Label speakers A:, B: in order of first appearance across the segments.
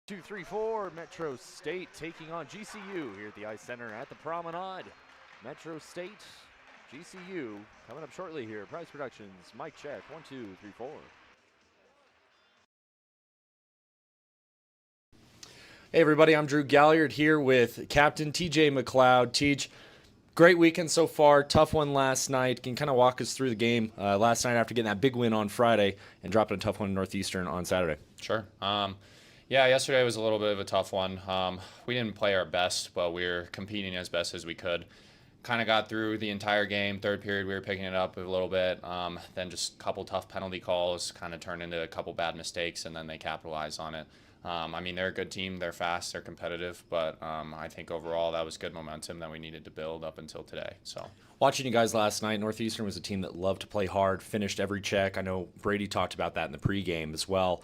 A: 2-3-4 Metro State taking on GCU here at the Ice Center at the Promenade. Metro State, GCU coming up shortly here. Prize Productions, mic check, 1-2-3-4. Hey everybody, I'm Drew Galliard here with Captain TJ McLeod. Teach, great weekend so far. Tough one last night. Can you kind of walk us through the game last night after getting that big win on Friday and dropping a tough one in Northeastern on Saturday?
B: Sure. Yeah, yesterday was a little bit of a tough one. We didn't play our best, but we were competing as best as we could. Kind of got through the entire game. Third period, we were picking it up a little bit. Then just a couple tough penalty calls kind of turned into a couple bad mistakes, and then they capitalized on it. They're a good team. They're fast. They're competitive. But I think overall that was good momentum that we needed to build up until today. So.
A: Watching you guys last night, Northeastern was a team that loved to play hard, finished every check. I know Brady talked about that in the pregame as well.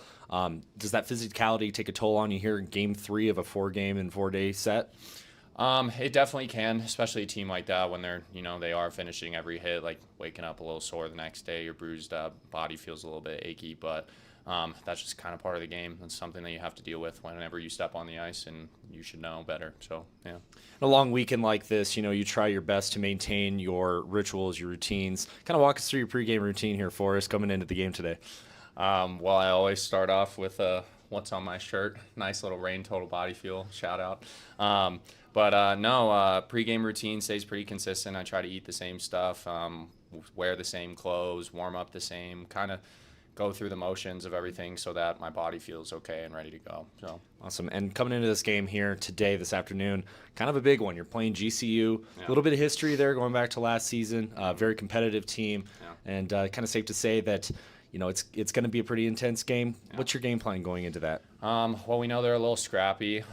A: Does that physicality take a toll on you here in Game 3 of a 4-game and 4-day set?
B: It definitely can, especially a team like that when they are finishing every hit, like waking up a little sore the next day, your bruised up body feels a little bit achy, but that's just kind of part of the game. It's something that you have to deal with whenever you step on the ice, and you should know better. So, yeah.
A: A long weekend like this, you try your best to maintain your rituals, your routines. Kind of walk us through your pregame routine here for us coming into the game today.
B: Well, I always start off with what's on my shirt. Nice little Rain Total Body Fuel shout out. Pregame routine stays pretty consistent. I try to eat the same stuff, wear the same clothes, warm up the same, kind of go through the motions of everything so that my body feels okay and ready to go. So
A: awesome. And coming into this game here today, this afternoon, kind of a big one. You're playing GCU. Yeah. A little bit of history there going back to last season. Very competitive team, and kind of safe to say that it's going to be a pretty intense game. Yeah. What's your game plan going into that?
B: Well, we know they're a little scrappy.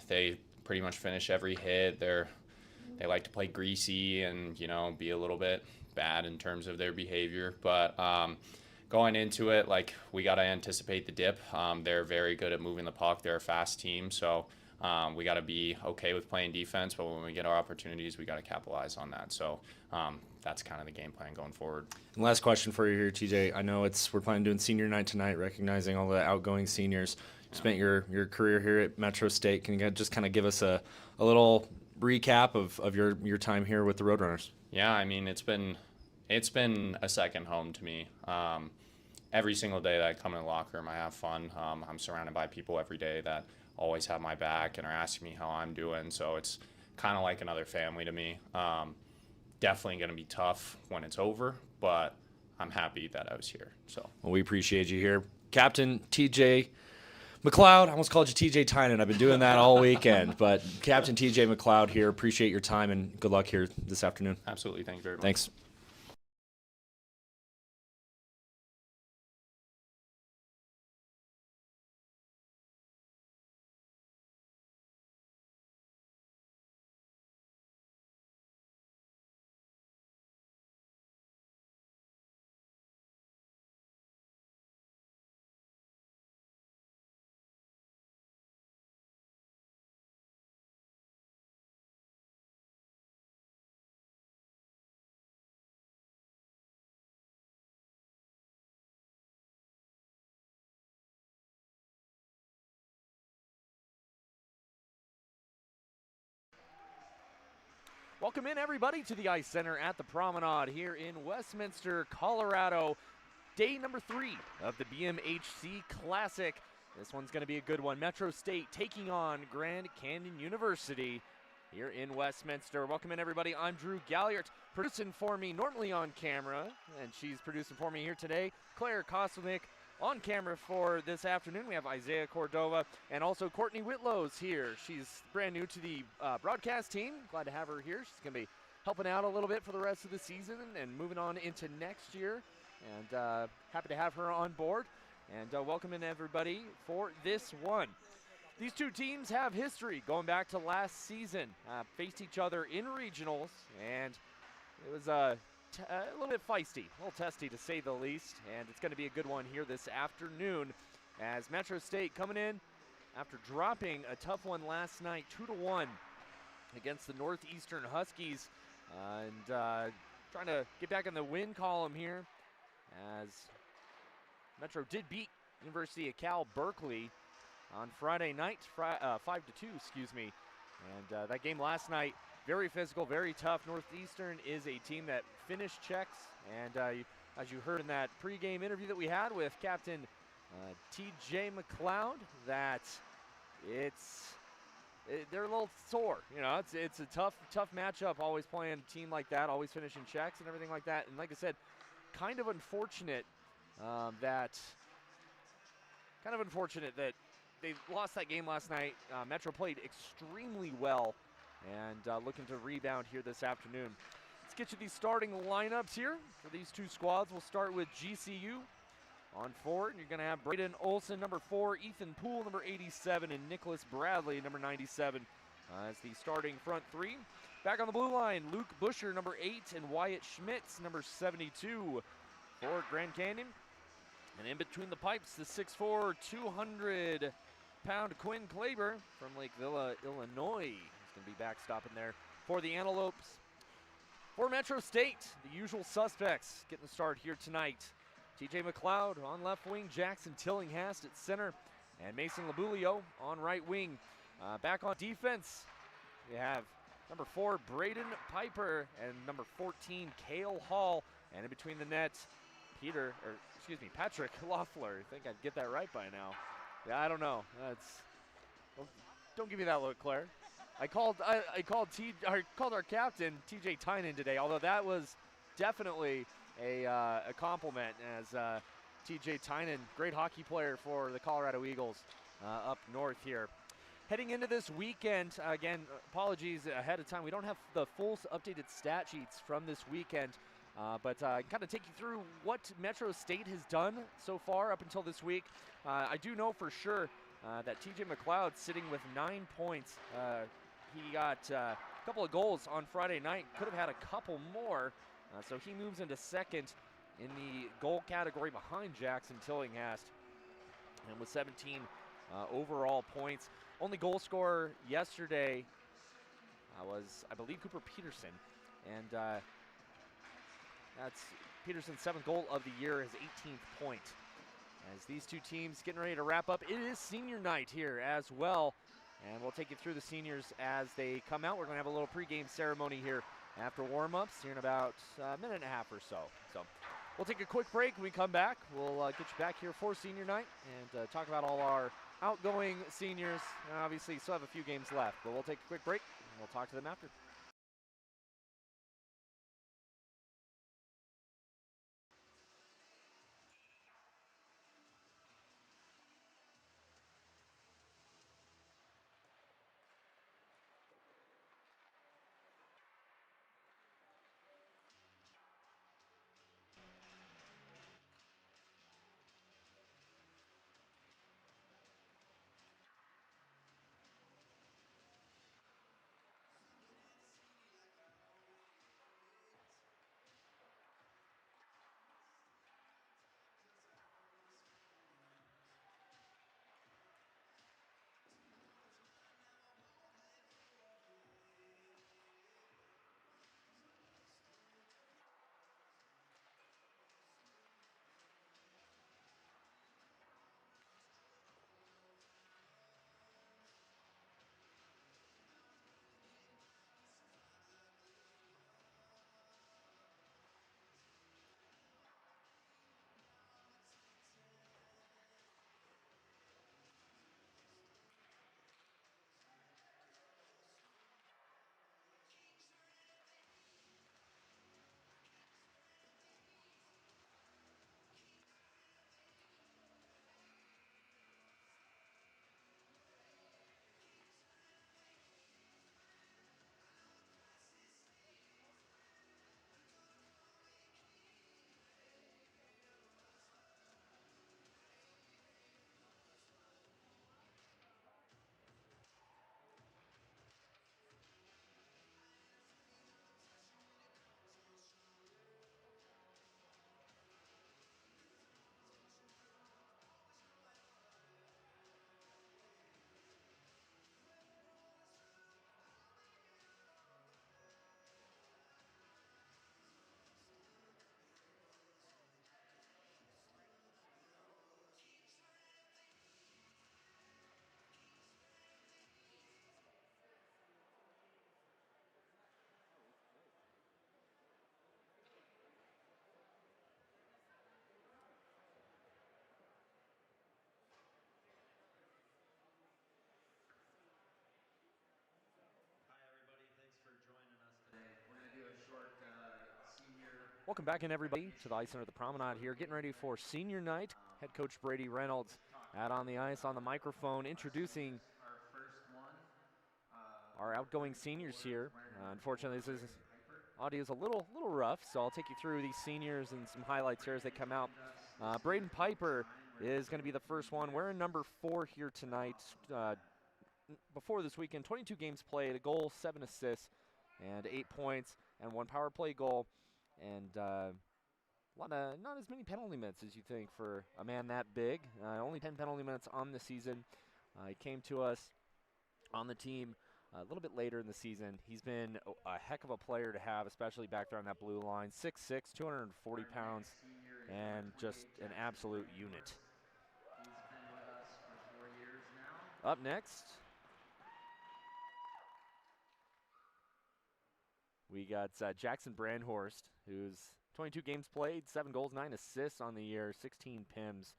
B: They pretty much finish every hit. They like to play greasy and be a little bit bad in terms of their behavior, but going into it, we got to anticipate the dip. They're very good at moving the puck. They're a fast team, so we got to be okay with playing defense, but when we get our opportunities, we got to capitalize on that. So that's kind of the game plan going forward.
A: And last question for you here, TJ. I know we're planning on doing senior night tonight, recognizing all the outgoing seniors. You spent your career here at Metro State. Can you just kind of give us a little recap of your time here with the Roadrunners?
B: Yeah, it's been a second home to me. Every single day that I come in the locker room, I have fun. I'm surrounded by people every day that always have my back and are asking me how I'm doing. So it's kind of like another family to me. Definitely going to be tough when it's over, but I'm happy that I was here. So,
A: well, we appreciate you here. Captain TJ McLeod, I almost called you TJ Tynan. I've been doing that all weekend, but Captain TJ McLeod here. Appreciate your time and good luck here this afternoon.
B: Absolutely. Thank you very much.
A: Thanks. Welcome in, everybody, to the Ice Center at the Promenade here in Westminster, Colorado. Day number 3 of the BMHC Classic. This one's going to be a good one. Metro State taking on Grand Canyon University here in Westminster. Welcome in, everybody. I'm Drew Galliard, producing for me normally on camera, and she's producing for me here today. Claire Kostelnick on camera for this afternoon. We have Isaiah Cordova and also Courtney Whitlow's here. She's brand new to the broadcast team. Glad to have her here. She's going to be helping out a little bit for the rest of the season and moving on into next year. And happy to have her on board. And welcome in, everybody, for this one. These two teams have history going back to last season. Faced each other in regionals, and it was a little bit feisty, a little testy to say the least, and it's going to be a good one here this afternoon as Metro State coming in after dropping a tough one last night, 2-1 against the Northeastern Huskies, and trying to get back in the win column here as Metro did beat University of Cal Berkeley on Friday night, 5-2, excuse me. And that game last night, very physical, very tough. Northeastern is a team that finished checks, and as you heard in that pregame interview that we had with Captain TJ McLeod, that they're a little sore. You know, it's a tough matchup. Always playing a team like that, always finishing checks and everything like that. And like I said, kind of unfortunate that they lost that game last night. Metro played extremely well, and looking to rebound here this afternoon. Let's get you these starting lineups here for these two squads. We'll start with GCU. On forward, you're going to have Braden Olson, number 4, Ethan Poole, number 87, and Nicholas Bradley, number 97, as the starting front three. Back on the blue line, Luke Busher, number 8, and Wyatt Schmitz, number 72, for Grand Canyon. And in between the pipes, the 6'4", 200-pound Quinn Klaber from Lakevilla, Illinois. He's going to be backstopping there for the Antelopes. For Metro State, the usual suspects getting the start here tonight. TJ McLeod on left wing, Jackson Tillinghast at center, and Mason Labulio on right wing. Back on defense, you have number 4, Braden Piper, and number 14, Cale Hall. And in between the nets, Patrick Loeffler. I think I'd get that right by now. Yeah, I don't know. Well, don't give me that look, Claire. I called our captain, TJ Tynan, today, although that was definitely a compliment, as TJ Tynan, great hockey player for the Colorado Eagles up north here. Heading into this weekend, again, apologies ahead of time. We don't have the full updated stat sheets from this weekend, but I kind of take you through what Metro State has done so far up until this week. I do know for sure that TJ McLeod sitting with 9 points. He got a couple of goals on Friday night, could have had a couple more. So he moves into second in the goal category behind Jackson Tillinghast, and with 17 overall points. Only goal scorer yesterday was, I believe, Cooper Peterson, and that's Peterson's 7th goal of the year, his 18th point. As these two teams getting ready to wrap up, it is senior night here as well, and we'll take you through the seniors as they come out. We're going to have a little pregame ceremony here after warm-ups here in about a minute and a half or so. So we'll take a quick break. When we come back, we'll get you back here for senior night and talk about all our outgoing seniors. And obviously, still have a few games left, but we'll take a quick break and we'll talk to them after. Welcome back in, everybody, to the Ice Center at the Promenade here, getting ready for senior night. Head coach Brady Reynolds out on the ice on the microphone, introducing our outgoing seniors here. Unfortunately, this audio is a little rough, so I'll take you through these seniors and some highlights here as they come out. Braden Piper is going to be the first one. Wearing number 4 here tonight. Before this weekend, 22 games played, a goal, 7 assists, and 8 points, and 1 power play goal. And not as many penalty minutes as you think for a man that big. Only 10 penalty minutes on the season. He came to us on the team a little bit later in the season. He's been a heck of a player to have, especially back there on that blue line. 6'6", 240 pounds, and just an absolute unit. Up next, we got Jackson Brandhorst, who's 22 games played, 7 goals, 9 assists on the year, 16 PIMs,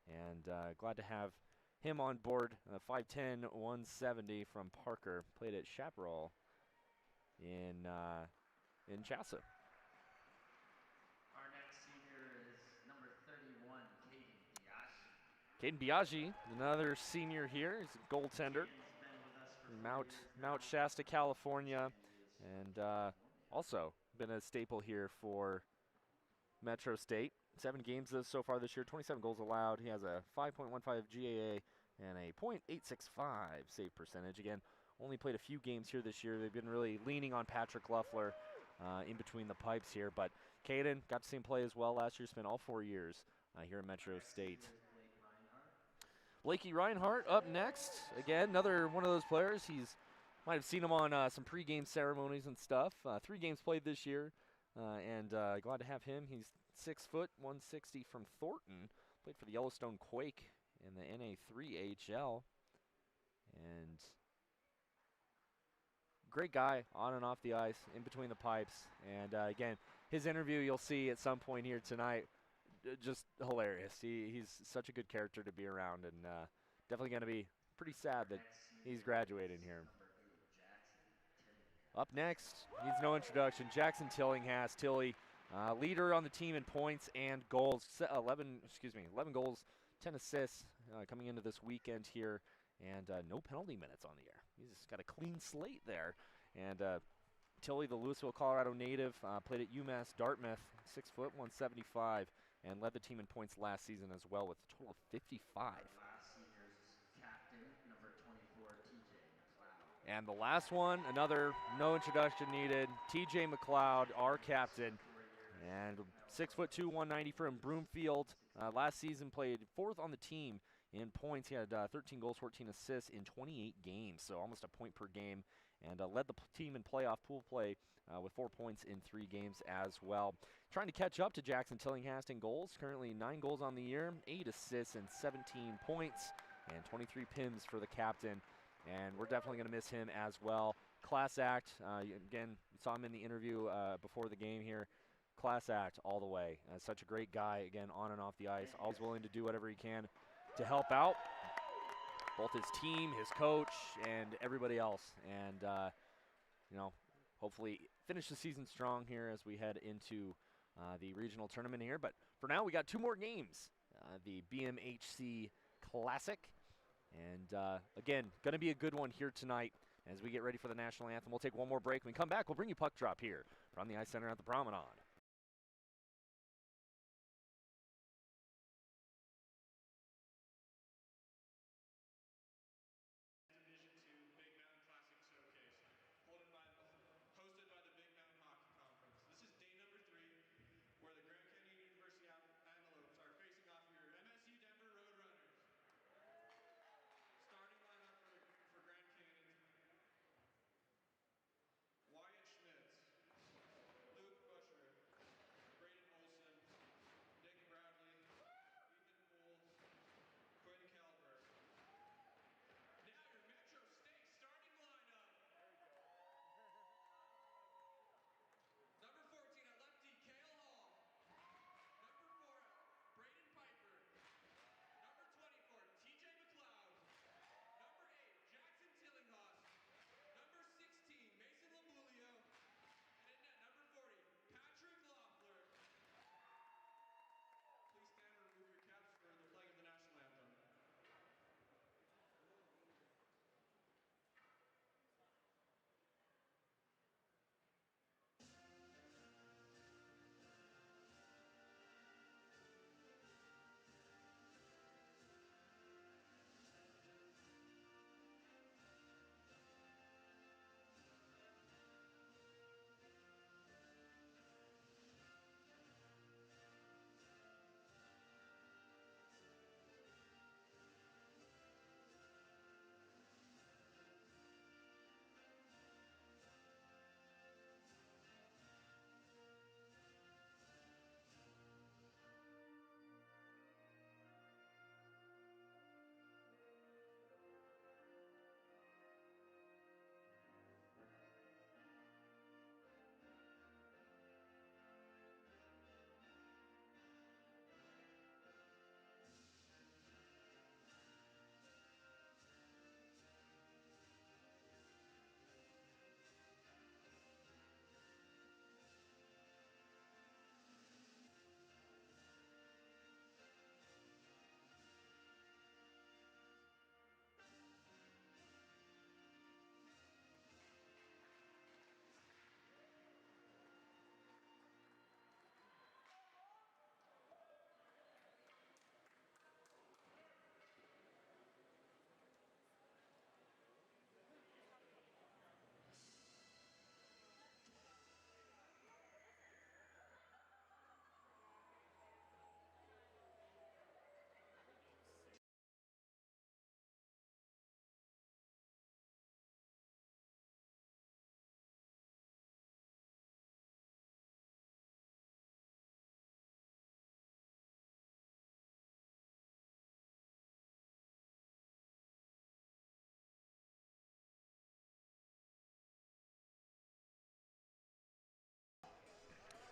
A: and glad to have him on board. 5'10", 170 from Parker. Played at Chaparral in Chassa.
C: Our next senior is number 31,
A: Caden
C: Caden Biaggi.
A: Biaggi, another senior here. He's a goaltender from Mount Shasta, California, and also been a staple here for Metro State. 7 games so far this year, 27 goals allowed. He has a 5.15 GAA and a .865 save percentage. Again, only played a few games here this year. They've been really leaning on Patrick Luffler in between the pipes here. But Caden got to see him play as well last year. Spent all 4 years here at Metro State. Blakey Reinhardt up next. Again, another one of those players. Might have seen him on some pregame ceremonies and stuff. 3 games played this year, and glad to have him. He's 6 foot, 160 from Thornton. Played for the Yellowstone Quake in the NA3 AHL. And great guy on and off the ice, in between the pipes. And again, his interview you'll see at some point here tonight, just hilarious. He's such a good character to be around, and definitely going to be pretty sad that he's graduating here. Up next, needs no introduction, Jackson Tillinghast. Tilly, leader on the team in points and goals. 11 goals, 10 assists coming into this weekend here, and no penalty minutes on the year. He's got a clean slate there. And Tilly, the Louisville, Colorado native, played at UMass Dartmouth, 6 foot, 175, and led the team in points last season as well with a total of 55. And the last one, another no introduction needed, TJ McLeod, our captain, and 6'2", 190 from Broomfield. Last season played 4th on the team in points. He had 13 goals, 14 assists in 28 games, so almost a point per game, and led the team in playoff pool play with 4 points in 3 games as well. Trying to catch up to Jackson Tillinghast in goals, currently 9 goals on the year, 8 assists and 17 points, and 23 PIMs for the captain. And we're definitely going to miss him as well. Class act, again, you saw him in the interview before the game here. Class act all the way. Such a great guy, again, on and off the ice. Always willing to do whatever he can to help out both his team, his coach, and everybody else. And, hopefully finish the season strong here as we head into the regional tournament here. But for now, we got 2 more games. The BMHC Classic. And, again, going to be a good one here tonight as we get ready for the national anthem. We'll take one more break. When we come back, we'll bring you Puck Drop here from the Ice Center at the Promenade.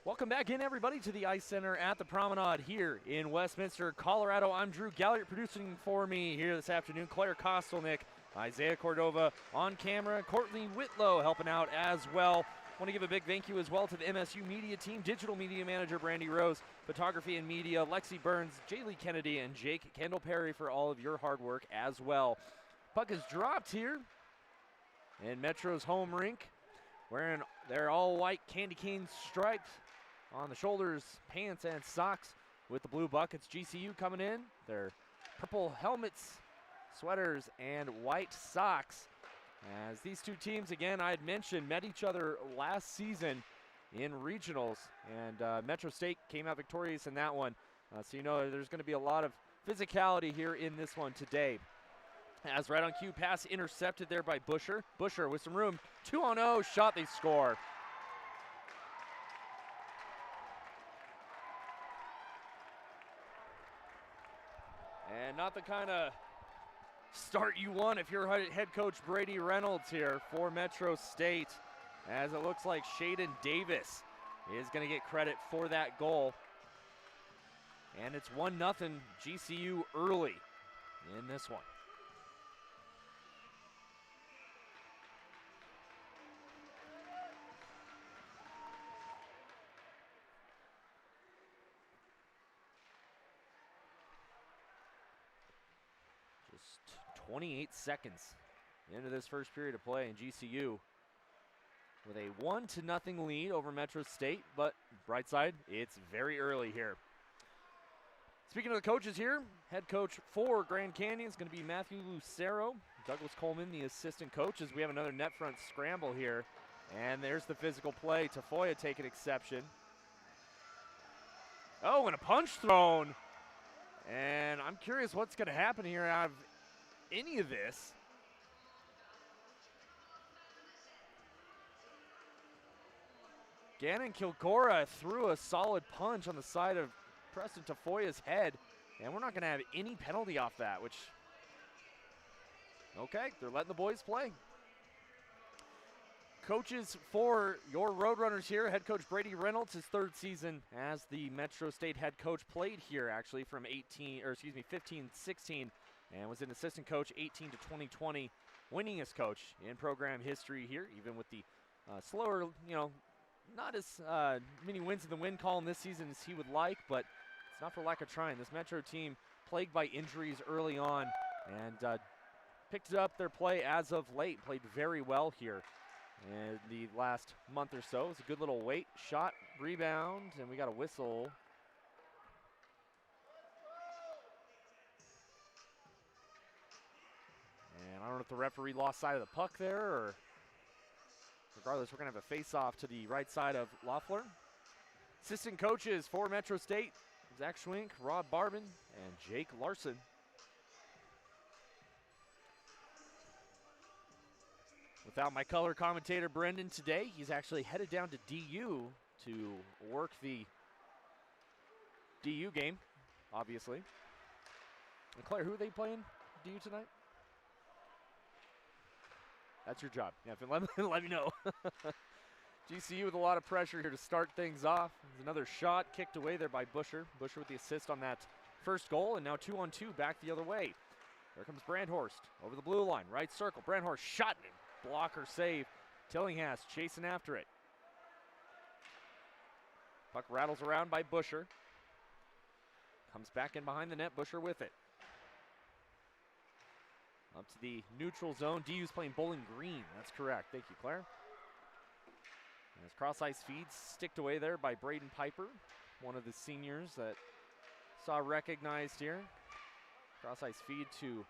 A: Welcome back in, everybody, to the Ice Center at the Promenade here in Westminster, Colorado. I'm Drew Galliard, producing for me here this afternoon. Claire Kostelnick, Isaiah Cordova on camera, Courtney Whitlow helping out as well. Want to give a big thank you as well to the MSU media team, digital media manager Brandy Rose, photography and media Lexi Burns, Jaylee Kennedy, and Jake Kendall Perry for all of your hard work as well. Puck is dropped here in Metro's home rink, wearing their all-white candy cane stripes on the shoulders, pants, and socks with the blue buckets. GCU coming in, their purple helmets, sweaters, and white socks. As these two teams, again, I had mentioned, met each other last season in regionals, and Metro State came out victorious in that one. So you know there's going to be a lot of physicality here in this one today. As right on cue, pass intercepted there by Busher. Busher with some room, 2-on-0, shot, they score. And not the kind of start you want if you're head coach Brady Reynolds here for Metro State, as it looks like Shaden Davis is going to get credit for that goal. And it's 1-0 GCU early in this one. Just 28 seconds into this first period of play, in GCU with a 1-0 lead over Metro State, but bright side, it's very early here. Speaking of the coaches here, head coach for Grand Canyon is going to be Matthew Lucero. Douglas Coleman, the assistant coach, as we have another net front scramble here. And there's the physical play. Tafoya taking exception. Oh, and a punch thrown. And I'm curious what's going to happen here out of any of this. Gannon Kilgora threw a solid punch on the side of Preston Tafoya's head, and we're not going to have any penalty off that, which, okay, they're letting the boys play. Coaches for your Roadrunners here, head coach Brady Reynolds, his third season as the Metro State head coach, played here actually from 15-16, and was an assistant coach 18 to 2020, winningest coach in program history here, even with the slower, not as many wins in the win column this season as he would like, but it's not for lack of trying. This Metro team plagued by injuries early on, and picked up their play as of late, played very well here in the last month or so. It's a good little weight shot, rebound, and we got a whistle. And I don't know if the referee lost sight of the puck there, or regardless, we're going to have a face-off to the right side of Loeffler. Assistant coaches for Metro State, Zach Schwink, Rod Barbin, and Jake Larson. Without my color commentator, Brendan, today, he's actually headed down to DU to work the DU game, obviously. And Claire, who are they playing DU tonight? That's your job. Yeah, let me know. GCU with a lot of pressure here to start things off. There's another shot kicked away there by Busher. Busher with the assist on that first goal, and now 2-on-2 back the other way. There comes Brandhorst over the blue line, right circle. Brandhorst shot and blocker save. Tillinghast chasing after it. Puck rattles around by Busher. Comes back in behind the net, Busher with it. Up to the neutral zone. DU's playing Bowling Green. That's correct. Thank you, Claire. As cross-ice feeds sticked away there by Braden Piper, one of the seniors that saw recognized here. Cross-ice feed to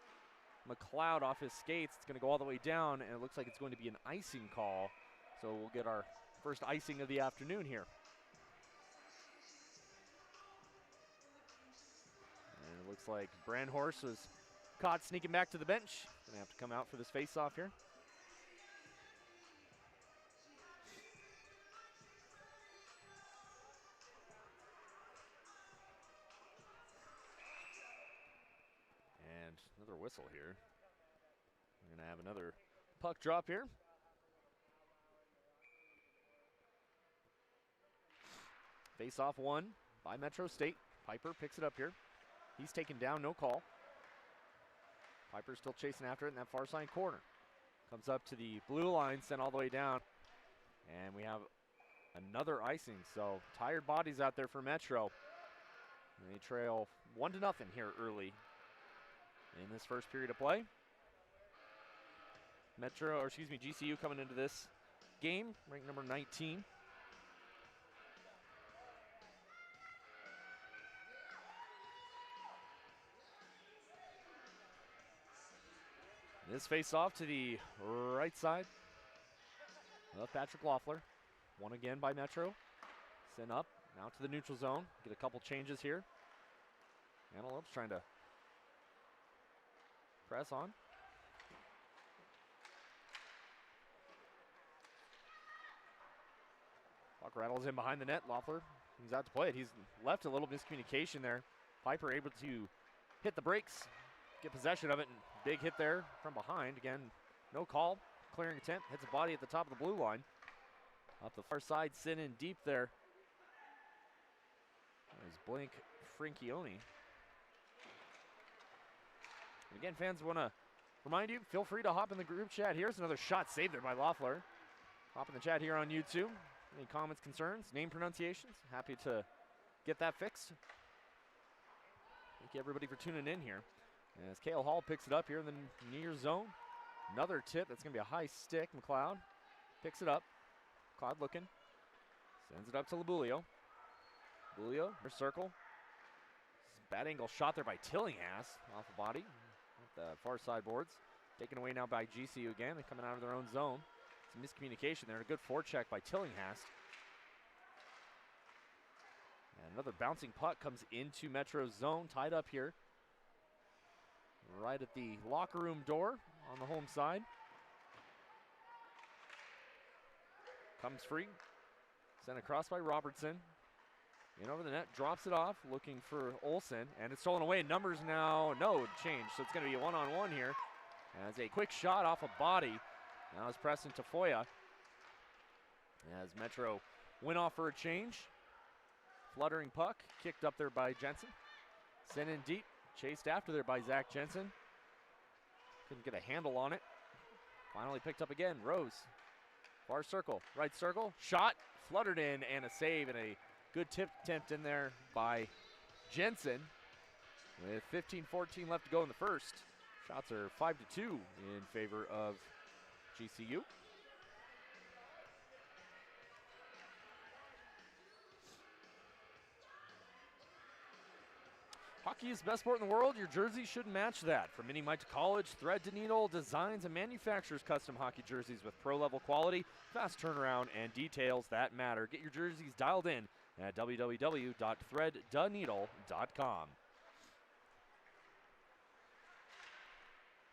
A: McLeod off his skates. It's going to go all the way down, and it looks like it's going to be an icing call. So we'll get our first icing of the afternoon here. And it looks like Brandhorst was caught sneaking back to the bench. Gonna have to come out for this face-off here. And another whistle here. We're gonna have another puck drop here. Face off one by Metro State. Piper picks it up here. He's taken down, no call. Piper's still chasing after it in that far side corner. Comes up to the blue line, sent all the way down. And we have another icing. So tired bodies out there for Metro. And they trail 1-0 here early in this first period of play. GCU coming into this game, ranked number 19. This face off to the right side of Patrick Loeffler. One again by Metro. Sent up, now to the neutral zone. Get a couple changes here. Antelopes trying to press on. Puck rattles in behind the net. Loeffler comes out to play it. He's left a little miscommunication there. Piper able to hit the brakes, get possession of it, and big hit there from behind. Again, no call. Clearing attempt, hits a body at the top of the blue line. Up the far side, sent in deep there. There's Blake Franchione. Again, fans want to remind you, feel free to hop in the group chat. Here's another shot saved there by Loeffler. Hop in the chat here on YouTube. Any comments, concerns, name pronunciations? Happy to get that fixed. Thank you everybody for tuning in here. As Cale Hall picks it up here in the near zone. Another tip, that's going to be a high stick. McLeod picks it up. McLeod looking. Sends it up to Labulio. Labulio, her circle. Bad angle shot there by Tillinghast off the body. At the far side boards. Taken away now by GCU again. They're coming out of their own zone. Some miscommunication there. A good forecheck by Tillinghast. And another bouncing puck comes into Metro's zone. Tied up here. Right at the locker room door on the home side. Comes free. Sent across by Robertson. In over the net, drops it off, looking for Olsen, and it's stolen away. Numbers now, no change, so it's going to be a one-on-one here. As a quick shot off a body. Now it's Preston Tafoya. As Metro went off for a change. Fluttering puck, kicked up there by Jensen. Sent in deep, chased after there by Zach Jensen. Couldn't get a handle on it. Finally picked up again, Rose. Far circle, right circle, shot, fluttered in, and a save, and a good tip attempt in there by Jensen. With 15-14 left to go in the first. Shots are 5-2 in favor of GCU. Hockey is the best sport in the world. Your jersey should match that. From Mini Mike to college, thread to needle, designs and manufactures custom hockey jerseys with pro-level quality, fast turnaround, and details that matter. Get your jerseys dialed in at www.threaddaneedle.com.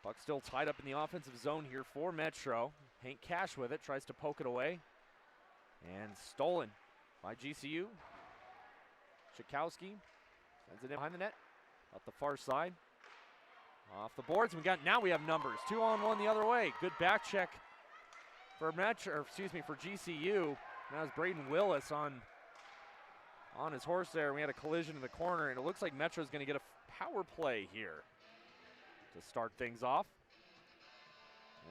A: Puck still tied up in the offensive zone here for Metro. Hank Cash with it, tries to poke it away. And stolen by GCU. Chakowski sends it in behind the net. Up the far side. Off the boards. Now we have numbers. 2-on-1 the other way. Good back check for for GCU. Now it's Braden Willis on his horse there. We had a collision in the corner, and it looks like Metro's going to get a power play here to start things off.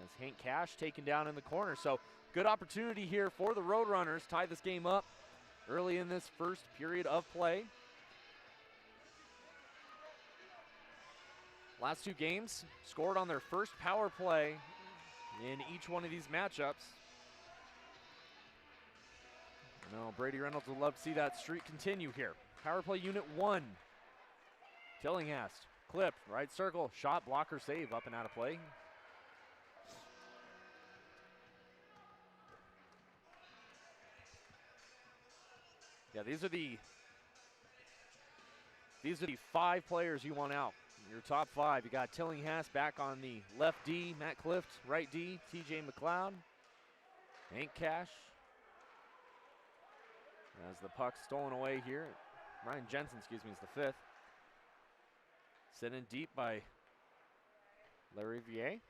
A: As Hank Cash taken down in the corner. So good opportunity here for the Roadrunners. Tie this game up early in this first period of play. Last two games scored on their first power play in each one of these matchups. No, Brady Reynolds would love to see that streak continue here. Power play unit 1. Tillinghast, clipped, right circle, shot, blocker, save, up and out of play. Yeah, these are the 5 players you want out. Your top 5. You got Tillinghast back on the left D, Matt Clift, right D, TJ McLeod, Hank Cash. As the puck stolen away here, Ryan Jensen, is the 5th. Sent in deep by Larry Vier.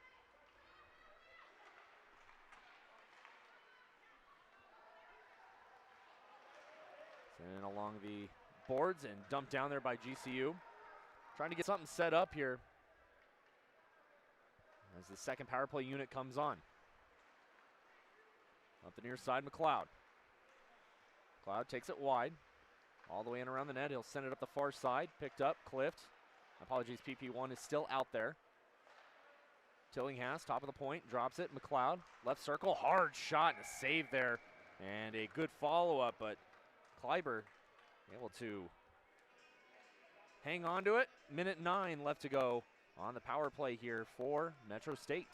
A: And along the boards and dumped down there by GCU. Trying to get something set up here as the second power play unit comes on. Up the near side, McLeod. McLeod takes it wide. All the way in around the net. He'll send it up the far side. Picked up, clipped. Apologies, PP1 is still out there. Tillinghast, top of the point, drops it. McLeod, left circle, hard shot and a save there. And a good follow-up, but Kleiber able to hang on to it. Minute 9 left to go on the power play here for Metro State.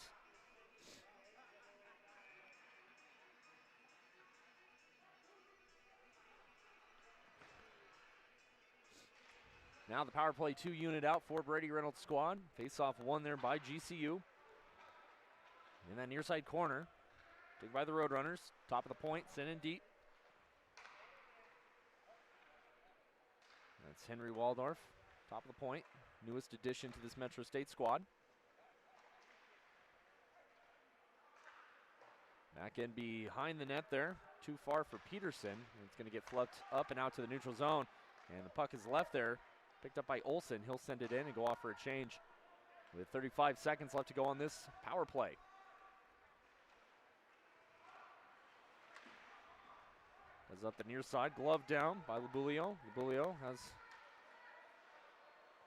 A: Now the power play 2 unit out for Brady Reynolds' squad. Face-off won there by GCU. In that near side corner, taken by the Roadrunners. Top of the point, sent in deep. That's Henry Waldorf, top of the point. Newest addition to this Metro State squad. Back in behind the net there. Too far for Peterson. It's going to get flubbed up and out to the neutral zone. And the puck is left there. Picked up by Olsen. He'll send it in and go off for a change with 35 seconds left to go on this power play. Goes up the near side, glove down by Labulio. Labulio has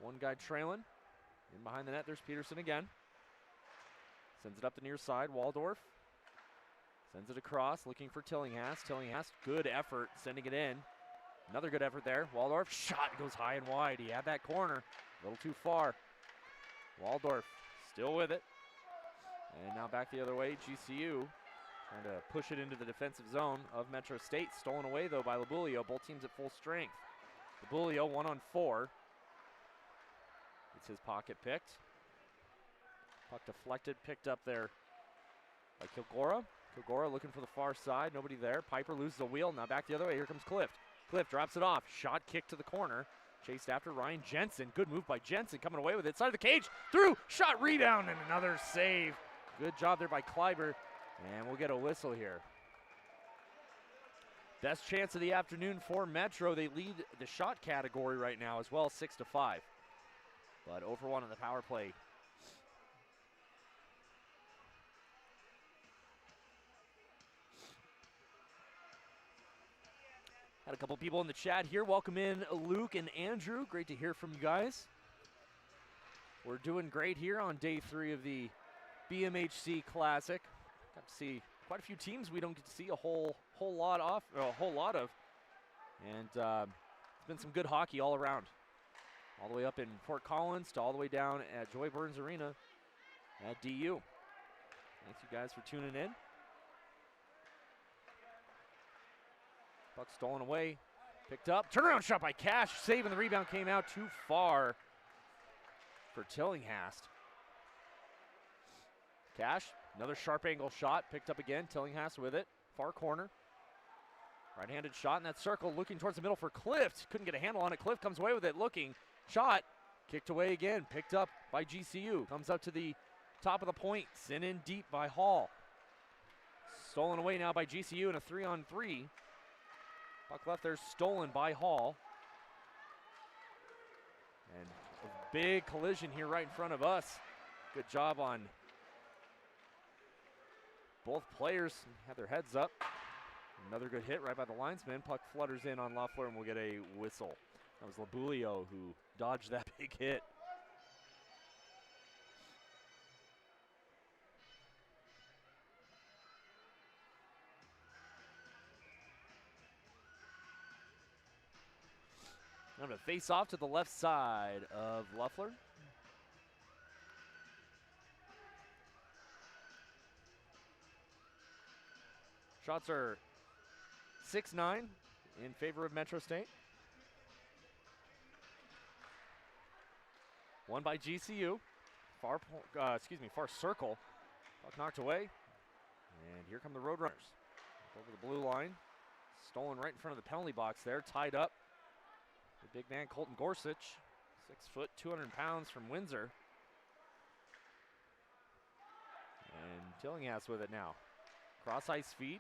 A: one guy trailing. In behind the net, there's Peterson again. Sends it up the near side, Waldorf. Sends it across, looking for Tillinghast. Tillinghast, good effort, sending it in. Another good effort there. Waldorf, shot goes high and wide. He had that corner, a little too far. Waldorf still with it. And now back the other way, GCU trying to push it into the defensive zone of Metro State. Stolen away, though, by Labulio. Both teams at full strength. Labulio 1-on-4. It's his pocket picked. Puck deflected, picked up there by Kilgora. Kilgora looking for the far side. Nobody there. Piper loses the wheel. Now back the other way. Here comes Clift. Clift drops it off. Shot kick to the corner. Chased after Ryan Jensen. Good move by Jensen. Coming away with it. Side of the cage. Through. Shot rebound and another save. Good job there by Kleiber. And we'll get a whistle here. Best chance of the afternoon for Metro. They lead the shot category right now as well, 6-5. But 0-for-1 on the power play. Had a couple people in the chat here. Welcome in Luke and Andrew. Great to hear from you guys. We're doing great here on day 3 of the BMHC Classic. Got to see quite a few teams we don't get to see a whole lot of. And it's been some good hockey all around. All the way up in Fort Collins to all the way down at Joy Burns Arena at DU. Thanks you guys for tuning in. Puck stolen away, picked up, turnaround shot by Cash, saving the rebound, came out too far for Tillinghast. Cash, another sharp angle shot, picked up again, Tillinghast with it, far corner. Right-handed shot in that circle, looking towards the middle for Clift. Couldn't get a handle on it. Clift comes away with it, looking, shot, kicked away again, picked up by GCU. Comes up to the top of the point, sent in deep by Hall. Stolen away now by GCU in a 3-on-3. Puck left there, stolen by Hall. And a big collision here right in front of us. Good job on both players. Had their heads up. Another good hit right by the linesman. Puck flutters in on Loeffler and we'll get a whistle. That was Labulio who dodged that big hit. I'm going to face off to the left side of Loeffler. Shots are 6-9 in favor of Metro State. One by GCU. Far circle. Puck knocked away. And here come the Roadrunners. Over the blue line. Stolen right in front of the penalty box there. Tied up. The big man, Colton Gorsuch. 6 foot, 200 pounds from Windsor. And Tillinghast with it now. Cross ice feed.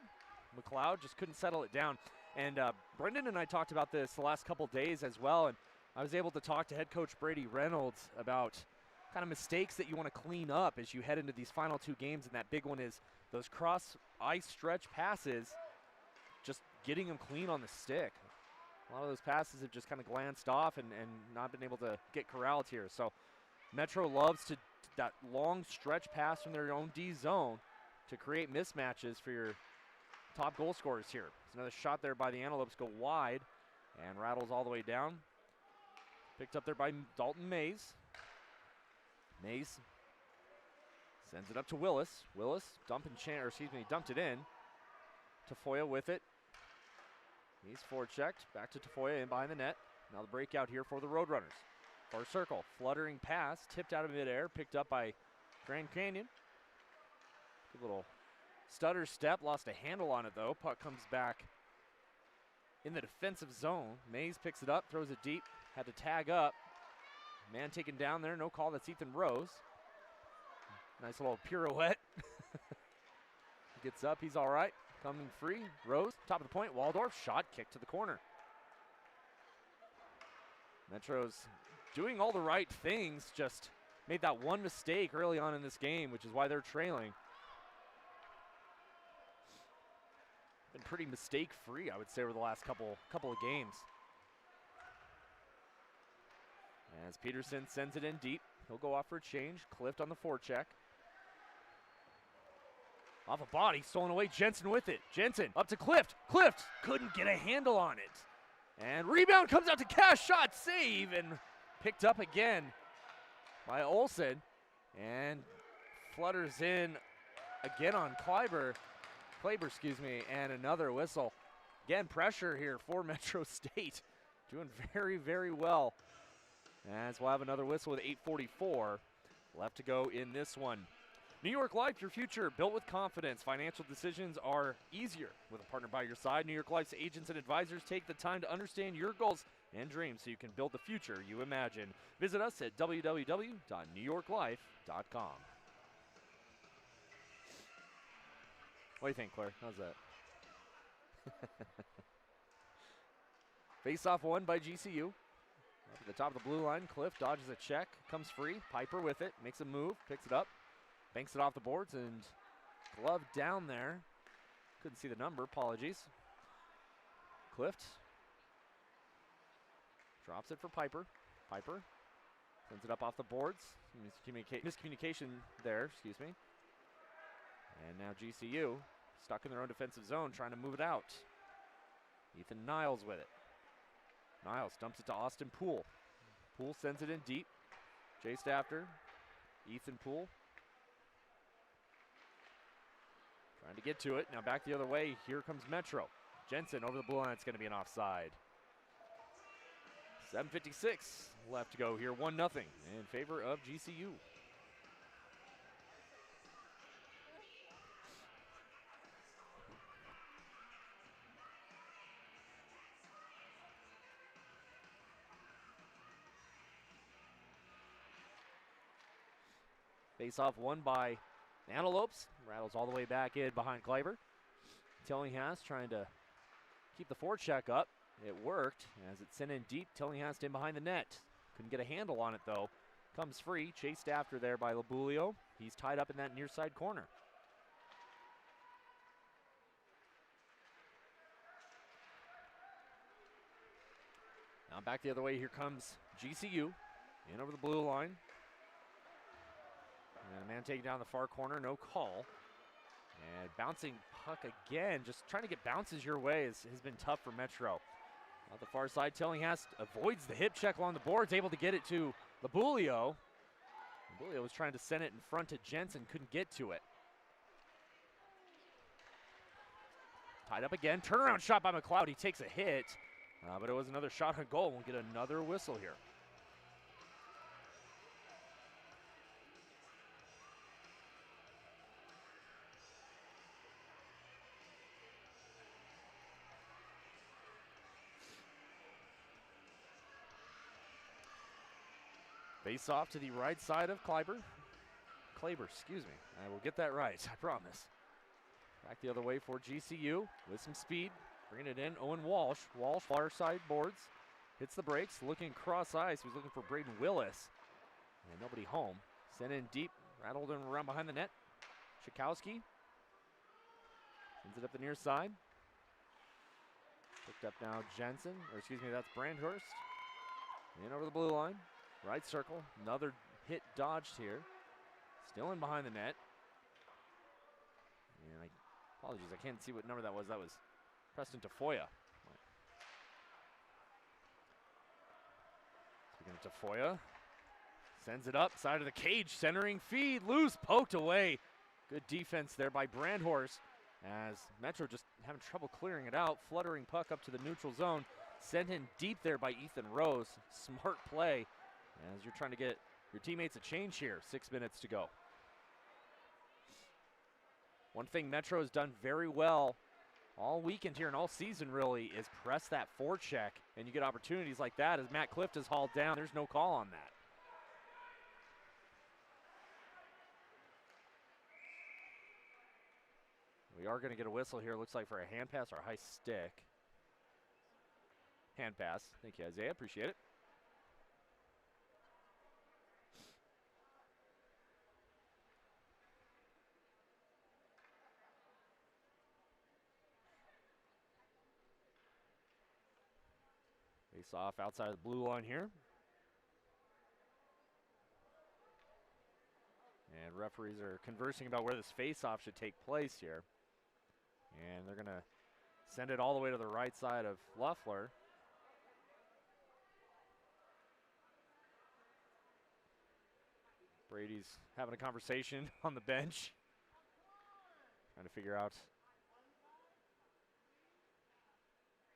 A: McLeod just couldn't settle it down. And Brendan and I talked about this the last couple days as well, and I was able to talk to head coach Brady Reynolds about kind of mistakes that you want to clean up as you head into these final 2 games, and that big one is those cross ice stretch passes, just getting them clean on the stick. A lot of those passes have just kind of glanced off and not been able to get corralled here. So Metro loves to that long stretch pass from their own D zone to create mismatches for your top goal scorers here. There's another shot there by the Antelopes, go wide and rattles all the way down. Picked up there by Dalton Mays. Mays sends it up to Willis. Willis dumped it in. Tafoya with it. He's forechecked. Back to Tafoya in behind the net. Now the breakout here for the Roadrunners. Far circle, fluttering pass, tipped out of midair, picked up by Grand Canyon. Good little stutter step, lost a handle on it though. Puck comes back in the defensive zone. Mays picks it up, throws it deep, had to tag up. Man taken down there, no call, that's Ethan Rose. Nice little pirouette. Gets up, he's all right. Coming free, Rose, top of the point, Waldorf, shot, kick to the corner. Metro's doing all the right things, just made that one mistake early on in this game, which is why they're trailing. Been pretty mistake-free, I would say, over the last couple of games. As Peterson sends it in deep, he'll go off for a change. Clift on the forecheck. Off a body, stolen away, Jensen with it. Jensen up to Clift. Clift couldn't get a handle on it. And rebound comes out to Cash, shot, save, and picked up again by Olsen. And flutters in again on Kleiber, and another whistle. Again, pressure here for Metro State. Doing very, very well. As we'll have another whistle with 8:44 left to go in this one. New York Life, your future built with confidence. Financial decisions are easier with a partner by your side. New York Life's agents and advisors take the time to understand your goals and dreams so you can build the future you imagine. Visit us at www.newyorklife.com. What do you think, Claire? How's that? Face-off won by GCU. Up at the top of the blue line, Cliff dodges a check, comes free. Piper with it, makes a move, picks it up, banks it off the boards, and glove down there. Couldn't see the number, apologies. Clift drops it for Piper. Piper sends it up off the boards. Miscommunication there, excuse me. And now GCU stuck in their own defensive zone trying to move it out. Ethan Niles with it. Niles dumps it to Austin Poole. Poole sends it in deep. Chased after. Ethan Poole. Trying to get to it. Now back the other way. Here comes Metro. Jensen over the blue line. It's going to be an offside. 7:56 left to go here. 1-0 in favor of GCU. Face-off won by Antelopes. Rattles all the way back in behind Kleiber. Tillinghast trying to keep the forecheck up. It worked as it's sent in deep. Tillinghast in behind the net. Couldn't get a handle on it though. Comes free, chased after there by Labulio. He's tied up in that near side corner. Now back the other way, here comes GCU. In over the blue line. And a man taking down the far corner, no call. And bouncing puck again, just trying to get bounces your way has been tough for Metro. On the far side, Tillinghast avoids the hip check along the boards, able to get it to Labulio. Labulio was trying to send it in front to Jensen, couldn't get to it. Tied up again, turnaround shot by McLeod, he takes a hit, but it was another shot on goal. We'll get another whistle here. Face off to the right side of Kleiber, excuse me. I will get that right, I promise. Back the other way for GCU with some speed. Bringing it in, Owen Walsh. Walsh, far side boards. Hits the brakes, looking cross ice. He was looking for Braden Willis. And nobody home. Sent in deep, rattled him around behind the net. Chikowski sends it up the near side. Picked up now Jensen, or excuse me, that's Brandhurst. In over the blue line. Right circle, another hit dodged here. Still in behind the net. And apologies, I can't see what number that was. That was Preston Tafoya. Speaking of Tafoya, sends it up, side of the cage, centering feed, loose, poked away. Good defense there by Brandhorst as Metro just having trouble clearing it out. Fluttering puck up to the neutral zone. Sent in deep there by Ethan Rose. Smart play as you're trying to get your teammates a change here. 6 minutes to go. One thing Metro has done very well all weekend here and all season really is press that forecheck, and you get opportunities like that as Matt Clift is hauled down. There's no call on that. We are going to get a whistle here, looks like for a hand pass or a high stick. Hand pass. Thank you, Isaiah. Appreciate it. Face off outside of the blue line here. And referees are conversing about where this face-off should take place here. And they're going to send it all the way to the right side of Loeffler. Brady's having a conversation on the bench, trying to figure out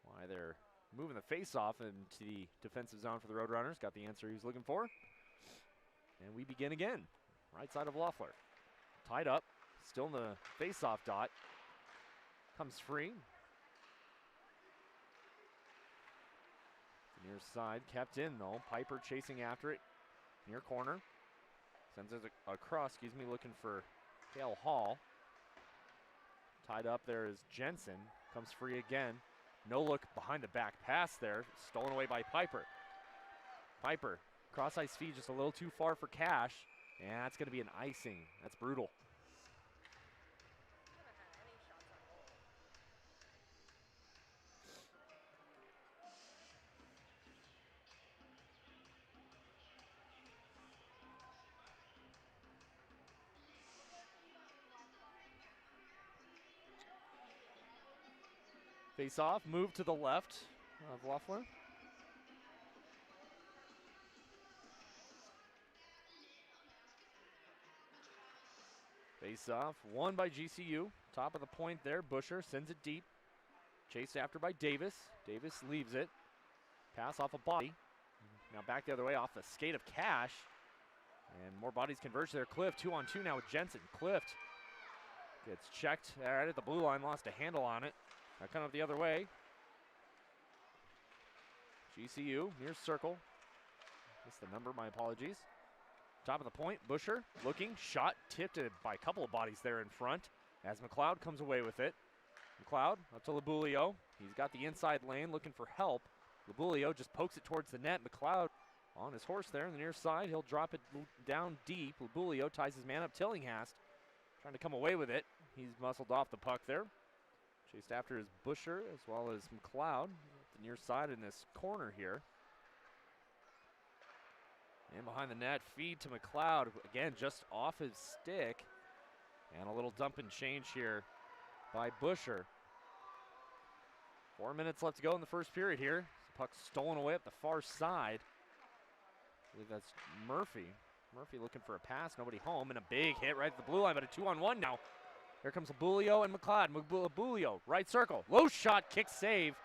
A: why they're moving the face-off into the defensive zone for the Roadrunners. Got the answer he was looking for. And we begin again. Right side of Loeffler. Tied up, still in the face-off dot. Comes free. The near side kept in though. Piper chasing after it. Near corner. Sends it across, looking for Dale Hall. Tied up there is Jensen. Comes free again. No look behind the back pass there. Stolen away by Piper. Piper, cross ice feed just a little too far for Cash. And that's going to be an icing. That's brutal. Face off, move to the left of Loeffler. Face off, won by GCU. Top of the point there, Busher sends it deep. Chased after by Davis. Davis leaves it. Pass off a body. Now back the other way off the skate of Cash. And more bodies converge there. Clift 2-on-2 now with Jensen. Clift gets checked right at the blue line, lost a handle on it. Now coming up the other way. GCU, near circle. Missed the number, my apologies. Top of the point, Busher looking, shot, tipped it by a couple of bodies there in front as McLeod comes away with it. McLeod up to Labulio. He's got the inside lane looking for help. Labulio just pokes it towards the net. McLeod on his horse there on the near side. He'll drop it down deep. Labulio ties his man up. Tillinghast trying to come away with it. He's muscled off the puck there. Chased after is Busher as well as McLeod. The near side in this corner here. And behind the net, feed to McLeod. Again, just off his stick. And a little dump and change here by Busher. 4 minutes left to go in the first period here. Puck stolen away up the far side. I believe that's Murphy. Murphy looking for a pass, nobody home, and a big hit right at the blue line, but a 2-on-1 now. Here comes Labulio and McLeod. Labulio, right circle. Low shot, kick save.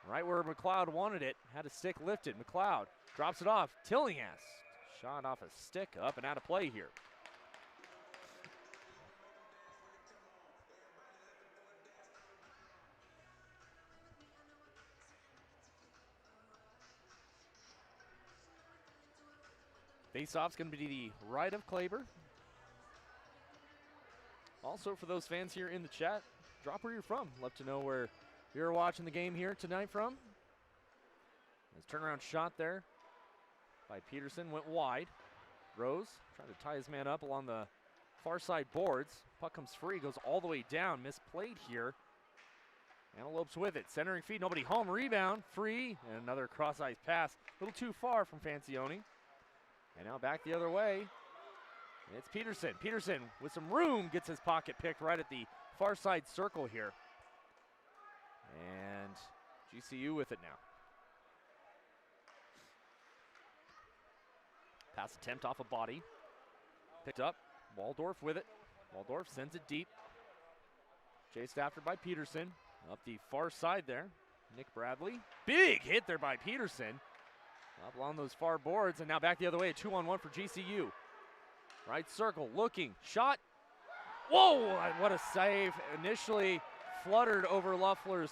A: Right where McLeod wanted it. Had a stick lifted. McLeod drops it off. Tillinghast. Shot off a stick, up and out of play here. Face-off's going to be the right of Kleber. Also, for those fans here in the chat, drop where you're from. Love to know where you're watching the game here tonight from. His turnaround shot there by Peterson went wide. Rose trying to tie his man up along the far side boards. Puck comes free, goes all the way down. Misplayed here. Antelopes with it. Centering feed, nobody home. Rebound, free. And another cross-ice pass. A little too far from Fancioni. And now back the other way. And it's Peterson. Peterson with some room gets his pocket picked right at the far side circle here. And GCU with it now. Pass attempt off a body. Picked up. Waldorf with it. Waldorf sends it deep. Chased after by Peterson. Up the far side there. Nick Bradley. Big hit there by Peterson. Up along those far boards. And now back the other way. A 2-on-1 for GCU. Right circle. Looking. Shot. Whoa! What a save. Initially fluttered over Loeffler's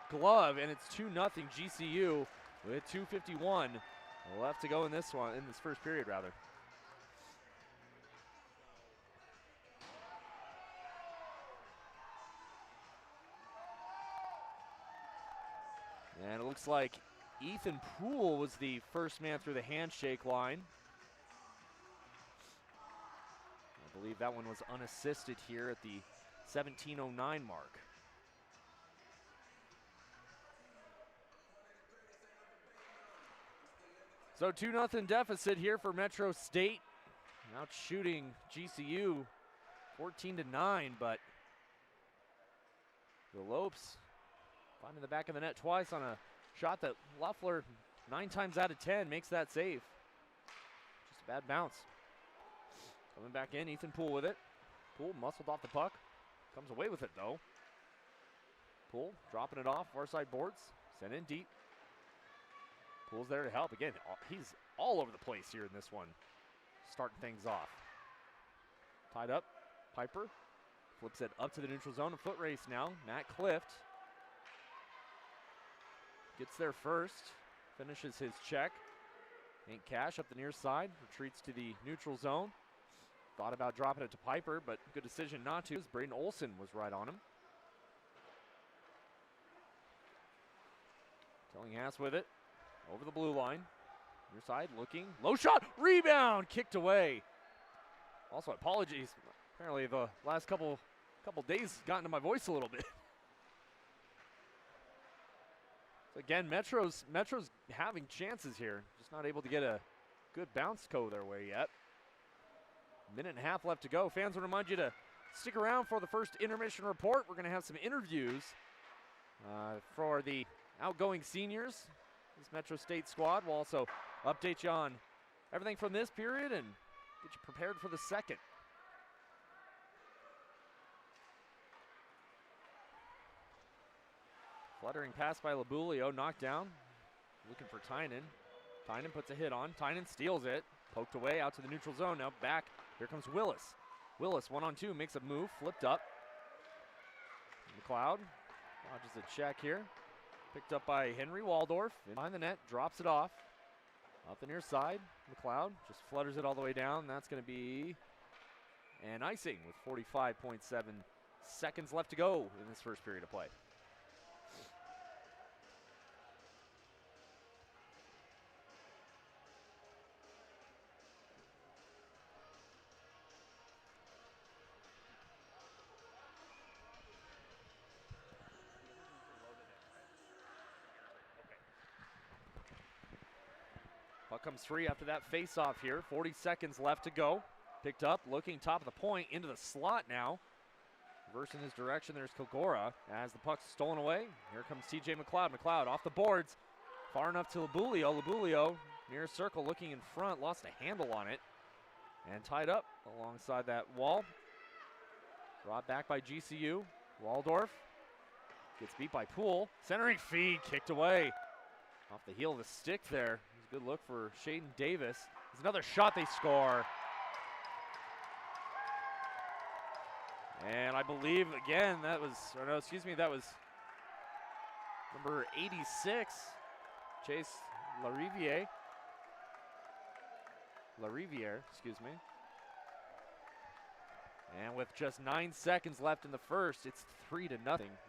A: glove. And it's 2-0 GCU with 2:51 left to go in this one, in this first period rather. And it looks like Ethan Poole was the first man through the handshake line. I believe that one was unassisted here at the 17:09 mark. So 2-0 deficit here for Metro State. Out shooting GCU 14-9, but the Lopes finding the back of the net twice on a shot that Loeffler 9 times out of 10 makes that save. Just a bad bounce. Coming back in, Ethan Poole with it. Poole muscled off the puck. Comes away with it though. Poole dropping it off, far side boards. Sent in deep. Poole's there to help. Again, he's all over the place here in this one. Starting things off. Tied up, Piper. Flips it up to the neutral zone. A foot race now. Matt Clift gets there first. Finishes his check. Ain't Cash up the near side. Retreats to the neutral zone. Thought about dropping it to Piper, but good decision not to, as Braden Olson was right on him. Tillinghast with it. Over the blue line. Near side looking. Low shot. Rebound. Kicked away. Also, apologies. Apparently the last couple days got into my voice a little bit. So again, Metro's having chances here. Just not able to get a good bounce go their way yet. Minute and a half left to go. Fans will remind you to stick around for the first intermission report. We're going to have some interviews for the outgoing seniors. This Metro State squad will also update you on everything from this period and get you prepared for the second. Fluttering pass by Labulio, knocked down. Looking for Tynan. Tynan puts a hit on. Tynan steals it. Poked away out to the neutral zone. Now back. Here comes Willis. Willis 1-on-2 makes a move. Flipped up. McLeod dodges a check here. Picked up by Henry Waldorf. Behind the net. Drops it off. Up the near side. McLeod just flutters it all the way down. That's going to be an icing with 45.7 seconds left to go in this first period of play. Puck comes free after that face-off here. 40 seconds left to go. Picked up, looking top of the point, into the slot now. Reversing his direction, there's Kilgora as the puck's stolen away. Here comes TJ McLeod. McLeod off the boards, far enough to Labulio. Labulio near circle, looking in front, lost a handle on it. And tied up alongside that wall. Brought back by GCU. Waldorf gets beat by Poole. Centering feed, kicked away. Off the heel of the stick there. Good look for Shaden Davis. There's another shot, they score. And I believe, again, that was, or no, excuse me, that was number 86, Chase Lariviere, excuse me. And with just 9 seconds left in the first, it's 3-0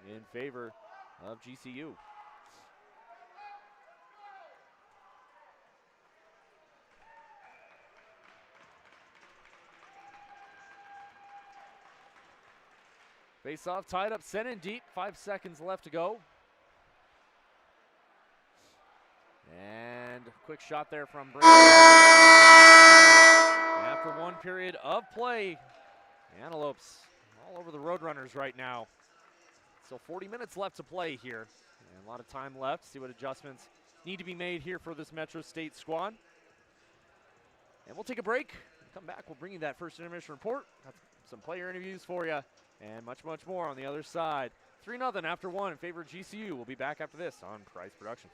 A: in favor of GCU. Face-off tied up, sent in deep. 5 seconds left to go. And a quick shot there from Brandon. After one period of play, Antelopes all over the Roadrunners right now. Still 40 minutes left to play here. And a lot of time left. See what adjustments need to be made here for this Metro State squad. And we'll take a break. Come back, we'll bring you that first intermission report. Got some player interviews for you and much, much more on the other side. 3-0 after one in favor of GCU. We'll be back after this on Price Productions.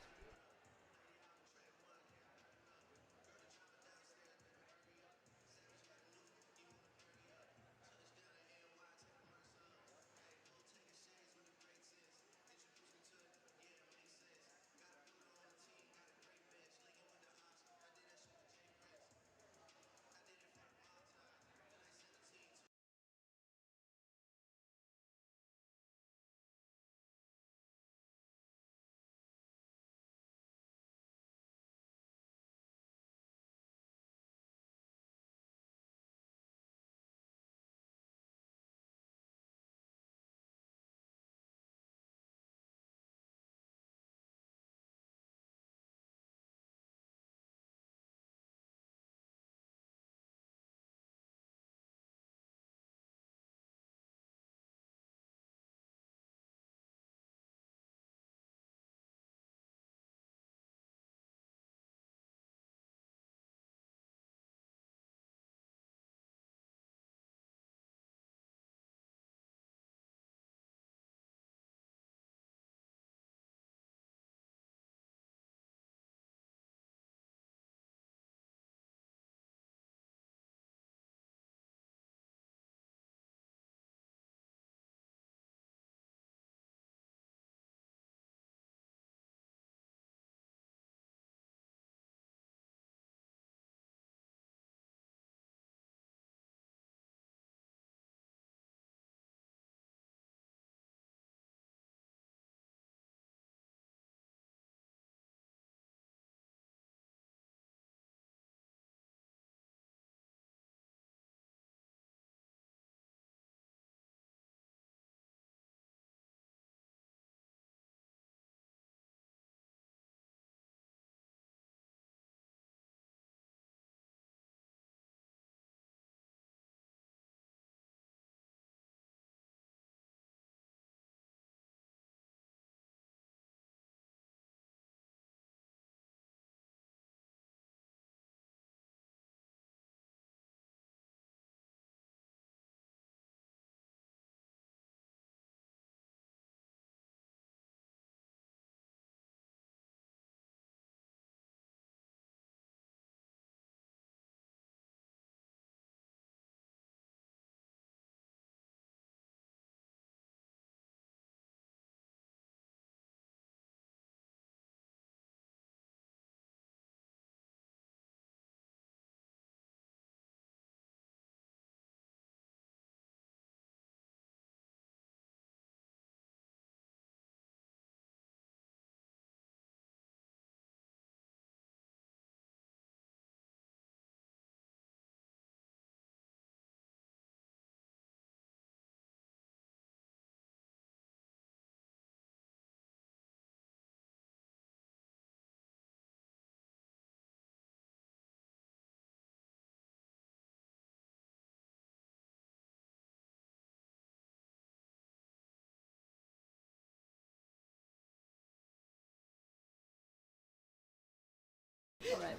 D: All right.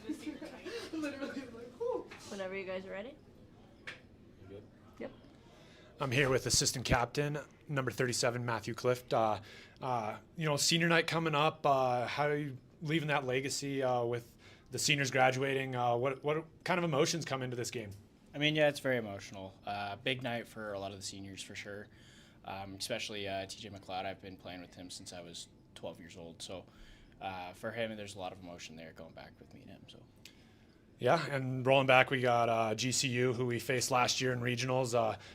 D: Whenever you guys are ready.
E: Good.
D: Yep.
E: I'm here with assistant captain, number 37, Matthew Clift. Senior night coming up. How are you leaving that legacy with the seniors graduating? What kind of emotions come into this game?
F: I mean, yeah, it's very emotional. Big night for a lot of the seniors for sure, especially TJ McLeod. I've been playing with him since I was 12 years old. So for him, there's a lot of emotion there going back with me and him. So
E: Yeah, and rolling back, we got GCU, who we faced last year in regionals.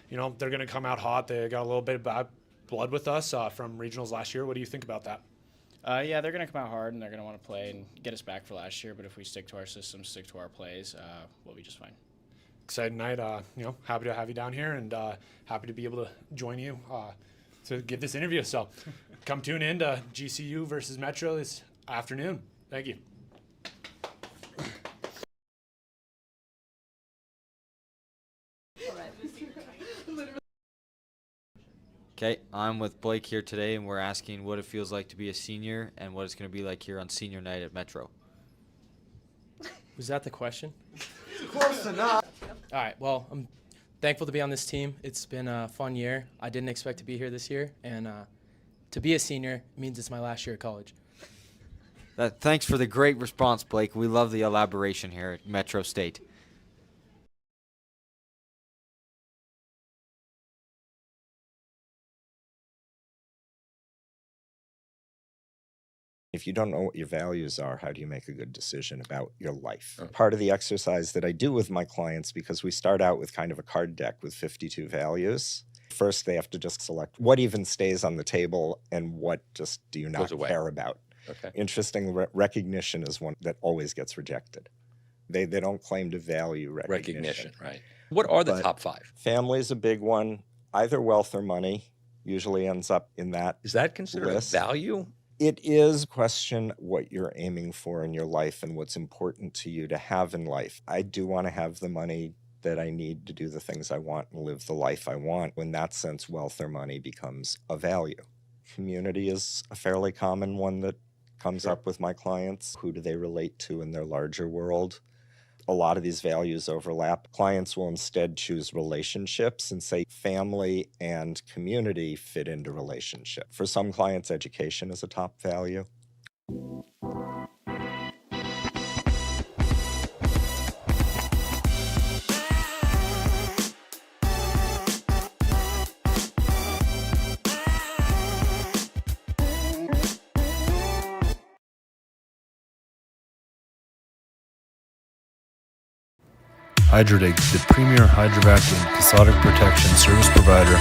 E: They're going to come out hot. They got a little bit of bad blood with us from regionals last year. What do you think about that?
F: Yeah, they're going to come out hard, and they're going to want to play and get us back for last year. But if we stick to our system, stick to our plays, we'll be just fine.
E: Exciting night. Happy to have you down here, and happy to be able to join you to give this interview. So come tune in to GCU versus Metro this afternoon. Thank you.
D: Okay, I'm with Blake here today, and we're asking what it feels like to be a senior and what it's going to be like here on senior night at Metro.
G: Was that the question?
H: Close enough.
G: All right, well, I'm thankful to be on this team. It's been a fun year. I didn't expect to be here this year, and to be a senior means it's my last year at college.
D: Thanks for the great response, Blake. We love the elaboration here at Metro State.
I: If you don't know what your values are, how do you make a good decision about your life? Part of the exercise that I do with my clients, because we start out with kind of a card deck with 52 values. First, they have to just select what even stays on the table and what just do you not care about.
H: Okay.
I: Interesting, recognition is one that always gets rejected. They don't claim to value recognition.
H: Right. What are the
I: But
H: top 5?
I: Family's a big one. Either wealth or money usually ends up in that.
H: Is that considered
I: list.
H: a value?
I: It is question what you're aiming for in your life and what's important to you to have in life. I do want to have the money that I need to do the things I want and live the life I want. In that sense, wealth or money becomes a value. Community is a fairly common one that comes up with my clients. Who do they relate to in their larger world? A lot of these values overlap. Clients will instead choose relationships and say family and community fit into relationship. For some clients, education is a top value.
J: Hydrodig, the premier hydrovac and cathodic protection service provider,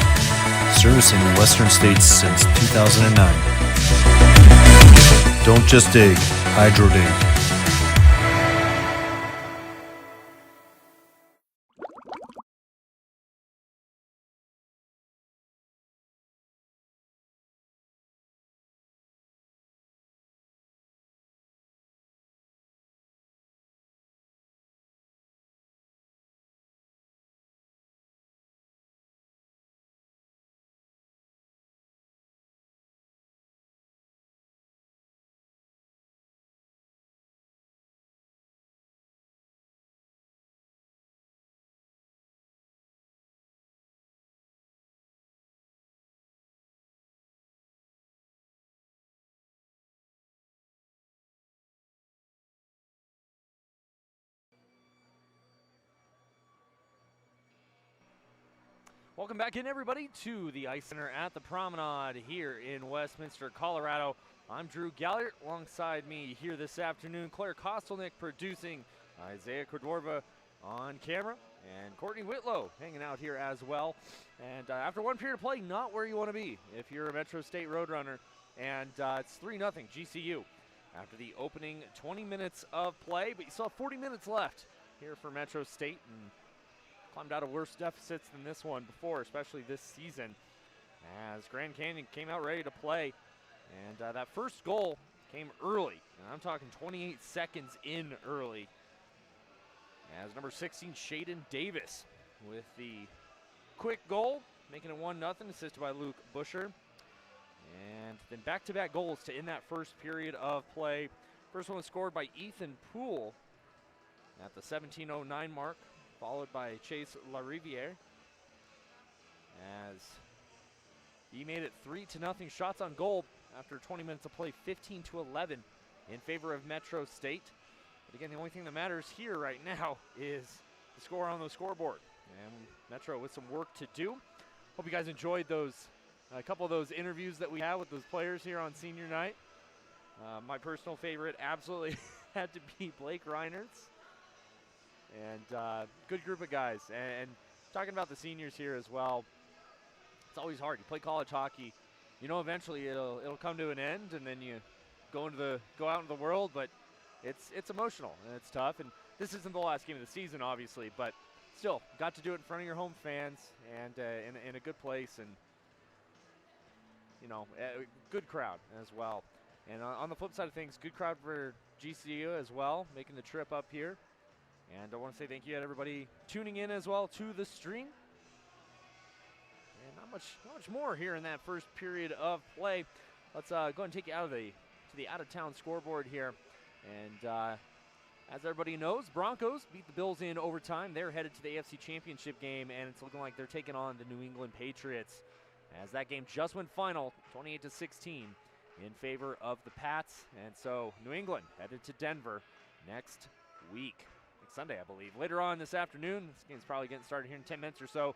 J: servicing the Western States since 2009. Don't just dig, Hydrodig.
A: Welcome back in, everybody, to the Ice Center at the Promenade here in Westminster, Colorado. I'm Drew Gallert. Alongside me here this afternoon, Claire Kostelnick producing, Isaiah Cordova on camera, and Courtney Whitlow hanging out here as well. And after one period of play, not where you want to be if you're a Metro State Roadrunner. And it's 3-0 GCU after the opening 20 minutes of play, but you still have 40 minutes left here for Metro State, and climbed out of worse deficits than this one before, especially this season, as Grand Canyon came out ready to play. And that first goal came early, and I'm talking 28 seconds in early, as number 16, Shaden Davis, with the quick goal, making it 1-0, assisted by Luke Busher. And then back-to-back goals to end that first period of play. First one was scored by Ethan Poole at the 17:09 mark, followed by Chase LaRiviere, as he made it 3-0 shots on goal after 20 minutes of play, 15-11 in favor of Metro State. But again, the only thing that matters here right now is the score on the scoreboard, and Metro with some work to do. Hope you guys enjoyed those, a couple of those interviews that we had with those players here on senior night. My personal favorite absolutely had to be Blake Reinertz. and good group of guys. And talking about the seniors here as well, it's always hard. You play college hockey, you know eventually it'll come to an end, and then you go out into the world, but it's emotional and it's tough. And this isn't the last game of the season, obviously, but still got to do it in front of your home fans and in a good place, and a good crowd as well. And on the flip side of things, good crowd for GCU as well, making the trip up here. And I want to say thank you to everybody tuning in as well to the stream. And not much more here in that first period of play. Let's go ahead and take you to the out-of-town scoreboard here. And as everybody knows, Broncos beat the Bills in overtime. They're headed to the AFC Championship game, and it's looking like they're taking on the New England Patriots, as that game just went final, 28-16, in favor of the Pats. And so New England headed to Denver next week. Next Sunday, I believe. Later on this afternoon, this game's probably getting started here in 10 minutes or so.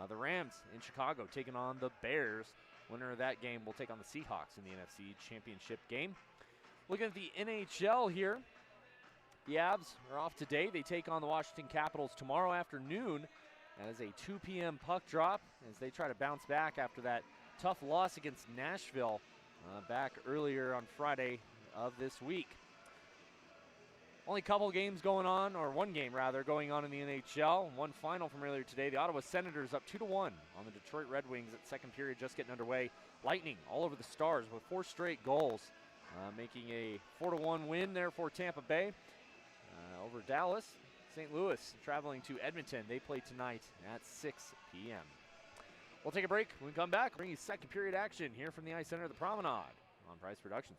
A: The Rams in Chicago taking on the Bears. Winner of that game will take on the Seahawks in the NFC Championship game. Looking at the NHL here, the Avs are off today. They take on the Washington Capitals tomorrow afternoon. That is a 2 p.m. puck drop as they try to bounce back after that tough loss against Nashville back earlier on Friday of this week. Only a couple games going on, or one game rather, going on in the NHL. One final from earlier today. The Ottawa Senators up 2-1 on the Detroit Red Wings at second period just getting underway. Lightning all over the Stars with 4 straight goals, making a 4-1 win there for Tampa Bay over Dallas. St. Louis traveling to Edmonton. They play tonight at 6 p.m. We'll take a break. When we come back, bring you second period action here from the Ice Center of the Promenade on Price Productions.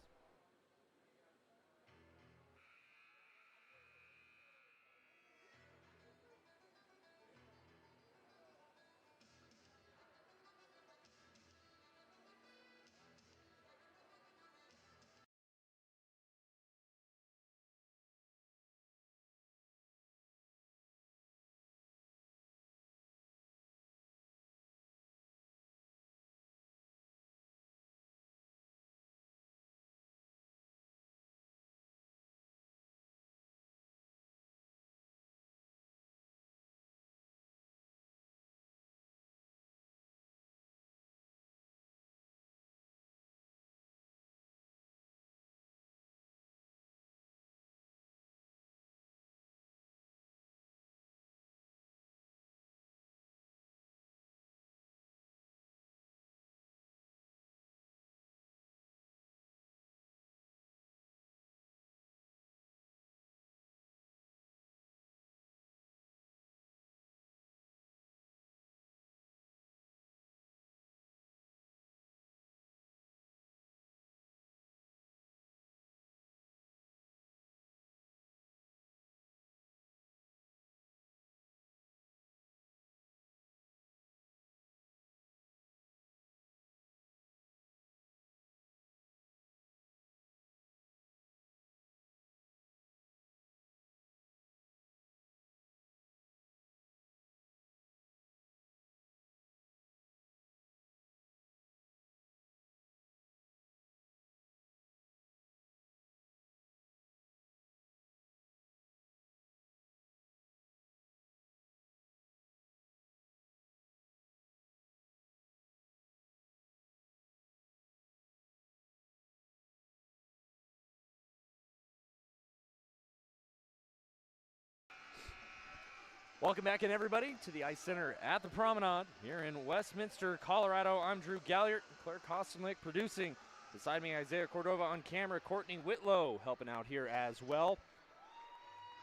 A: Welcome back in, everybody, to the Ice Center at the Promenade here in Westminster, Colorado. I'm Drew Galliard, Claire Kostenlick producing. Beside me, Isaiah Cordova on camera, Courtney Whitlow helping out here as well.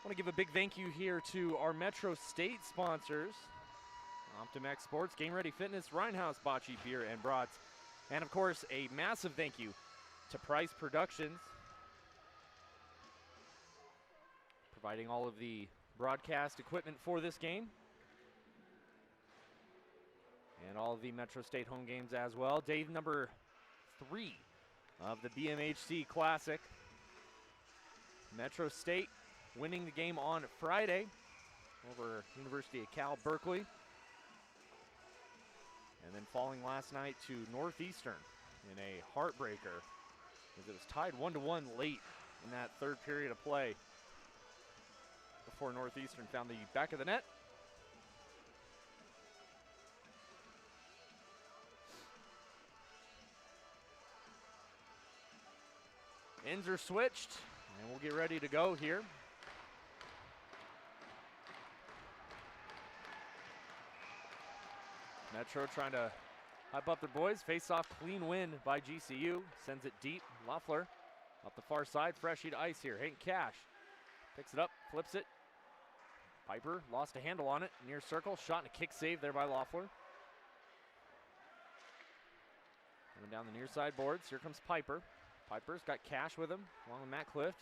A: I want to give a big thank you here to our Metro State sponsors, Optimex Sports, Game Ready Fitness, Rhinehouse Bocce Beer and Brats, and of course a massive thank you to Price Productions, providing all of the broadcast equipment for this game and all of the Metro State home games as well. Day number 3 of the BMHC Classic. Metro State winning the game on Friday over University of Cal Berkeley, and then falling last night to Northeastern in a heartbreaker as it was tied 1-1 late in that third period of play before Northeastern found the back of the net. Ends are switched, and we'll get ready to go here. Metro trying to hype up their boys. Face-off, clean win by GCU. Sends it deep. Loeffler up the far side. Fresh sheet of ice here. Hank Cash picks it up, flips it. Piper lost a handle on it. Near circle. Shot and a kick save there by Loeffler. Coming down the near side boards. Here comes Piper. Piper's got Cash with him, along with Matt Clift.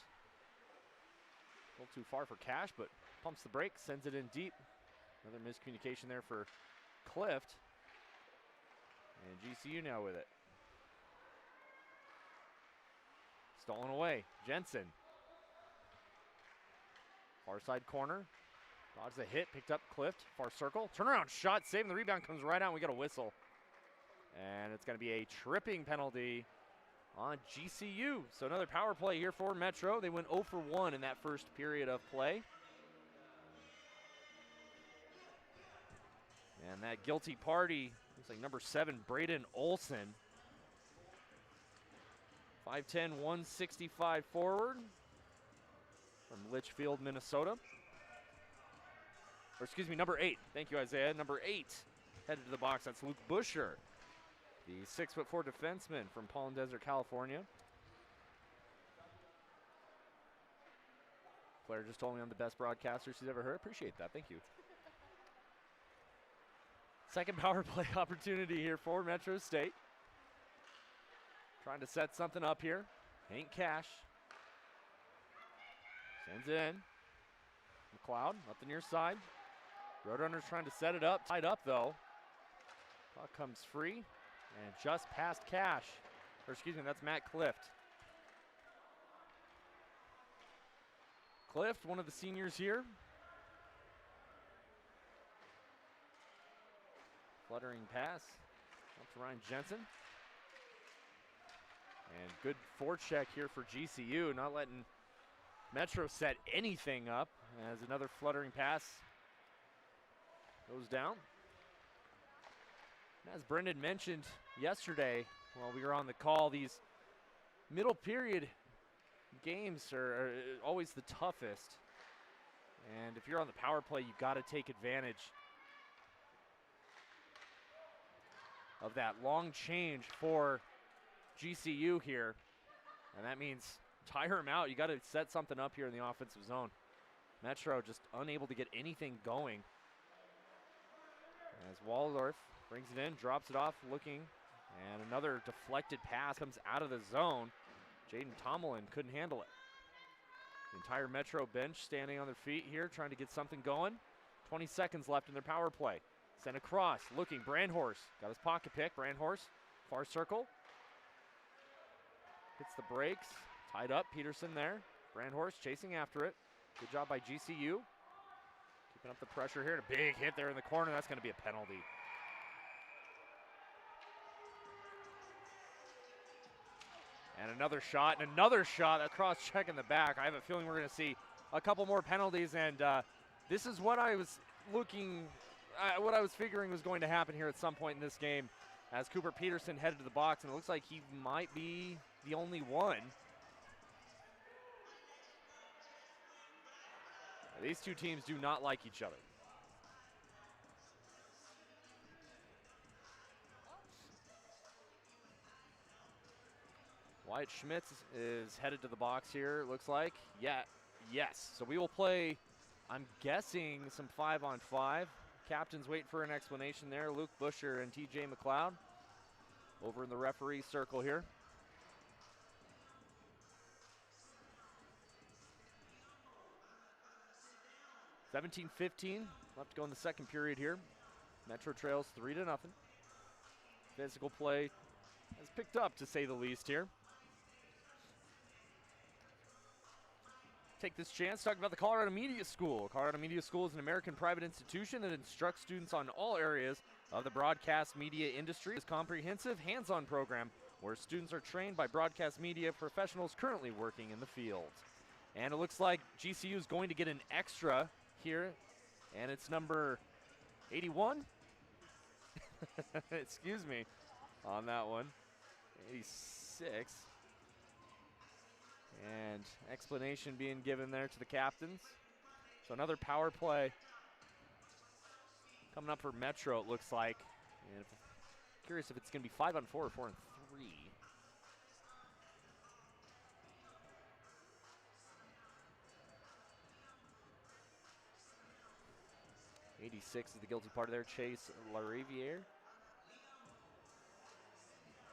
A: A little too far for Cash, but pumps the brakes, sends it in deep. Another miscommunication there for Clift. And GCU now with it. Stolen away. Jensen. Far side corner. Dodges a hit, picked up Clift. Far circle. Turnaround shot, saving the rebound, comes right out, and we got a whistle. And it's going to be a tripping penalty on GCU. So another power play here for Metro. They went 0 for 1 in that first period of play. And that guilty party, looks like number 7, Braden Olson. 5'10", 165 forward from Litchfield, Minnesota. Or excuse me, number 8. Thank you, Isaiah. Number 8 headed to the box. That's Luke Busher, the 6'4" defenseman from Palm Desert, California. Claire just told me I'm the best broadcaster she's ever heard. Appreciate that. Thank you. Second power play opportunity here for Metro State. Trying to set something up here. Hank Cash sends it in. McLeod up the near side. Roadrunners trying to set it up. Tied up though. Puck comes free and just past Cash. Or excuse me, that's Matt Clift. Clift, one of the seniors here. Fluttering pass up to Ryan Jensen. And good forecheck here for GCU, not letting Metro set anything up as another fluttering pass goes down. As Brendan mentioned yesterday while we were on the call, these middle period games are always the toughest. And if you're on the power play, you've got to take advantage of that long change for GCU here. And that means tire them out. You got to set something up here in the offensive zone. Metro just unable to get anything going. As Waldorf brings it in, drops it off, looking, and another deflected pass comes out of the zone. Jaden Tomlin couldn't handle it. The entire Metro bench standing on their feet here, trying to get something going. 20 seconds left in their power play. Sent across, looking, Brandhorst got his pocket pick. Brandhorst, far circle. Hits the brakes, tied up, Peterson there. Brandhorst chasing after it. Good job by GCU. Keeping up the pressure here. A big hit there in the corner. That's going to be a penalty. And another shot, That cross-check in the back. I have a feeling we're going to see a couple more penalties, and this is what I was figuring was going to happen here at some point in this game as Cooper Peterson headed to the box, and it looks like he might be the only one. These two teams do not like each other. Wyatt Schmitz is headed to the box here, it looks like. Yeah, yes. So we will play, I'm guessing, some 5-on-5. Captains wait for an explanation there. Luke Busher and TJ McLeod over in the referee circle here. $17-15 left to go in the second period here. Metro trails 3-0. Physical play has picked up, to say the least, here. Take this chance to talk about the Colorado Media School. Colorado Media School is an American private institution that instructs students on all areas of the broadcast media industry. It's a comprehensive, hands-on program where students are trained by broadcast media professionals currently working in the field. And it looks like GCU is going to get an extra here, and it's number 81. Excuse me on that one. 86. And explanation being given there to the captains. So another power play coming up for Metro, it looks like. And curious if it's going to be 5-on-4 or 4-on-3. 86 is the guilty party there. Chase Lariviere.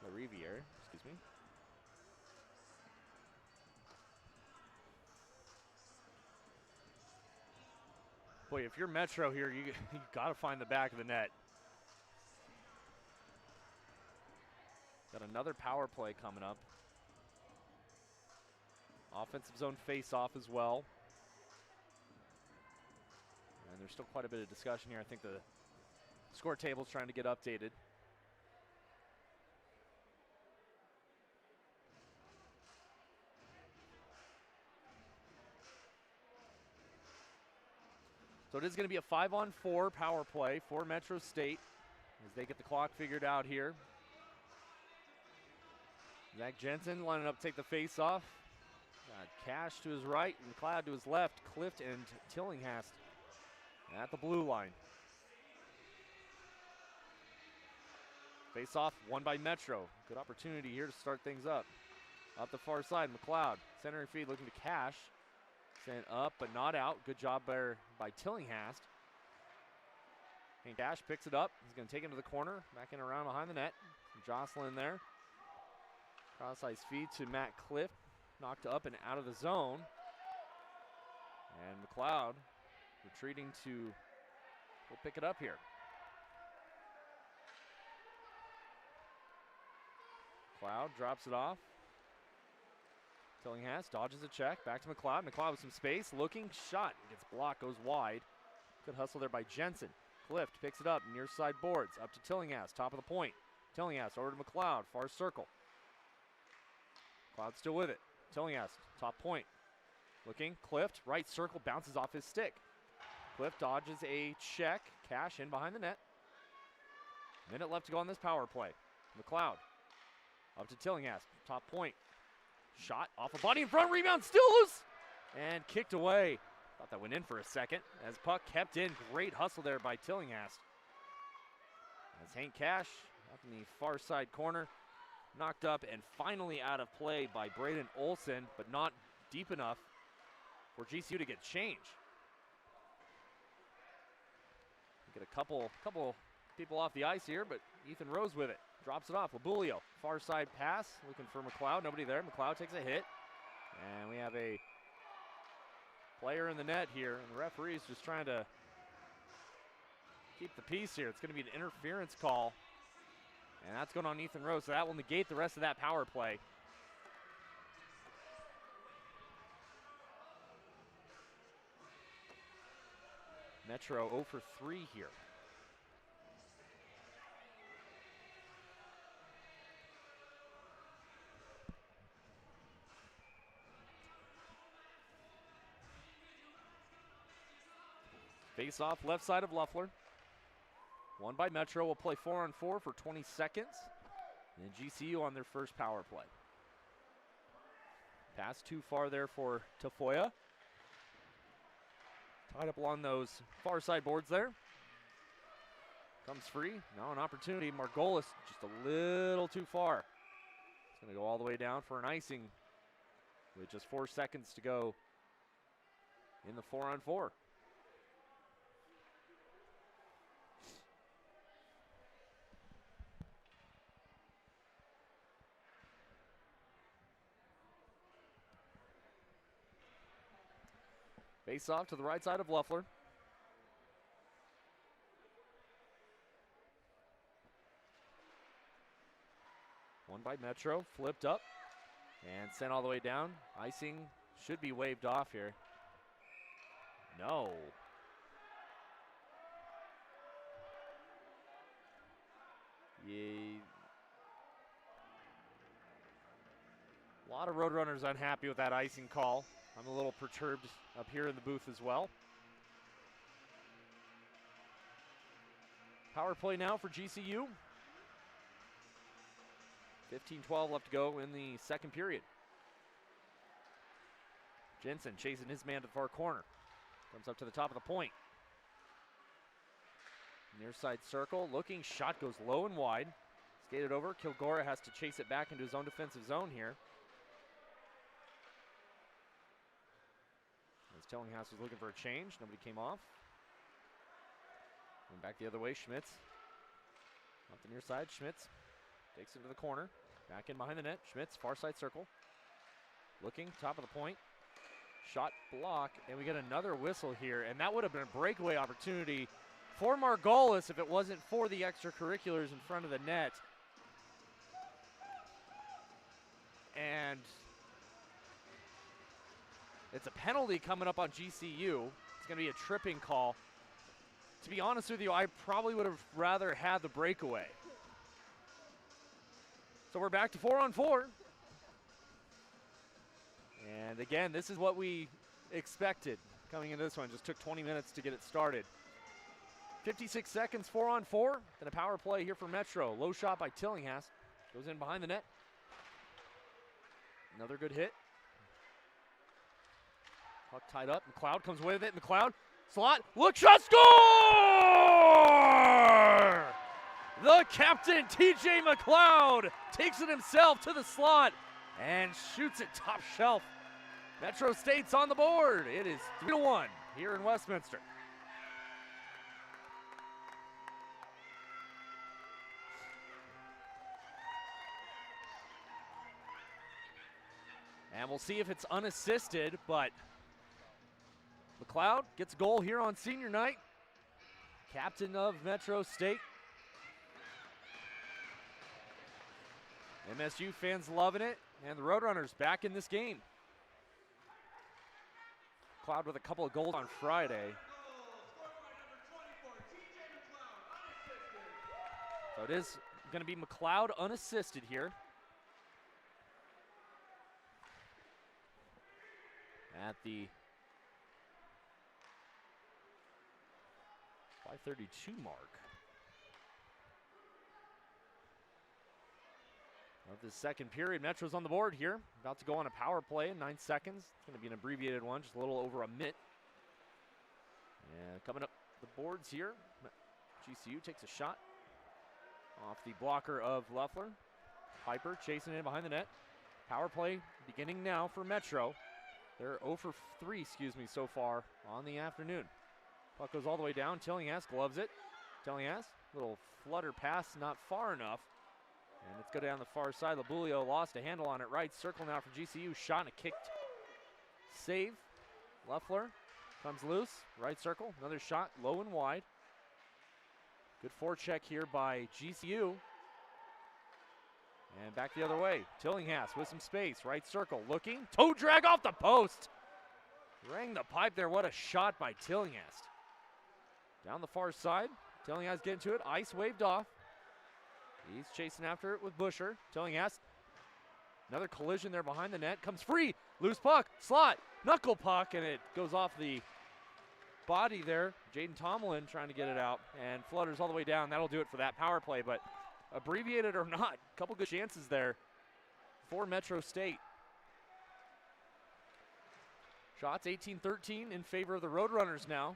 A: Excuse me. Boy, if you're Metro here, you got to find the back of the net. Got another power play coming up. Offensive zone face-off as well. And there's still quite a bit of discussion here. I think the score table's trying to get updated. So it is going to be a 5-on-4 power play for Metro State as they get the clock figured out here. Zach Jensen lining up to take the face-off. Got Cash to his right and McLeod to his left. Clift and Tillinghast at the blue line. Face-off won by Metro. Good opportunity here to start things up. Up the far side, McLeod. Centering feed looking to Cash. Sent up but not out. Good job there by Tillinghast. And Cash picks it up. He's going to take it to the corner. Back in around behind the net. Jocelyn there. Cross-ice feed to Matt Clift. Knocked up and out of the zone. And McLeod retreating to, we'll pick it up here. McLeod drops it off. Tillinghast dodges a check. Back to McLeod. McLeod with some space. Looking. Shot. Gets blocked. Goes wide. Good hustle there by Jensen. Clift picks it up. Near side boards. Up to Tillinghast. Top of the point. Tillinghast over to McLeod. Far circle. McLeod still with it. Tillinghast. Top point. Looking. Clift. Right circle. Bounces off his stick. Clift dodges a check. Cash in behind the net. Minute left to go on this power play. McLeod. Up to Tillinghast. Top point. Shot off a body in front, rebound still loose, and kicked away. Thought that went in for a second as puck kept in. Great hustle there by Tillinghast. As Hank Cash up in the far side corner, knocked up and finally out of play by Braden Olson, but not deep enough for GCU to get change. Get a couple people off the ice here, but Ethan Rose with it. Drops it off. Labulio, far side pass, looking for McLeod. Nobody there. McLeod takes a hit. And we have a player in the net here. And the referee's just trying to keep the peace here. It's going to be an interference call. And that's going on Ethan Rose. So that will negate the rest of that power play. Metro 0 for 3 here. Face off left side of Luffler. Won by Metro. Will play 4-on-4 for 20 seconds. And GCU on their first power play. Pass too far there for Tafoya. Tied up along those far side boards there. Comes free. Now an opportunity. Margolis just a little too far. It's going to go all the way down for an icing with just 4 seconds to go in the 4-on-4. Face off to the right side of Luffler. One by Metro, flipped up and sent all the way down. Icing should be waved off here. No. A lot of Roadrunners unhappy with that icing call. I'm a little perturbed up here in the booth as well. Power play now for GCU. 15-12 left to go in the second period. Jensen chasing his man to the far corner. Comes up to the top of the point. Near side circle, looking, shot goes low and wide. Skated over, Kilgore has to chase it back into his own defensive zone here. As Tillinghast was looking for a change, nobody came off. Went back the other way, Schmitz. Up the near side, Schmitz takes it to the corner. Back in behind the net, Schmitz, far side circle. Looking, top of the point. Shot block, and we get another whistle here, and that would have been a breakaway opportunity for Margolis if it wasn't for the extracurriculars in front of the net. And it's a penalty coming up on GCU. It's going to be a tripping call. To be honest with you, I probably would have rather had the breakaway. So we're back to 4-on-4. And again, this is what we expected coming into this one. Just took 20 minutes to get it started. 56 seconds, 4-on-4. Then a power play here for Metro. Low shot by Tillinghast. Goes in behind the net. Another good hit. Puck tied up. McLeod comes away with it. McLeod, slot, look, shot, score! The captain, TJ McLeod, takes it himself to the slot and shoots it top shelf. Metro State's on the board. It is 3-1 here in Westminster. And we'll see if it's unassisted, but McLeod gets a goal here on senior night. Captain of Metro State. MSU fans loving it, and the Roadrunners back in this game. McLeod with a couple of goals on Friday. So it is going to be McLeod unassisted here. At the 5:32 mark of the second period. Metro's on the board here. About to go on a power play in 9 seconds. It's going to be an abbreviated one, just a little over a minute. And coming up the boards here, GCU takes a shot off the blocker of Leffler. Piper chasing it behind the net. Power play beginning now for Metro. They're 0 for 3, so far on the afternoon. Puck goes all the way down. Tillinghast gloves it. Tillinghast, little flutter pass, not far enough. And let's go down the far side. Labulio lost a handle on it. Right circle now for GCU. Shot and a kicked save. Leffler comes loose. Right circle. Another shot, low and wide. Good forecheck here by GCU. And back the other way. Tillinghast with some space. Right circle. Looking. Toe drag off the post. Rang the pipe there. What a shot by Tillinghast. Down the far side. Tillinghast getting to it. Ice waved off. He's chasing after it with Busher. Tillinghast. Another collision there behind the net. Comes free. Loose puck. Slot. Knuckle puck. And it goes off the body there. Jaden Tomlin trying to get it out. And flutters all the way down. That'll do it for that power play. But abbreviated or not, a couple good chances there for Metro State. Shots 18-13 in favor of the Roadrunners now.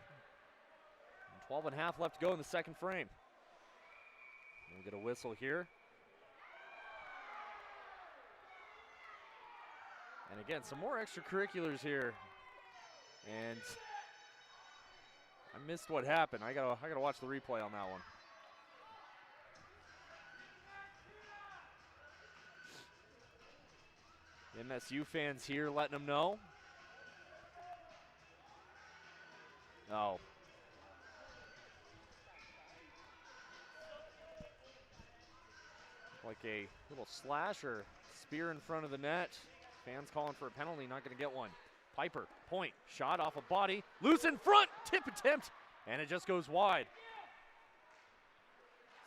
A: 12 and a half left to go in the second frame. We'll get a whistle here. And again, some more extracurriculars here. And I missed what happened. I gotta watch the replay on that one. MSU fans here letting them know. Oh. Like a little slash or spear in front of the net. Fans calling for a penalty, not going to get one. Piper, point, shot off a body, loose in front, tip attempt, and it just goes wide.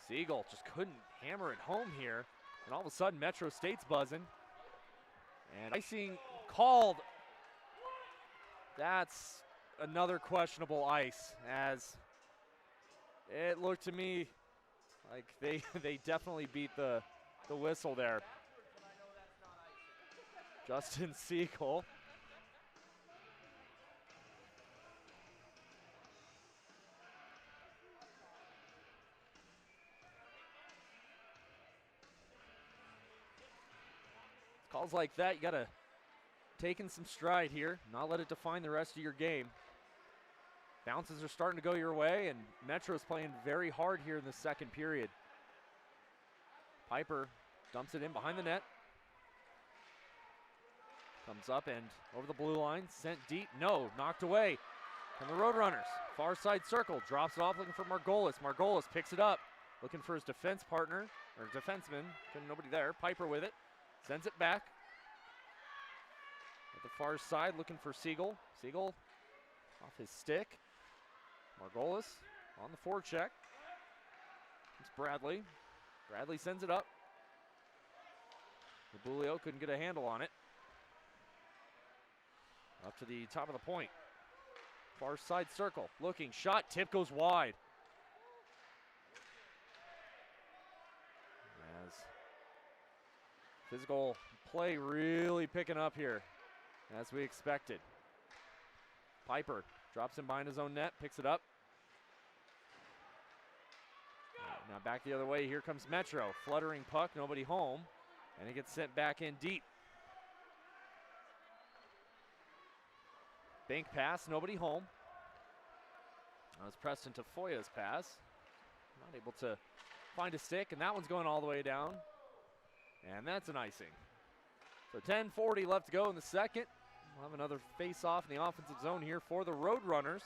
A: Siegel just couldn't hammer it home here, and all of a sudden Metro State's buzzing. And icing called That's another questionable ice, as it looked to me like they definitely beat the whistle there. Justin Siegel. Calls like that, you got to take in some stride here, not let it define the rest of your game. Bounces are starting to go your way, and Metro's playing very hard here in the second period. Piper dumps it in behind the net. Comes up and over the blue line, sent deep, no, knocked away from the Roadrunners. Far side circle, drops it off looking for Margolis. Margolis picks it up, looking for his defense partner, or defenseman, nobody there. Piper with it, sends it back. At the far side, looking for Siegel. Siegel off his stick. Margolis on the forecheck. It's Bradley. Bradley sends it up. Bulio couldn't get a handle on it. Up to the top of the point. Far side circle, looking, shot, tip goes wide. As physical play really picking up here, as we expected. Piper drops in behind his own net, picks it up. Now back the other way, here comes Metro. Fluttering puck, nobody home, and it gets sent back in deep. Bank pass, nobody home. That was Preston Tafoya's pass. Not able to find a stick, and that one's going all the way down. And that's an icing. So 10:40 left to go in the second. We'll have another face-off in the offensive zone here for the Roadrunners.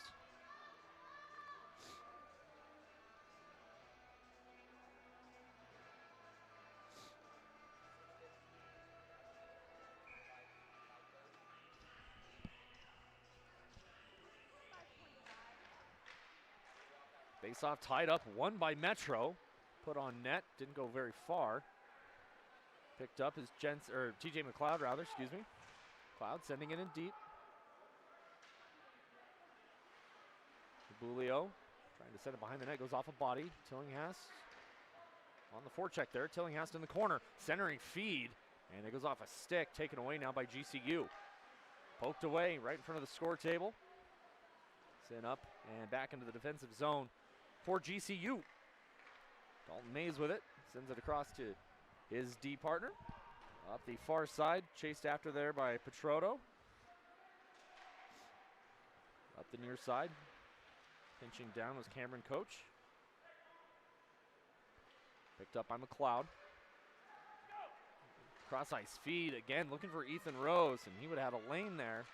A: Face-off tied up, won by Metro. Put on net, didn't go very far. Picked up is TJ McLeod, rather, excuse me. McLeod sending it in deep. Bulio trying to send it behind the net, goes off a body. Tillinghast on the forecheck there. Tillinghast in the corner, centering feed, and it goes off a stick, taken away now by GCU. Poked away right in front of the score table. Sent up and back into the defensive zone for GCU. Dalton Mays with it, sends it across to his D partner. Up the far side, chased after there by Petroto. Up the near side, pinching down was Cameron Coach. Picked up by McLeod. Cross ice feed again, looking for Ethan Rose, and he would have had a lane there.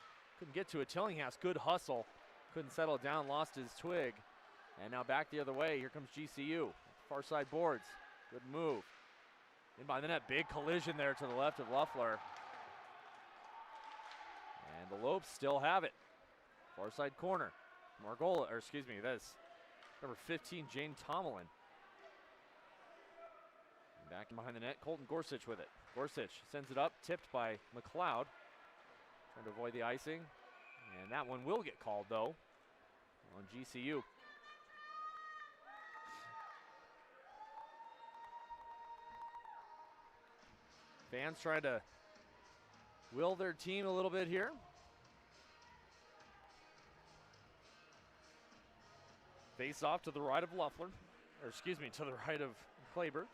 A: Couldn't get to it. Tillinghast, good hustle. Couldn't settle it down, lost his twig. And now back the other way, here comes GCU. Far side boards, good move. In by the net, big collision there to the left of Luffler. And the Lopes still have it. Far side corner. Margola, or excuse me, that's number 15, Jane Tomlin. And back in behind the net, Colton Gorsuch with it. Gorsuch sends it up, tipped by McLeod. Trying to avoid the icing. And that one will get called, though, on GCU. Fans trying to will their team a little bit here. Face off to the right of Luffler, or excuse me, to the right of Kleber.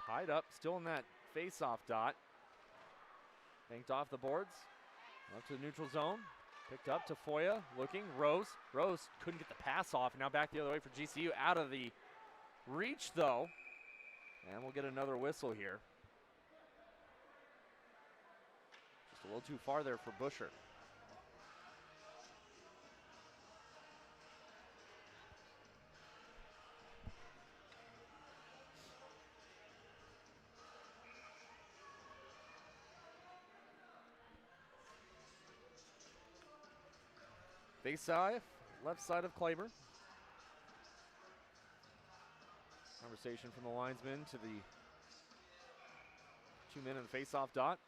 A: Tied up, still in that face-off dot. Banked off the boards, up to the neutral zone. Picked up to Foya, looking, Rose. Rose couldn't get the pass off, and now back the other way for GCU. Out of the reach, though. And we'll get another whistle here. Just a little too far there for Busher. Face side, left side of Kleber. Conversation from the linesman to the 2 men in the face-off dot.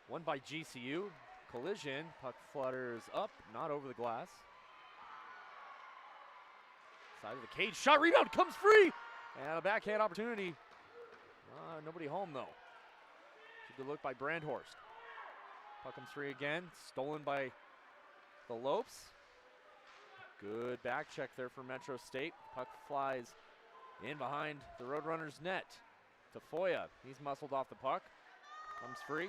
A: One by GCU. Collision. Puck flutters up, not over the glass. Side of the cage. Shot, rebound, comes free! And a backhand opportunity. Nobody home, though. Good look by Brandhorst. Puck comes free again. Stolen by the Lopes. Good back check there for Metro State. Puck flies in behind the Roadrunners' net. Tafoya, he's muscled off the puck. Comes free.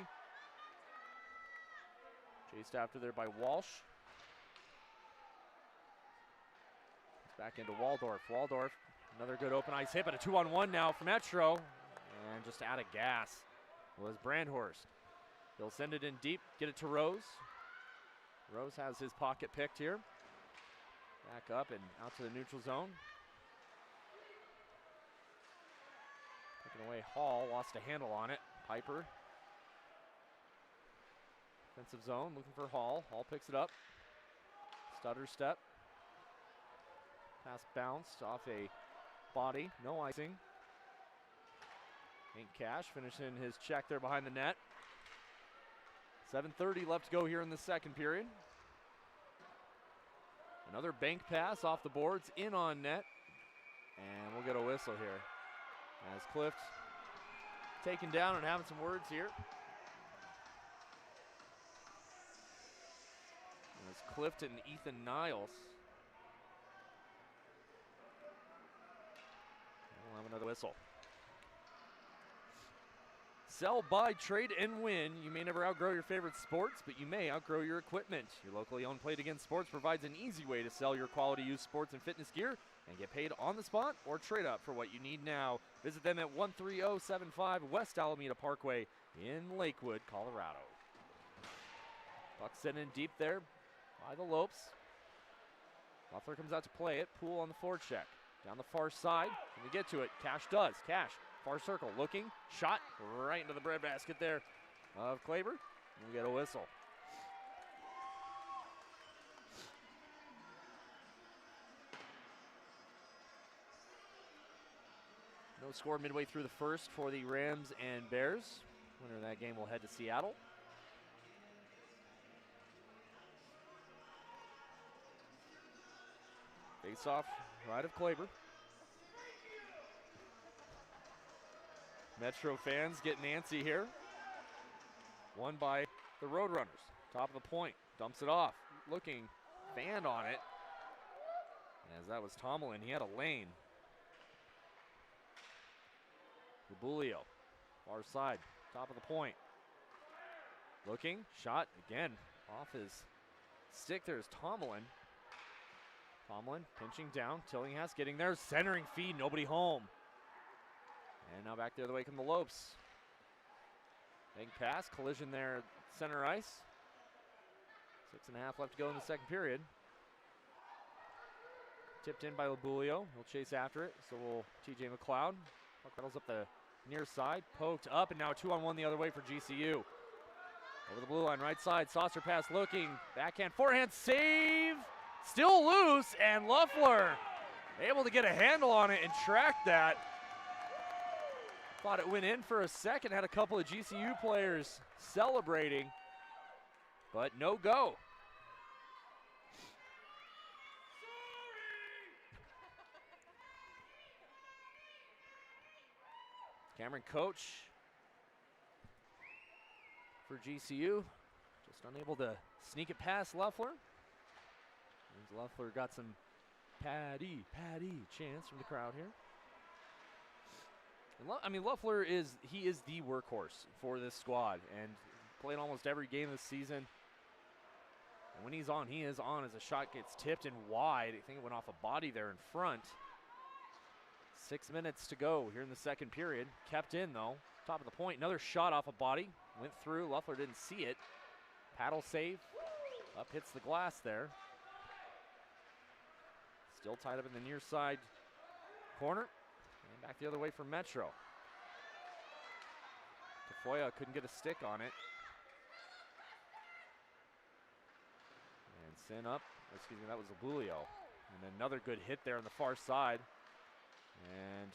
A: Chased after there by Walsh. It's back into Waldorf. Waldorf, another good open ice hit, but a 2-on-1 now for Metro. And just out of gas was Brandhorst. He'll send it in deep, get it to Rose. Rose has his pocket picked here. Back up and out to the neutral zone. Taking away Hall, lost a handle on it. Piper. Defensive zone, looking for Hall. Hall picks it up. Stutter step. Pass bounced off a body, no icing. Hank Cash finishing his check there behind the net. 7:30 left to go here in the second period. Another bank pass off the boards, in on net. And we'll get a whistle here. As Clift taken down and having some words here. As Clift and Ethan Niles. We'll have another whistle. Sell, buy, trade, and win. You may never outgrow your favorite sports, but you may outgrow your equipment. Your locally owned Play It Again Sports provides an easy way to sell your quality used sports and fitness gear and get paid on the spot or trade up for what you need now. Visit them at 13075 West Alameda Parkway in Lakewood, Colorado. Puck sent in deep there by the Lopes. Loeffler comes out to play it. Poole on the forecheck. Down the far side. Can we get to it? Cash does. Cash. Far circle, looking, shot right into the breadbasket there of Klaber. We get a whistle. No score midway through the first for the Rams and Bears. Winner of that game will head to Seattle. Face off right of Klaber. Metro fans getting antsy here. Won by the Roadrunners. Top of the point. Dumps it off. Looking. Band on it. As that was Tomlin. He had a lane. Rubulio. Far side. Top of the point. Looking. Shot again. Off his stick. There's Tomlin. Tomlin pinching down. Tillinghast getting there. Centering feed. Nobody home. And now back the other way come the Lopes. Bank pass, collision there, center ice. 6.5 left to go in the second period. Tipped in by Labulio. He'll chase after it. So will TJ McLeod. Puck rattles up the near side, poked up, and now a 2-on-1 the other way for GCU. Over the blue line, right side, saucer pass looking, backhand, forehand, save, still loose, and Loeffler able to get a handle on it and track that. Thought it went in for a second, had a couple of GCU players celebrating, but no go. Cameron Coach for GCU, just unable to sneak it past Loeffler. Loeffler got some Patty chants from the crowd here. And Loeffler is the workhorse for this squad and played almost every game this season. And when he's on, he is on as a shot gets tipped and wide. I think it went off a body there in front. 6 minutes to go here in the second period. Kept in though. Top of the point. Another shot off a body. Went through. Loeffler didn't see it. Paddle save. Up hits the glass there. Still tied up in the near side corner. And back the other way for Metro. Tafoya couldn't get a stick on it. And Sin up. Excuse me, that was Zabulio. And another good hit there on the far side. And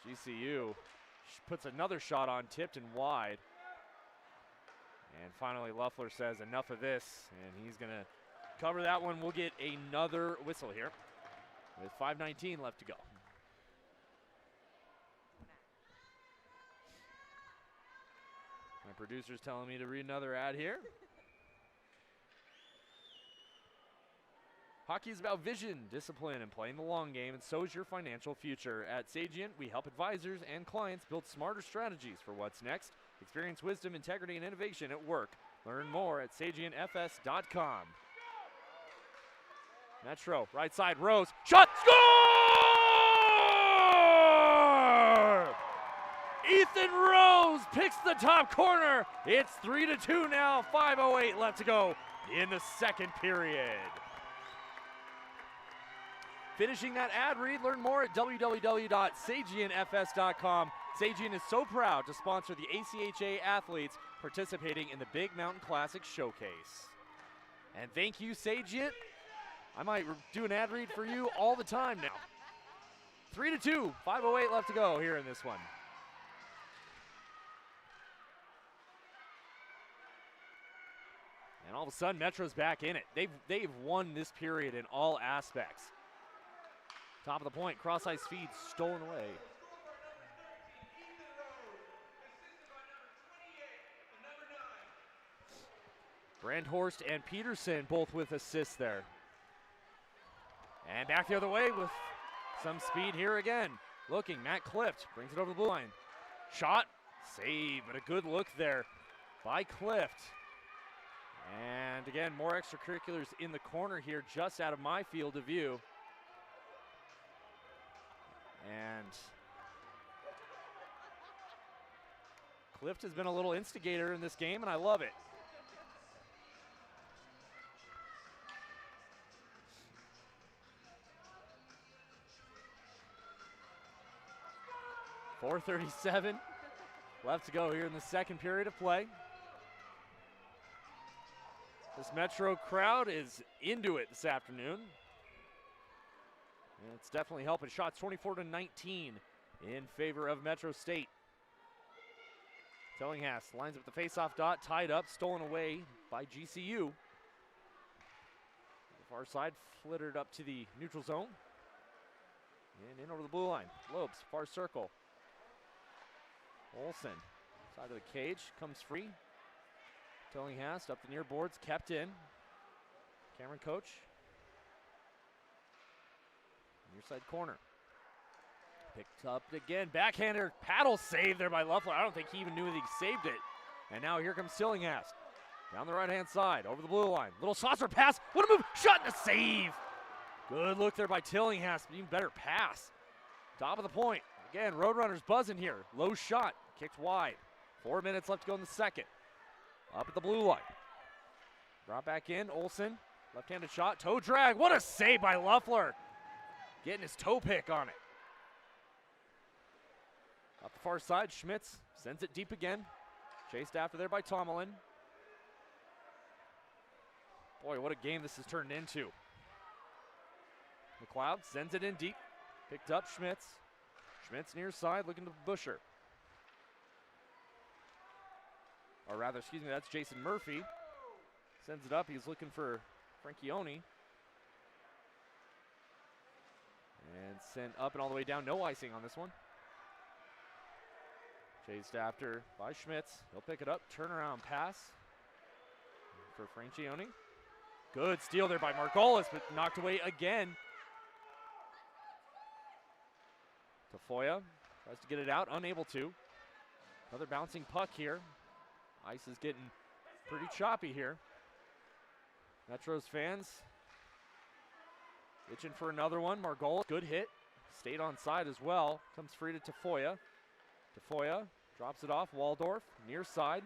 A: GCU puts another shot on, tipped and wide. And finally, Luffler says enough of this, and he's going to cover that one. We'll get another whistle here with 5:19 left to go. My producer's telling me to read another ad here. Hockey is about vision, discipline, and playing the long game, and so is your financial future. At Sagient, we help advisors and clients build smarter strategies for what's next. Experience wisdom, integrity, and innovation at work. Learn more at sagientfs.com. Metro, right side, Rose, shot, score! Ethan Rose picks the top corner. It's 3-2 now, 5:08 left to go in the second period. Finishing that ad read, learn more at www.sagientfs.com. Sagient is so proud to sponsor the ACHA athletes participating in the Big Mountain Classic Showcase. And thank you, Sagient. I might do an ad read for you all the time now. 3-2, 5:08 left to go here in this one. And all of a sudden, Metro's back in it. They've won this period in all aspects. Top of the point, cross-ice feed stolen away. Brandhorst and Peterson both with assists there. And back the other way with some speed here again. Looking, Matt Clift brings it over the blue line. Shot, save, but a good look there by Clift. And again, more extracurriculars in the corner here, just out of my field of view. And Clift has been a little instigator in this game, and I love it. .437 left to go here in the second period of play. This Metro crowd is into it this afternoon. And it's definitely helping. Shots 24-19 in favor of Metro State. Tillinghast lines up the faceoff dot, tied up, stolen away by GCU. The far side flittered up to the neutral zone. And in over the blue line. Lopes, far circle. Olsen, side of the cage, comes free. Tillinghast up the near boards, kept in. Cameron Coach. Near side corner. Picked up again, backhander, paddle save there by Luffler. I don't think he even knew that he saved it. And now here comes Tillinghast. Down the right-hand side, over the blue line. Little saucer pass, what a move, shot and a save. Good look there by Tillinghast, even better pass. Top of the point. Again, Roadrunners buzzing here. Low shot, kicked wide. 4 minutes left to go in the second. Up at the blue line. Drop back in, Olsen. Left-handed shot, toe drag. What a save by Luffler. Getting his toe pick on it. Up the far side, Schmitz sends it deep again. Chased after there by Tomlin. Boy, what a game this has turned into. McLeod sends it in deep. Picked up Schmitz. Schmitz near side looking to Busher. Or rather, excuse me, that's Jason Murphy. Sends it up, he's looking for Franchione. And sent up and all the way down, no icing on this one. Chased after by Schmitz. He'll pick it up, turnaround pass for Franchione. Good steal there by Margolis, but knocked away again. Tafoya tries to get it out, unable to. Another bouncing puck here. Ice is getting pretty choppy here. Metro's fans itching for another one. Margolis, good hit. Stayed on side as well. Comes free to Tafoya. Tafoya drops it off. Waldorf, near side.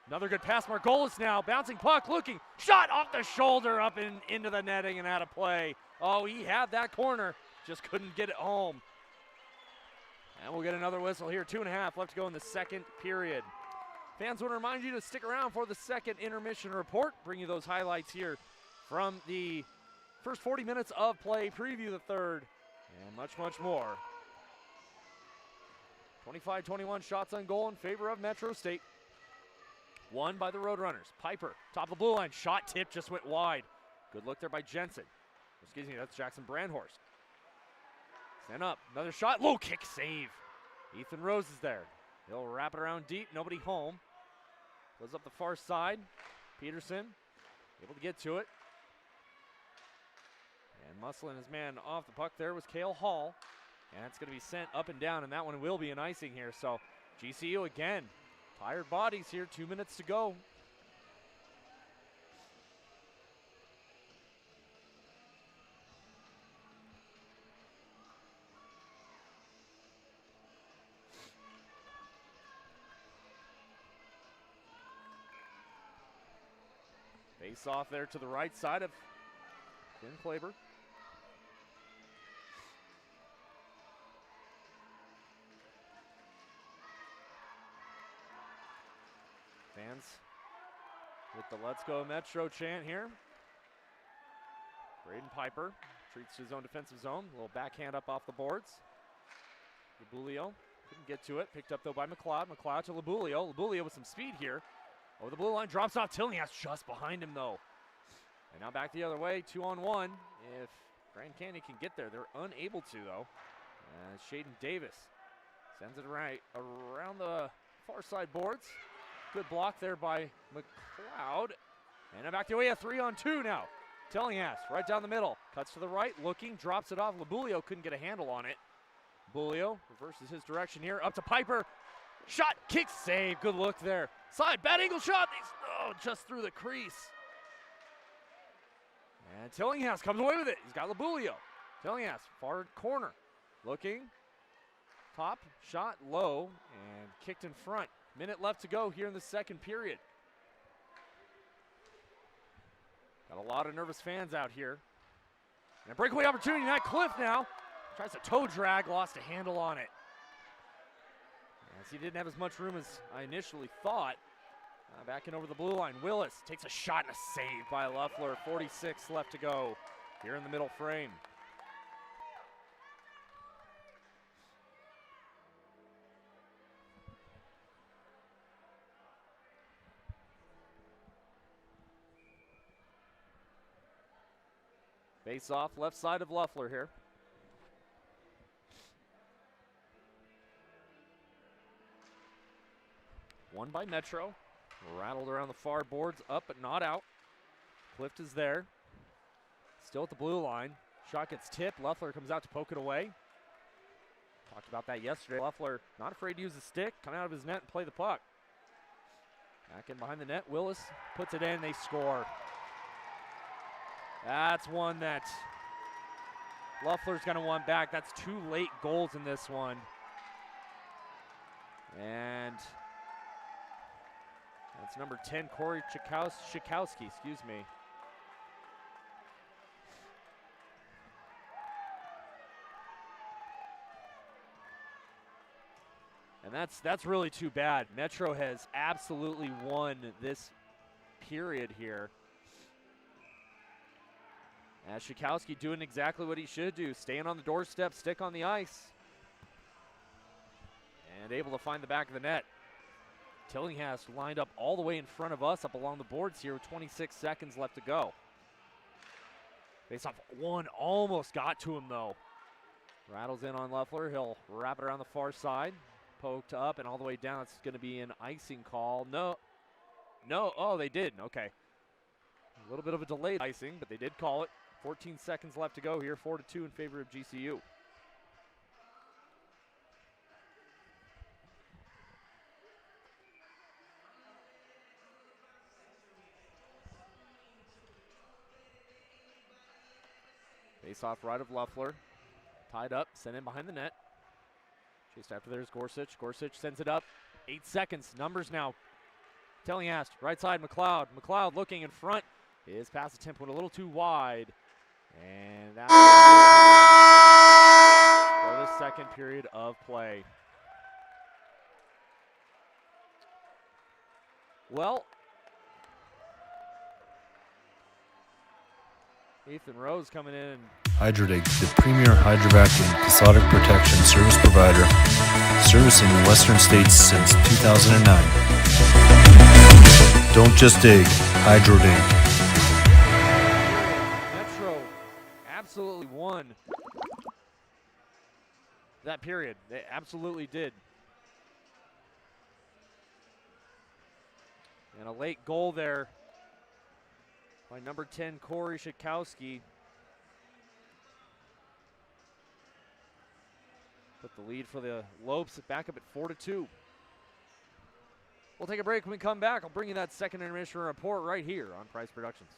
A: Another good pass. Margolis now, bouncing puck, looking. Shot off the shoulder, up and into the netting and out of play. Oh, he had that corner, just couldn't get it home. And we'll get another whistle here. 2.5 left to go in the second period. Fans want to remind you to stick around for the second intermission report. Bring you those highlights here from the first 40 minutes of play, preview the third, and much, much more. 25-21 shots on goal in favor of Metro State. Won by the Roadrunners. Piper, top of the blue line. Shot tip just went wide. Good look there by Jensen. Excuse me, that's Jackson Brandhorst. Send up. Another shot. Low kick save. Ethan Rose is there. He'll wrap it around deep. Nobody home. Goes up the far side. Peterson able to get to it. And muscling his man off the puck there was Cale Hall. And it's going to be sent up and down, and that one will be an icing here. So GCU again. Tired bodies here. 2 minutes to go. Face off there to the right side of Finn Klaber. Fans with the Let's Go Metro chant here. Braden Piper treats his own defensive zone. A little backhand up off the boards. Labulio couldn't get to it. Picked up though by McLeod. McLeod to Labulio. Labulio with some speed here. Over the blue line, drops off. Tillinghast just behind him though. And now back the other way, 2-on-1. If Grand Canyon can get there, they're unable to though. Shaden Davis sends it right around the far side boards. Good block there by McLeod. And now back the way, a 3-on-2 now. Tillinghast right down the middle. Cuts to the right, looking, drops it off. Labulio couldn't get a handle on it. Bulio reverses his direction here. Up to Piper. Shot, kick, save. Good look there. Side, bad angle shot. Just through the crease. And Tillinghast comes away with it. He's got Labulio. Tillinghast, far corner. Looking. Top, shot low, and kicked in front. Minute left to go here in the second period. Got a lot of nervous fans out here. And a breakaway opportunity, Matt Cliff now. Tries a toe drag, lost a handle on it. As he didn't have as much room as I initially thought. Backing over the blue line, Willis takes a shot and a save by Loeffler. 46 left to go here in the middle frame. Face off left side of Loeffler here. Won by Metro. Rattled around the far boards, up but not out. Clift is there. Still at the blue line. Shot gets tipped. Loeffler comes out to poke it away. Talked about that yesterday. Loeffler not afraid to use the stick, come out of his net and play the puck. Back in behind the net. Willis puts it in. They score. That's one that Loeffler's going to want back. That's 2 late goals in this one. And that's number 10, Corey Chikowski, excuse me. And that's really too bad. Metro has absolutely won this period here. As Chikowski doing exactly what he should do, staying on the doorstep, stick on the ice. And able to find the back of the net. Tillinghast lined up all the way in front of us up along the boards here with 26 seconds left to go. Face-off one, almost got to him though. Rattles in on Loeffler, he'll wrap it around the far side. Poked up and all the way down, it's gonna be an icing call. No, oh they did, okay. A little bit of a delayed icing, but they did call it. 14 seconds left to go here, 4-2 in favor of GCU. Face off right of Loeffler. Tied up, sent in behind the net. Chased after there's Gorsuch. Gorsuch sends it up. 8 seconds, numbers now. Tillinghast, right side, McLeod. McLeod looking in front. His pass attempt went a little too wide. And that's for the second period of play. Well, Ethan Rose coming in.
J: Hydrodig, the premier hydrovac and cathodic protection service provider, servicing the Western States since 2009. Don't just dig, Hydrodig.
A: Metro absolutely won that period. They absolutely did. And a late goal there by number 10, Corey Shikowski. Put the lead for the Lopes back up at 4-2. We'll take a break. When we come back, I'll bring you that second intermission report right here on Price Productions.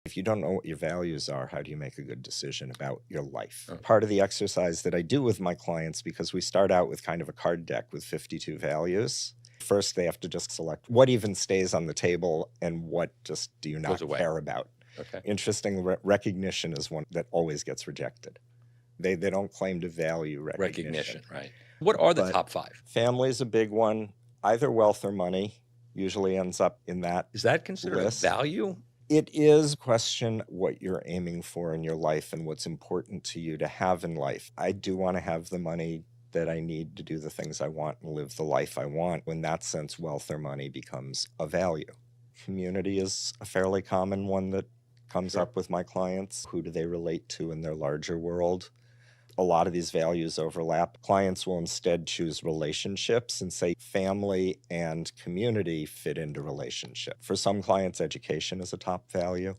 I: If you don't know what your values are, how do you make a good decision about your life? Part of the exercise that I do with my clients, because we start out with kind of a card deck with 52 values. First, they have to just select what even stays on the table and what just do you not care about.
H: Okay.
I: Interesting, recognition is one that always gets rejected. They don't claim to value recognition.
H: Right. What are the
I: But
H: top 5?
I: Family is a big one. Either wealth or money usually ends up in that
H: Is that considered
I: list.
H: a value?
I: It is question what you're aiming for in your life and what's important to you to have in life. I do want to have the money that I need to do the things I want and live the life I want. In that sense, wealth or money becomes a value. Community is a fairly common one that comes up with my clients. Who do they relate to in their larger world? A lot of these values overlap. Clients will instead choose relationships and say family and community fit into relationship. For some clients, education is a top value.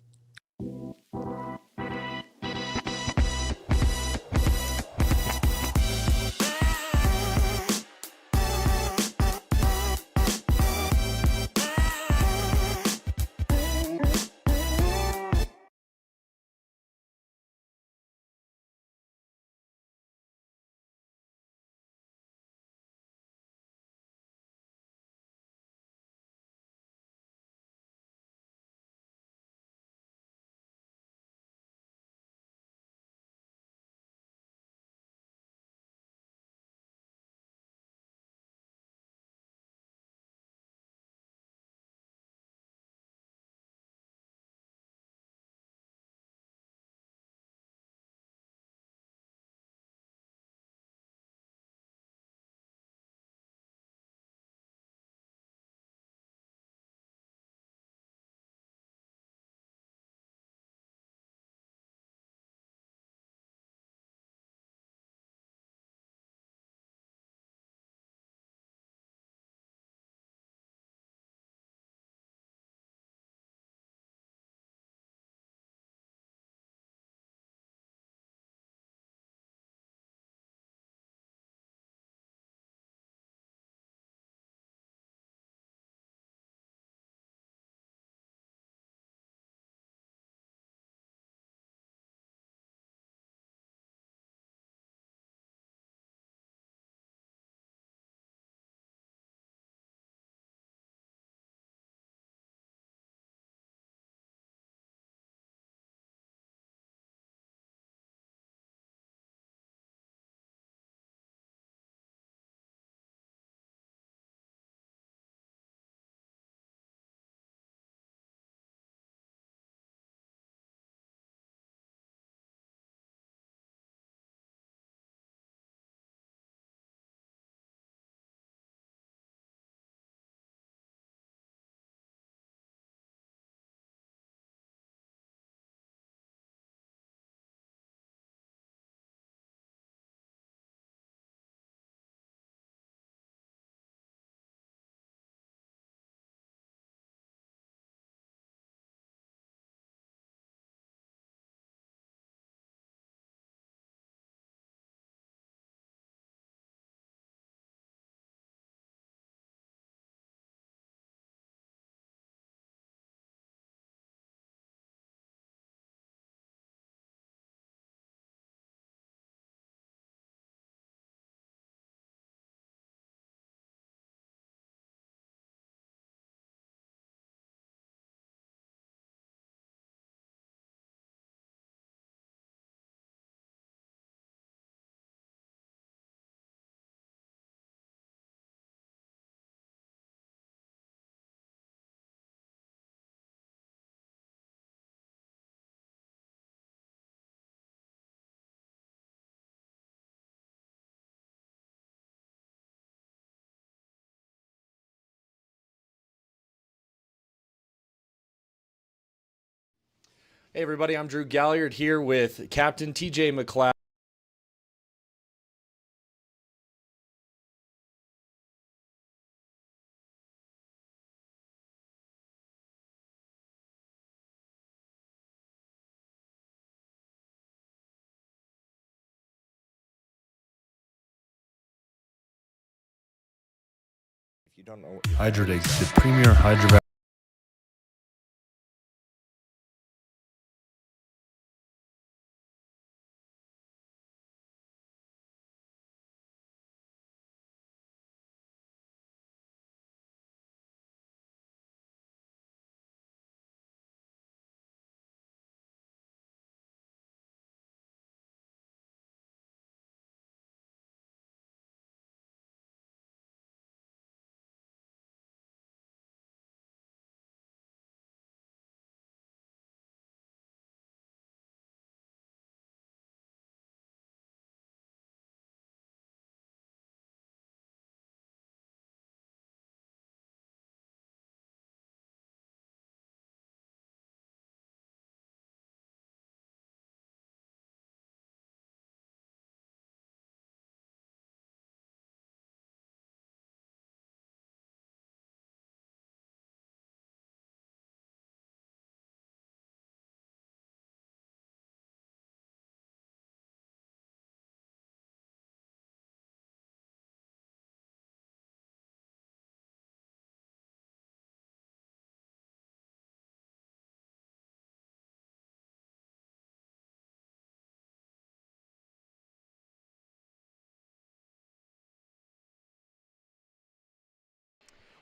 K: Hey everybody, I'm Drew Galliard here with Captain TJ McLeod.
I: If you don't know,
J: Hydradig, the premier hydrovac.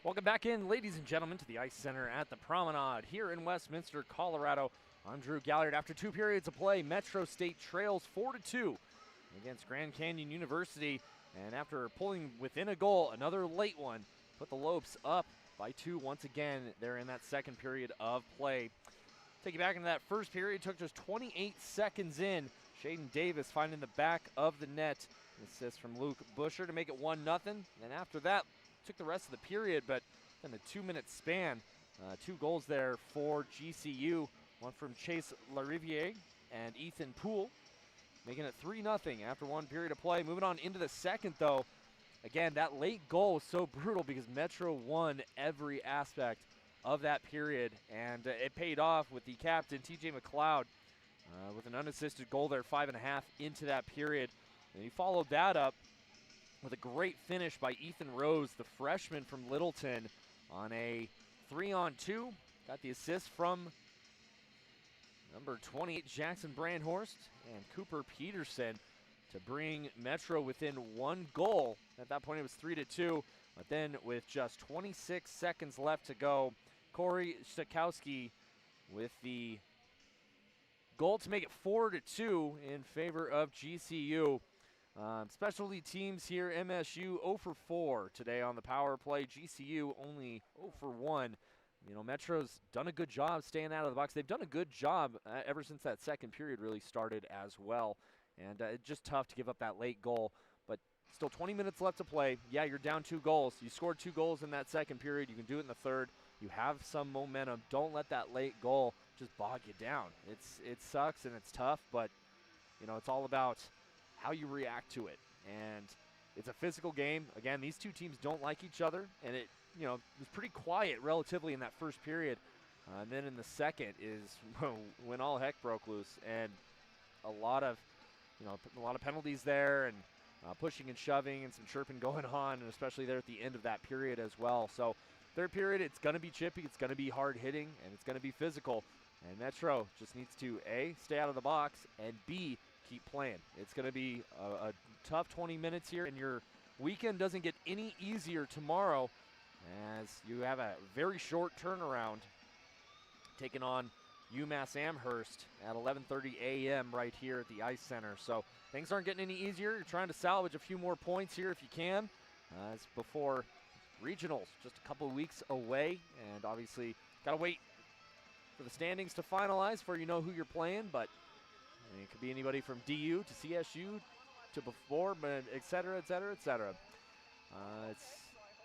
A: Welcome back in, ladies and gentlemen, to the Ice Center at the Promenade here in Westminster, Colorado. I'm Drew Galliard. After 2 periods of play, Metro State trails 4-2 against Grand Canyon University. And after pulling within a goal, another late one, put the Lopes up by 2 once again. They're in that second period of play. Take you back into that first period. Took just 28 seconds in. Shaden Davis finding the back of the net. An assist from Luke Busher to make it 1-0. And after that, took the rest of the period, but in the 2-minute span, 2 goals there for GCU. One from Chase Lariviere and Ethan Poole, making it 3-0 after 1 period of play. Moving on into the second, though. Again, that late goal was so brutal because Metro won every aspect of that period, and it paid off with the captain, TJ McLeod, with an unassisted goal there, 5.5 into that period. And he followed that up with a great finish by Ethan Rose, the freshman from Littleton, on a 3-on-2. Got the assist from number 28, Jackson Brandhorst, and Cooper Peterson to bring Metro within 1 goal. At that point, it was 3-2. But then with just 26 seconds left to go, Corey Stakowski with the goal to make it 4-2 in favor of GCU. Specialty teams here, MSU 0 for 4 today on the power play. GCU only 0 for 1. You know, Metro's done a good job staying out of the box. They've done a good job ever since that second period really started as well. And it's just tough to give up that late goal. But still 20 minutes left to play. Yeah, you're down 2 goals. You scored 2 goals in that second period. You can do it in the third. You have some momentum. Don't let that late goal just bog you down. It sucks and it's tough, but, you know, it's all about how you react to it. And it's a physical game. Again, these two teams don't like each other, and it, you know, was pretty quiet relatively in that first period. And then in the second is when all heck broke loose, and a lot of penalties there, and pushing and shoving and some chirping going on, and especially there at the end of that period as well. So third period, it's going to be chippy, it's going to be hard hitting, and it's going to be physical. And Metro just needs to A, stay out of the box, and B, keep playing. It's going to be a tough 20 minutes here, and your weekend doesn't get any easier tomorrow as you have a very short turnaround taking on UMass Amherst at 11:30 a.m. right here at the Ice Center. So things aren't getting any easier. You're trying to salvage a few more points here if you can. It's before regionals, just a couple of weeks away, and obviously got to wait for the standings to finalize before you know who you're playing, but it could be anybody from DU to CSU to before, but et cetera, et cetera, et cetera. It's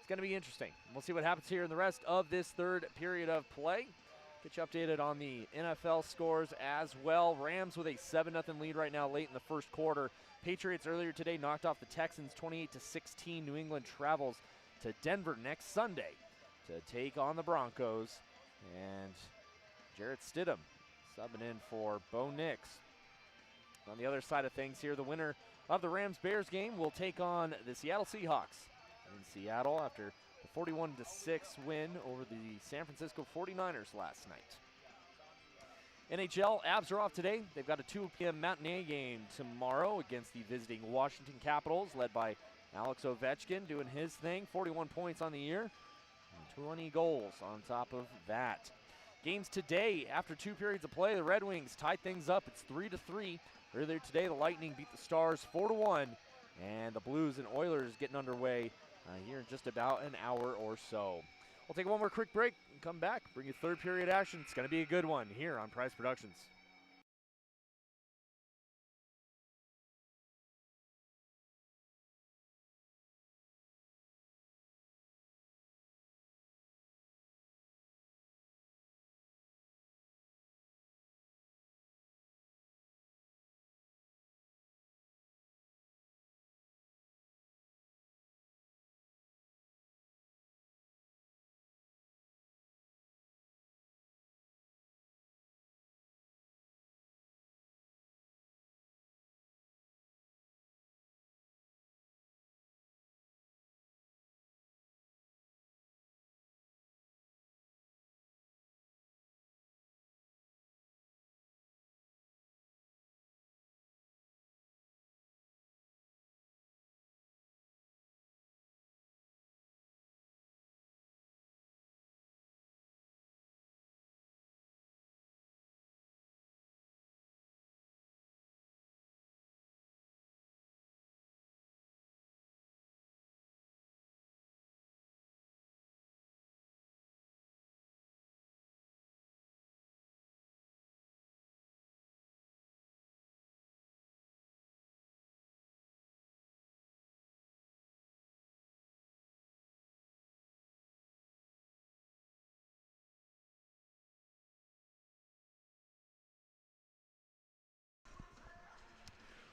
A: going to be interesting. We'll see what happens here in the rest of this third period of play. Get you updated on the NFL scores as well. Rams with a 7-0 lead right now late in the first quarter. Patriots earlier today knocked off the Texans 28-16. New England travels to Denver next Sunday to take on the Broncos. And Jarrett Stidham subbing in for Bo Nix. On the other side of things here, the winner of the Rams-Bears game will take on the Seattle Seahawks in Seattle after the 41-6 win over the San Francisco 49ers last night. NHL, Avs are off today. They've got a 2 p.m. matinee game tomorrow against the visiting Washington Capitals, led by Alex Ovechkin doing his thing. 41 points on the year and 20 goals on top of that. Games today, after 2 periods of play, the Red Wings tied things up. It's 3-3. Earlier today, the Lightning beat the Stars 4-1, and the Blues and Oilers getting underway here in just about an hour or so. We'll take one more quick break and come back, bring you third period action. It's going to be a good one here on Price Productions.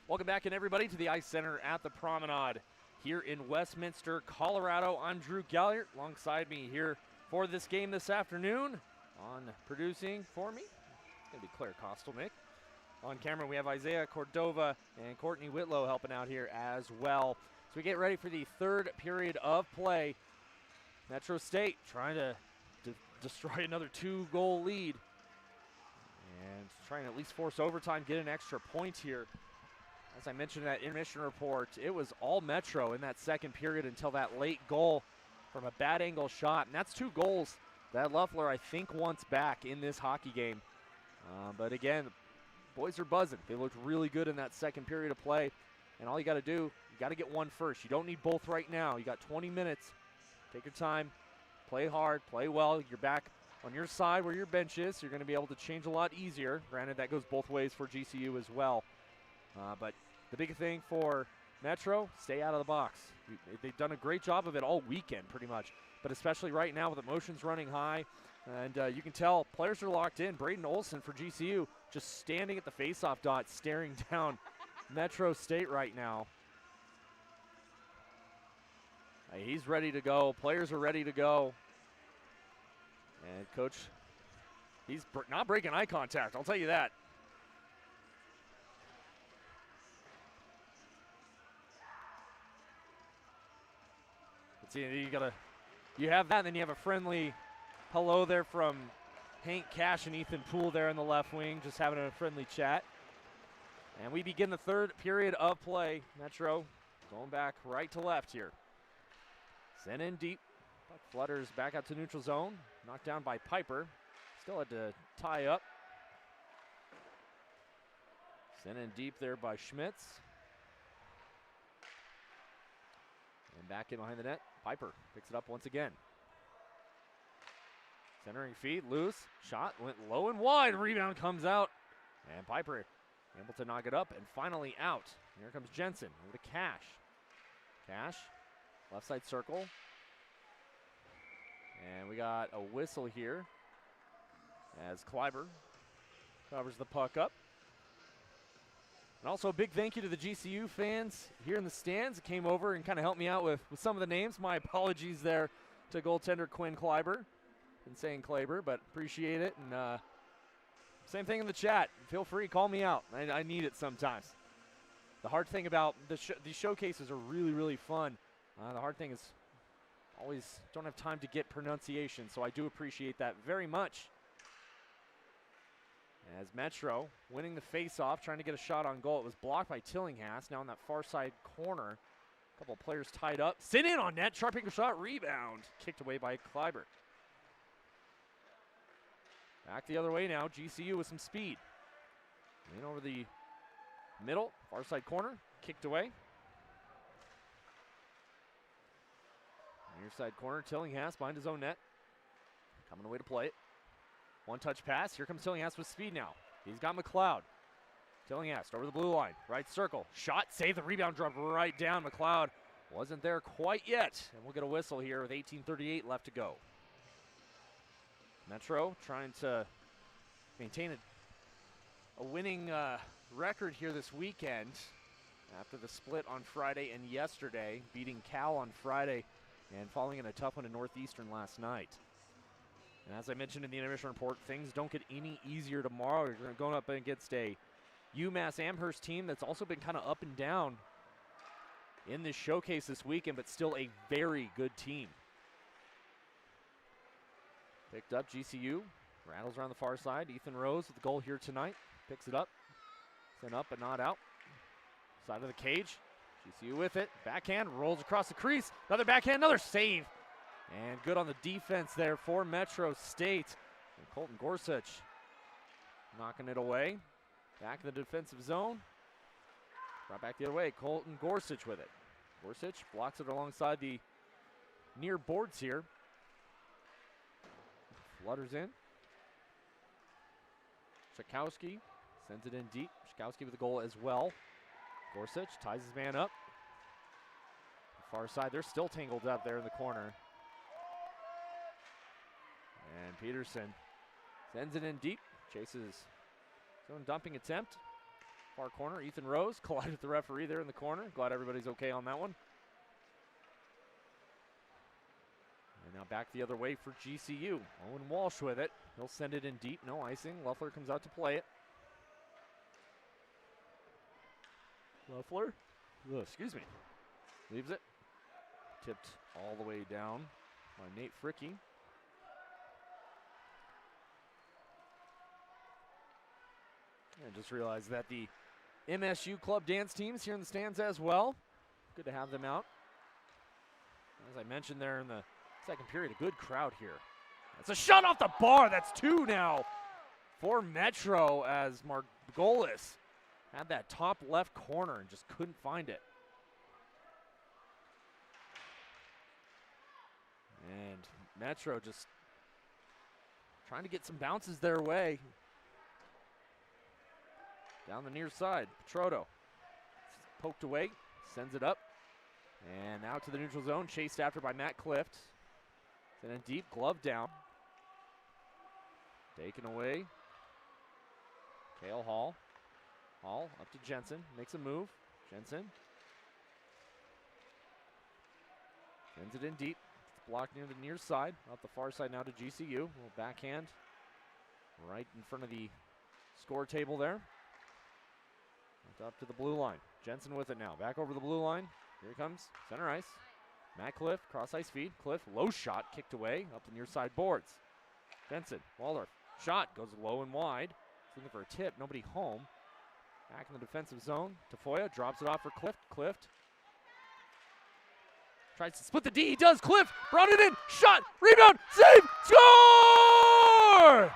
A: Welcome back, and everybody, to the Ice Center at the Promenade here in Westminster, Colorado. I'm Drew Galliard. Alongside me here for this game this afternoon, on producing for me, it's going to be Claire Kostelnick. On camera, we have Isaiah Cordova and Courtney Whitlow helping out here as well. So we get ready for the third period of play. Metro State trying to destroy another 2-goal lead and trying to at least force overtime, get an extra point here. As I mentioned in that intermission report, it was all Metro in that second period until that late goal from a bad angle shot. And that's 2 goals that Loeffler, I think, wants back in this hockey game. But again, boys are buzzing. They looked really good in that second period of play. And all you got to do, you got to get one first. You don't need both right now. You got 20 minutes. Take your time. Play hard. Play well. You're back on your side where your bench is. So you're going to be able to change a lot easier. Granted, that goes both ways for GCU as well. But the big thing for Metro, stay out of the box. They've done a great job of it all weekend pretty much, but especially right now with emotions running high. And you can tell players are locked in. Braden Olson for GCU just standing at the faceoff dot, staring down Metro State right now. He's ready to go. Players are ready to go. And coach, he's not breaking eye contact, I'll tell you that. See, you have that, and then you have a friendly hello there from Hank Cash and Ethan Poole there in the left wing, just having a friendly chat. And we begin the third period of play. Metro going back right to left here. Sent in deep. Puck flutters back out to neutral zone. Knocked down by Piper. Still had to tie up. Sent in deep there by Schmitz. And back in behind the net. Piper picks it up once again. Centering feed, loose. Shot went low and wide. Rebound comes out. And Piper able to knock it up and finally out. Here comes Jensen over to Cash. Cash, left side circle. And we got a whistle here. as Kleiber covers the puck up. And also a big thank you to the GCU fans here in the stands that came over and kind of helped me out with some of the names. My apologies there to goaltender Quinn Kleiber. Been saying Kleiber, but appreciate it. And same thing in the chat. Feel free, call me out. I need it sometimes. The hard thing about these showcases are really, really fun. The hard thing is always don't have time to get pronunciation, so I do appreciate that very much. As Metro winning the face-off, trying to get a shot on goal. It was blocked by Tillinghast. Now in that far side corner. A couple of players tied up. Sit in on net. Sharping shot. Rebound. Kicked away by Kleiber. Back the other way now. GCU with some speed. In over the middle. Far side corner. Kicked away. Near side corner. Tillinghast behind his own net. Coming away to play it. One-touch pass. Here comes Tillinghast with speed now. He's got McLeod. Tillinghast over the blue line. Right circle. Shot. Save. The rebound dropped right down. McLeod wasn't there quite yet. And we'll get a whistle here with 18:38 left to go. Metro trying to maintain a winning record here this weekend after the split on Friday and yesterday, beating Cal on Friday and falling in a tough one to Northeastern last night. And as I mentioned in the intermission report, things don't get any easier tomorrow. You're going up against a UMass Amherst team that's also been kind of up and down in this showcase this weekend, but still a very good team. Picked up GCU, rattles around the far side. Ethan Rose with the goal here tonight. Picks it up, sent up but not out. Side of the cage, GCU with it. Backhand, rolls across the crease. Another backhand, another save. And good on the defense there for Metro State. And Colton Gorsuch knocking it away. Back in the defensive zone. Brought back the other way. Colton Gorsuch with it. Gorsuch blocks it alongside the near boards here. Flutters in. Schakowski sends it in deep. Schakowski with the goal as well. Gorsuch ties his man up. Far side, they're still tangled up there in the corner. And Peterson sends it in deep. Chases his own dumping attempt. Far corner, Ethan Rose collided with the referee there in the corner. Glad everybody's okay on that one. And now back the other way for GCU. Owen Walsh with it. He'll send it in deep. No icing. Loeffler comes out to play it. Loeffler, excuse me, leaves it. Tipped all the way down by Nate Fricky. And just realized that the MSU club dance team's here in the stands as well. Good to have them out. As I mentioned there in the second period, a good crowd here. It's a shot off the bar. That's two now for Metro as Margolis had that top left corner and just couldn't find it. And Metro just trying to get some bounces their way. Down the near side, Petroto poked away, sends it up. And out to the neutral zone, chased after by Matt Clift. Then a deep glove down. Taken away. Kale Hall. Hall up to Jensen, makes a move. Jensen sends it in deep. It's blocked near the near side. Up the far side now to GCU. A little backhand right in front of the score table there. Up to the blue line. Jensen with it now. Back over the blue line. Here he comes. Center ice. Matt Cliff, cross ice feed. Cliff, low shot, kicked away up the near side boards. Jensen, Waldorf, shot goes low and wide. Looking for a tip, nobody home. Back in the defensive zone. Tafoya drops it off for Clift. Clift tries to split the D. He does. Clift brought it in. Shot. Rebound. Save. Score!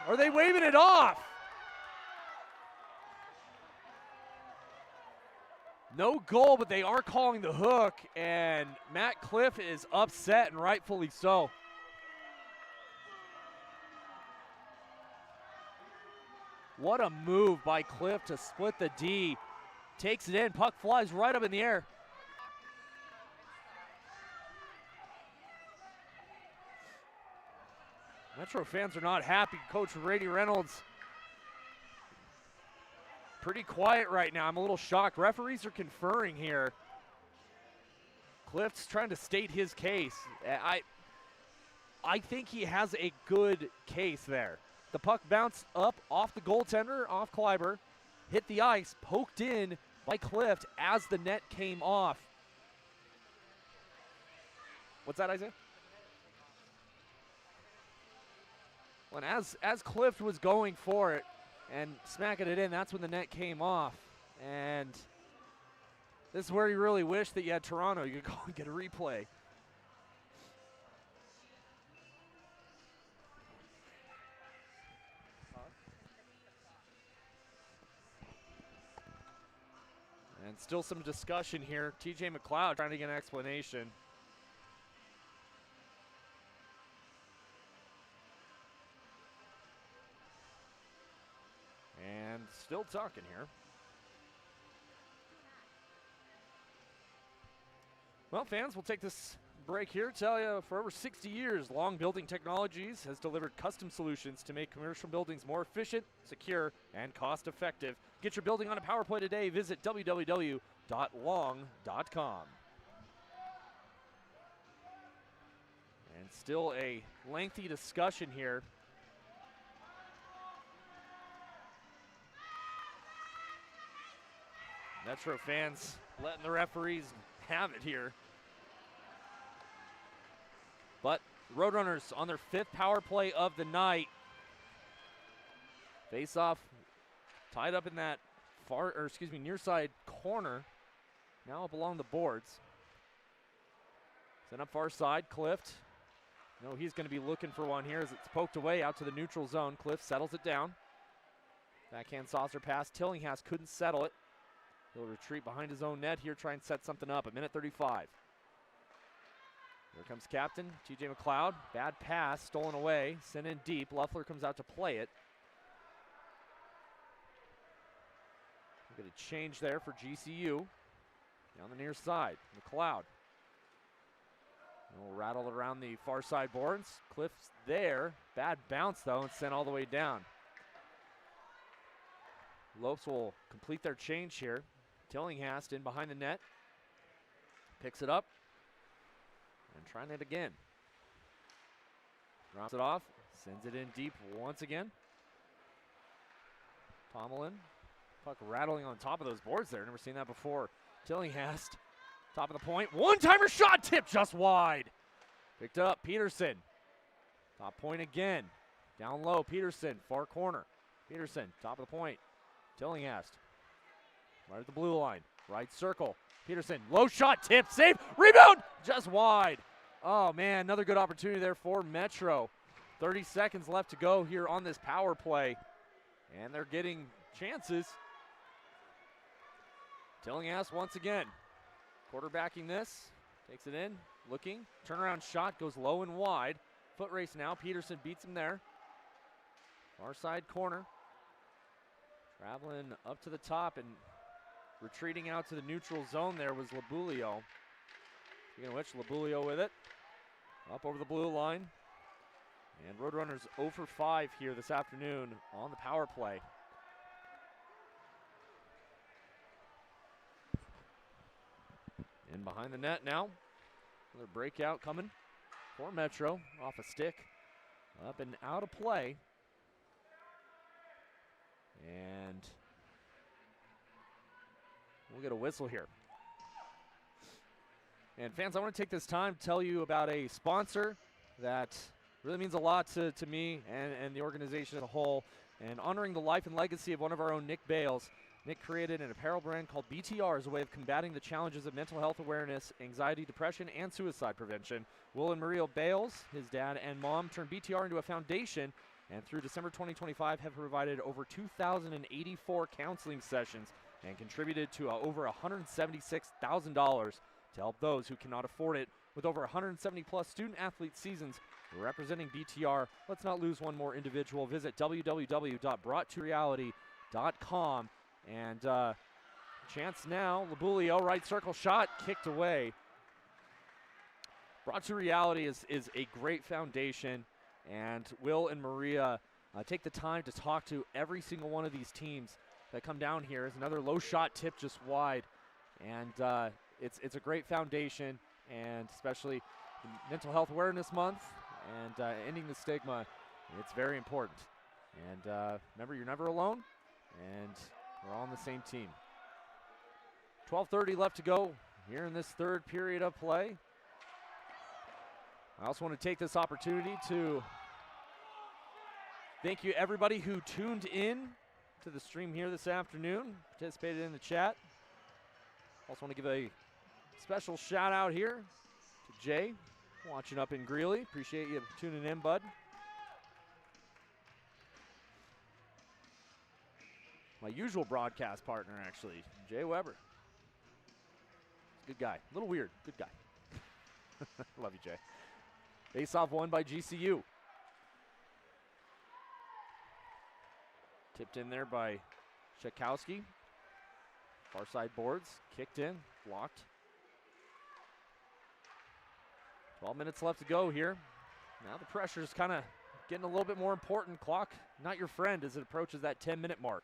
A: Are they waving it off? No goal, but they are calling the hook, and Matt Cliff is upset, and rightfully so. What a move by Cliff to split the D. Takes it in, puck flies right up in the air. Metro fans are not happy. Coach Brady Reynolds pretty quiet right now. I'm a little shocked. Referees are conferring here. Clift's trying to state his case. I think he has a good case there. The puck bounced up off the goaltender, off Kleiber, hit the ice, poked in by Clift as the net came off. What's that, Isaiah? Well, and as Clift was going for it and smacking it in, that's when the net came off. And this is where you really wish that you had Toronto. You could go and get a replay. And still some discussion here. TJ McLeod trying to get an explanation. And still talking here. Well, fans, we'll take this break here. Tell you, for over 60 years, Long Building Technologies has delivered custom solutions to make commercial buildings more efficient, secure, and cost-effective. Get your building on a PowerPoint today. Visit www.long.com. And still a lengthy discussion here. Metro fans letting the referees have it here. But Roadrunners on their 5th power play of the night. Face off tied up in that near side corner. Now up along the boards. Sent up far side, Clift. No, he's going to be looking for one here as it's poked away out to the neutral zone. Clift settles it down. Backhand saucer pass. Tillinghast couldn't settle it. He'll retreat behind his own net here, try and set something up. 1:35. Here comes captain, TJ McLeod. Bad pass, stolen away, sent in deep. Luffler comes out to play it. We'll get a change there for GCU. Down the near side, McLeod. We'll rattle it around the far side boards. Clift's there. Bad bounce, though, and sent all the way down. Lopes will complete their change here. Tillinghast in behind the net. Picks it up. And trying it again. Drops it off. Sends it in deep once again. Tomlin. Puck rattling on top of those boards there. Never seen that before. Tillinghast. Top of the point. One-timer shot tipped just wide. Picked up Peterson. Top point again. Down low. Peterson. Far corner. Peterson. Top of the point. Tillinghast. Right at the blue line. Right circle. Peterson. Low shot. Tip. Save. Rebound. Just wide. Oh, man. Another good opportunity there for Metro. 30 seconds left to go here on this power play. And they're getting chances. Tillinghast once again. Quarterbacking this. Takes it in. Looking. Turnaround shot goes low and wide. Foot race now. Peterson beats him there. Far side corner. Traveling up to the top and retreating out to the neutral zone there was Labulio. Speaking of which, Labulio with it. Up over the blue line. And Roadrunners 0 for 5 here this afternoon on the power play. In behind the net now. Another breakout coming for Metro. Off a stick. Up and out of play. And we'll get a whistle here. And fans, I want to take this time to tell you about a sponsor that really means a lot to me and the organization as a whole. And honoring the life and legacy of one of our own, Nick Bales. Nick created an apparel brand called BTR as a way of combating the challenges of mental health awareness, anxiety, depression, and suicide prevention. Will and Maria Bales, his dad and mom, turned BTR into a foundation, and through December 2025 have provided over 2,084 counseling sessions and contributed to over $176,000 to help those who cannot afford it. With over 170 plus student athlete seasons representing BTR, let's not lose one more individual. Visit www.broughttoreality.com. And chance now, Labulio, right circle shot, kicked away. Brought to Reality is a great foundation. And Will and Maria take the time to talk to every single one of these teams that come down here. Is another low shot tip just wide. And it's a great foundation, and especially Mental Health Awareness Month and ending the stigma, it's very important. And remember, you're never alone, and we're all on the same team. 12:30 left to go here in this third period of play. I also want to take this opportunity to thank you everybody who tuned in to the stream here this afternoon, participated in the chat. Also want to give a special shout out here to Jay, watching up in Greeley. Appreciate you tuning in, bud. My usual broadcast partner, actually, Jay Weber. Good guy. A little weird. Good guy. Love you, Jay. Face-off won by GCU. Tipped in there by Shekowski. Far side boards. Kicked in. Blocked. 12 minutes left to go here. Now the pressure's kind of getting a little bit more important. Clock not your friend as it approaches that 10-minute mark.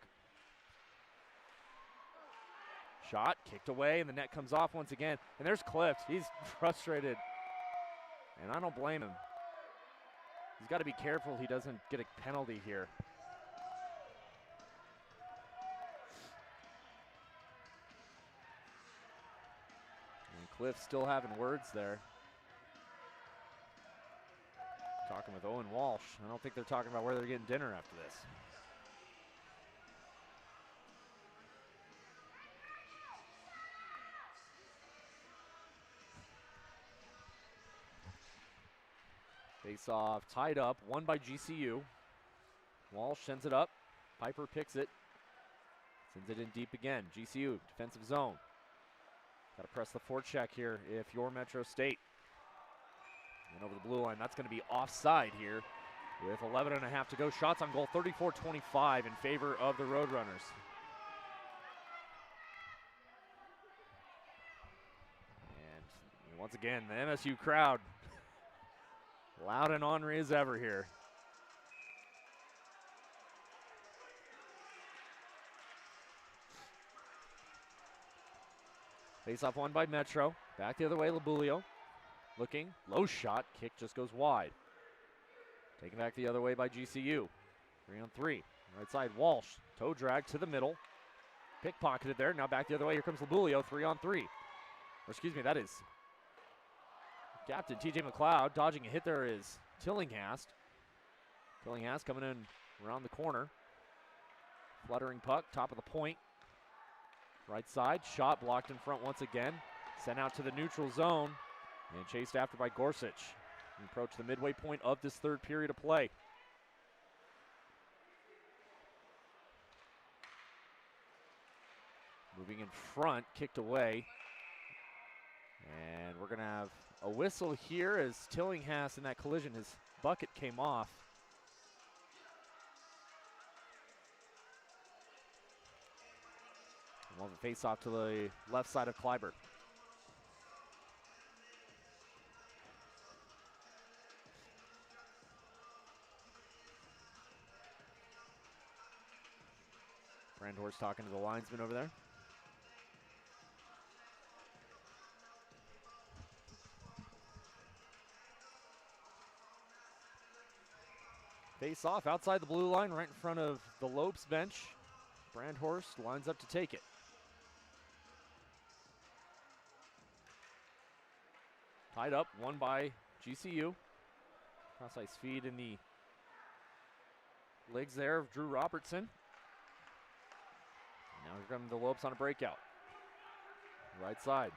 A: Shot, kicked away, and the net comes off once again. And there's Clift. He's frustrated. And I don't blame him. He's got to be careful he doesn't get a penalty here. And Clift still having words there. Talking with Owen Walsh. I don't think they're talking about where they're getting dinner after this. Face-off tied up, won by GCU. Walsh sends it up. Piper picks it. Sends it in deep again. GCU, defensive zone. Got to press the forecheck here if you're Metro State. And over the blue line, that's going to be offside here with 11.5 to go. Shots on goal, 34-25 in favor of the Roadrunners. And once again, the MSU crowd loud and ornery as ever here. Face-off won by Metro. Back the other way, Labulio. Looking, low shot, kick just goes wide. Taken back the other way by GCU. 3-on-3. Right side, Walsh. Toe drag to the middle. Pickpocketed there. Now back the other way. Here comes Labulio. 3-on-3. Or excuse me, that is Captain TJ McLeod. Dodging a hit there is Tillinghast. Tillinghast coming in around the corner. Fluttering puck, top of the point. Right side, shot blocked in front once again. Sent out to the neutral zone and chased after by Gorsuch. We approach the midway point of this third period of play. Moving in front, kicked away. And we're going to have a whistle here as Tillinghast in that collision, his bucket came off. We'll have a face-off to the left side of Clyburn. Brandhorst talking to the linesman over there. Face off outside the blue line, right in front of the Lopes bench. Brandhorst lines up to take it. Tied up, won by GCU. Cross-ice feed in the legs there of Drew Robertson. Now here come the Lopes on a breakout. Right side.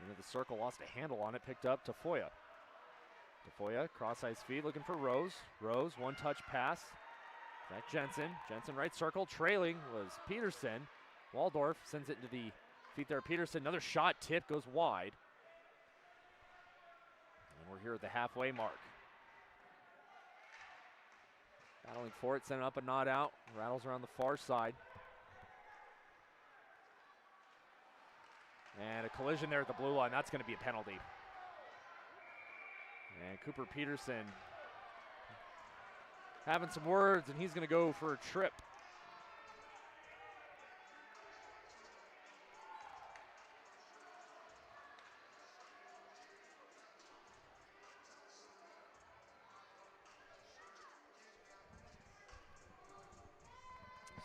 A: Into the circle, lost a handle on it, picked up Tafoya. Tafoya, cross-ice feed, looking for Rose. Rose, one-touch pass. Back Jensen. Jensen right circle, trailing was Peterson. Waldorf sends it into the feet there. Peterson, another shot, tip, goes wide. And we're here at the halfway mark. Battling for it, sent it up and not out. Rattles around the far side. And a collision there at the blue line. That's going to be a penalty. And Cooper Peterson having some words, and he's going to go for a trip.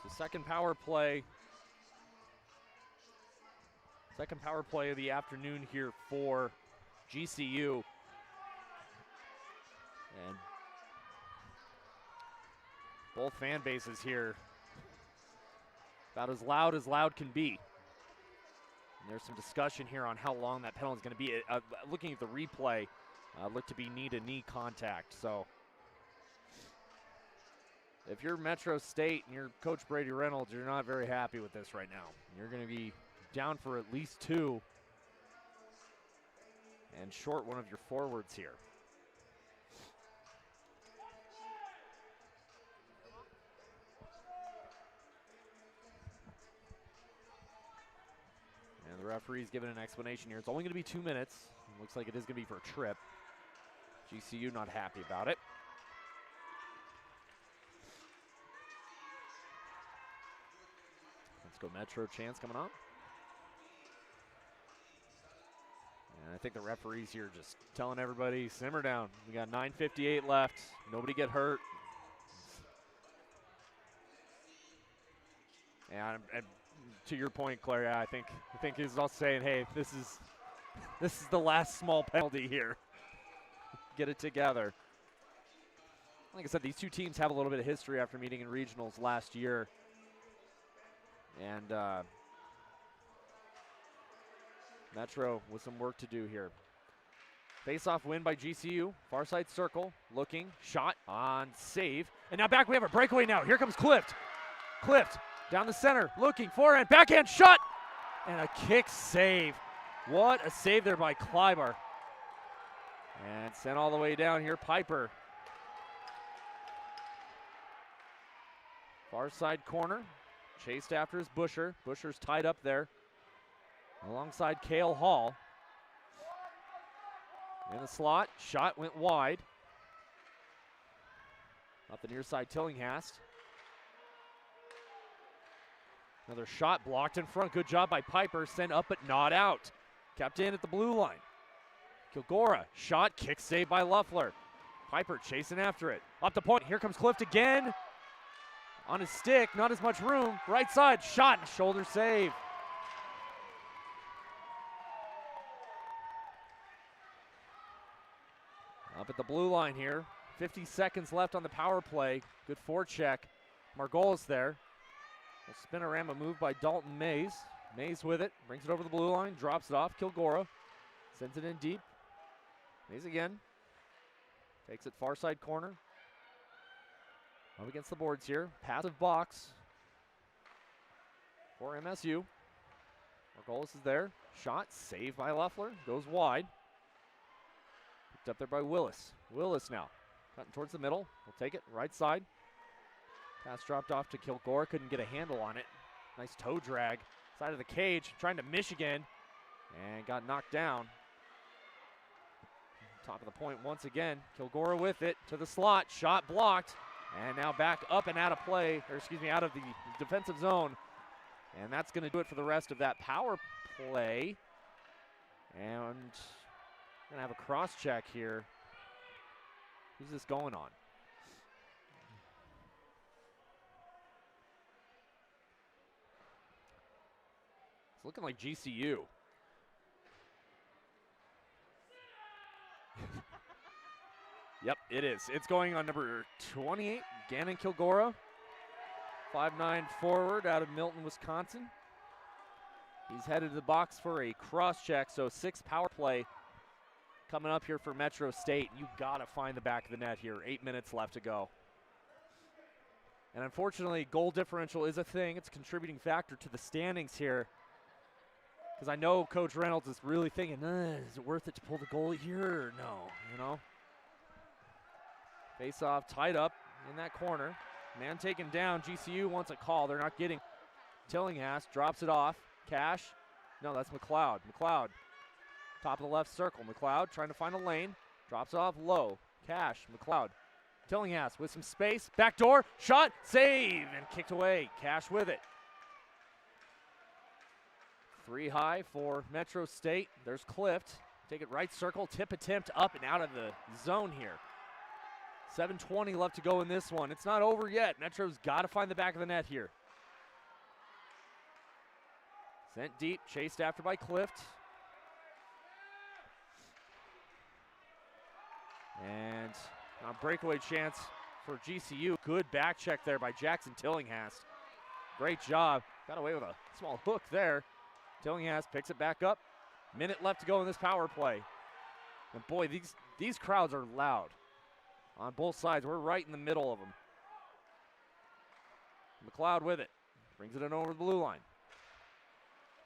A: The second power play. Second power play of the afternoon here for GCU. And both fan bases here about as loud can be. And there's some discussion here on how long that penalty is going to be. Looking at the replay, looked to be knee-to-knee contact. So if you're Metro State and you're Coach Brady Reynolds, you're not very happy with this right now. You're going to be down for at least 2 and short one of your forwards here. And the referee's giving an explanation here. It's only going to be 2 minutes. It looks like it is going to be for a trip. GCU not happy about it. Let's go Metro chance coming up. And I think the referees here just telling everybody, simmer down. We got 9:58 left. Nobody get hurt. And to your point, Claire, I think he's also saying, hey, this is the last small penalty here. Get it together. Like I said, these two teams have a little bit of history after meeting in regionals last year. And Metro with some work to do here. Face-off win by GCU. Far side circle, looking, shot on save. And now back, we have a breakaway now. Here comes Clift. Clift down the center, looking, forehand, backhand shot, and a kick save. What a save there by Kleiber. And sent all the way down here, Piper. Far side corner. Chased after is Busher. Busher's tied up there alongside Cale Hall. In the slot, shot went wide. Up the near side, Tillinghast. Another shot blocked in front. Good job by Piper. Sent up but not out. Kept in at the blue line. Kilgora, shot, kick save by Luffler. Piper chasing after it. Up the point, here comes Clift again. On his stick, not as much room. Right side, shot, shoulder save. Up at the blue line here. 50 seconds left on the power play. Good forecheck. Margolis there. A spinorama move by Dalton Mays. Mays with it, brings it over the blue line, drops it off. Kilgora sends it in deep. Mays again. Takes it far side corner. Up against the boards here. Passive box for MSU. Margolis is there. Shot, saved by Luffler. Goes wide. Picked up there by Willis. Willis now. Cutting towards the middle. We'll take it. Right side. Pass dropped off to Kilgore. Couldn't get a handle on it. Nice toe drag. Side of the cage. Trying to Michigan. And got knocked down. Top of the point once again. Kilgore with it to the slot. Shot blocked. And now back up and out of play, or excuse me, out of the defensive zone. And that's going to do it for the rest of that power play. And we're going to have a cross check here. Who's this going on? It's looking like GCU. Yep, it is. It's going on number 28, Gannon Kilgora. 5'9" forward out of Milton, Wisconsin. He's headed to the box for a cross check, so 6 power play coming up here for Metro State. You gotta find the back of the net here. 8 minutes left to go. And unfortunately, goal differential is a thing. It's a contributing factor to the standings here. Because I know Coach Reynolds is really thinking, is it worth it to pull the goalie here or no, you know? Face off, tied up in that corner. Man taken down. GCU wants a call. They're not getting. Tillinghast drops it off. Cash. No, that's McLeod. McLeod. Top of the left circle. McLeod trying to find a lane. Drops off low. Cash. McLeod. Tillinghast with some space. Backdoor shot. Save and kicked away. Cash with it. 3 high for Metro State. There's Clift. Take it right circle. Tip attempt up and out of the zone here. 7:20 left to go in this one. It's not over yet. Metro's got to find the back of the net here. Sent deep, chased after by Clift. And a breakaway chance for GCU. Good back check there by Jackson Tillinghast. Great job. Got away with a small hook there. Tillinghast picks it back up. Minute left to go in this power play. And boy, these crowds are loud on both sides. We're right in the middle of them. McLeod with it. Brings it in over the blue line.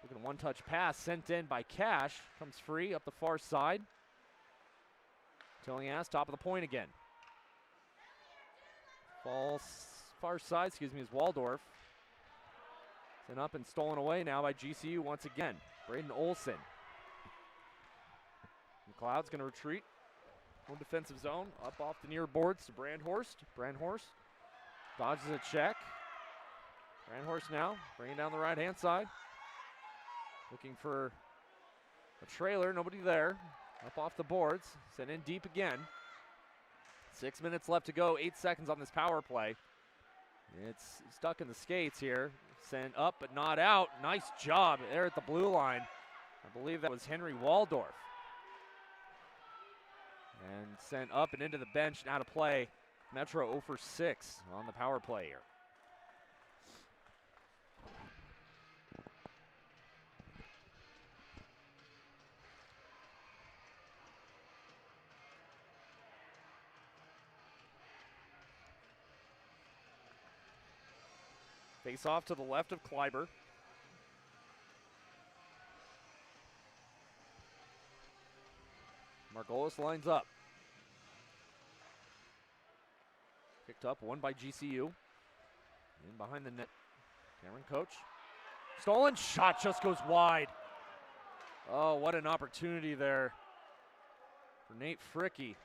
A: Looking one-touch pass sent in by Cash. Comes free up the far side. Tillinghast, top of the point again. Far side, is Waldorf. Sent up and stolen away now by GCU once again. Braden Olson. McLeod's going to retreat. Home defensive zone, up off the near boards to Brandhorst. Brandhorst dodges a check. Brandhorst now bringing down the right-hand side. Looking for a trailer, nobody there. Up off the boards, sent in deep again. 6 minutes left to go, 8 seconds on this power play. It's stuck in the skates here. Sent up but not out. Nice job there at the blue line. I believe that was Henry Waldorf. And sent up and into the bench, now to play. Metro 0 for 6 on the power play here. Face off to the left of Kleiber. Margolis lines up. Picked up, one by GCU. In behind the net, Cameron Coach. Stolen shot just goes wide. Oh, what an opportunity there for Nate Fricky.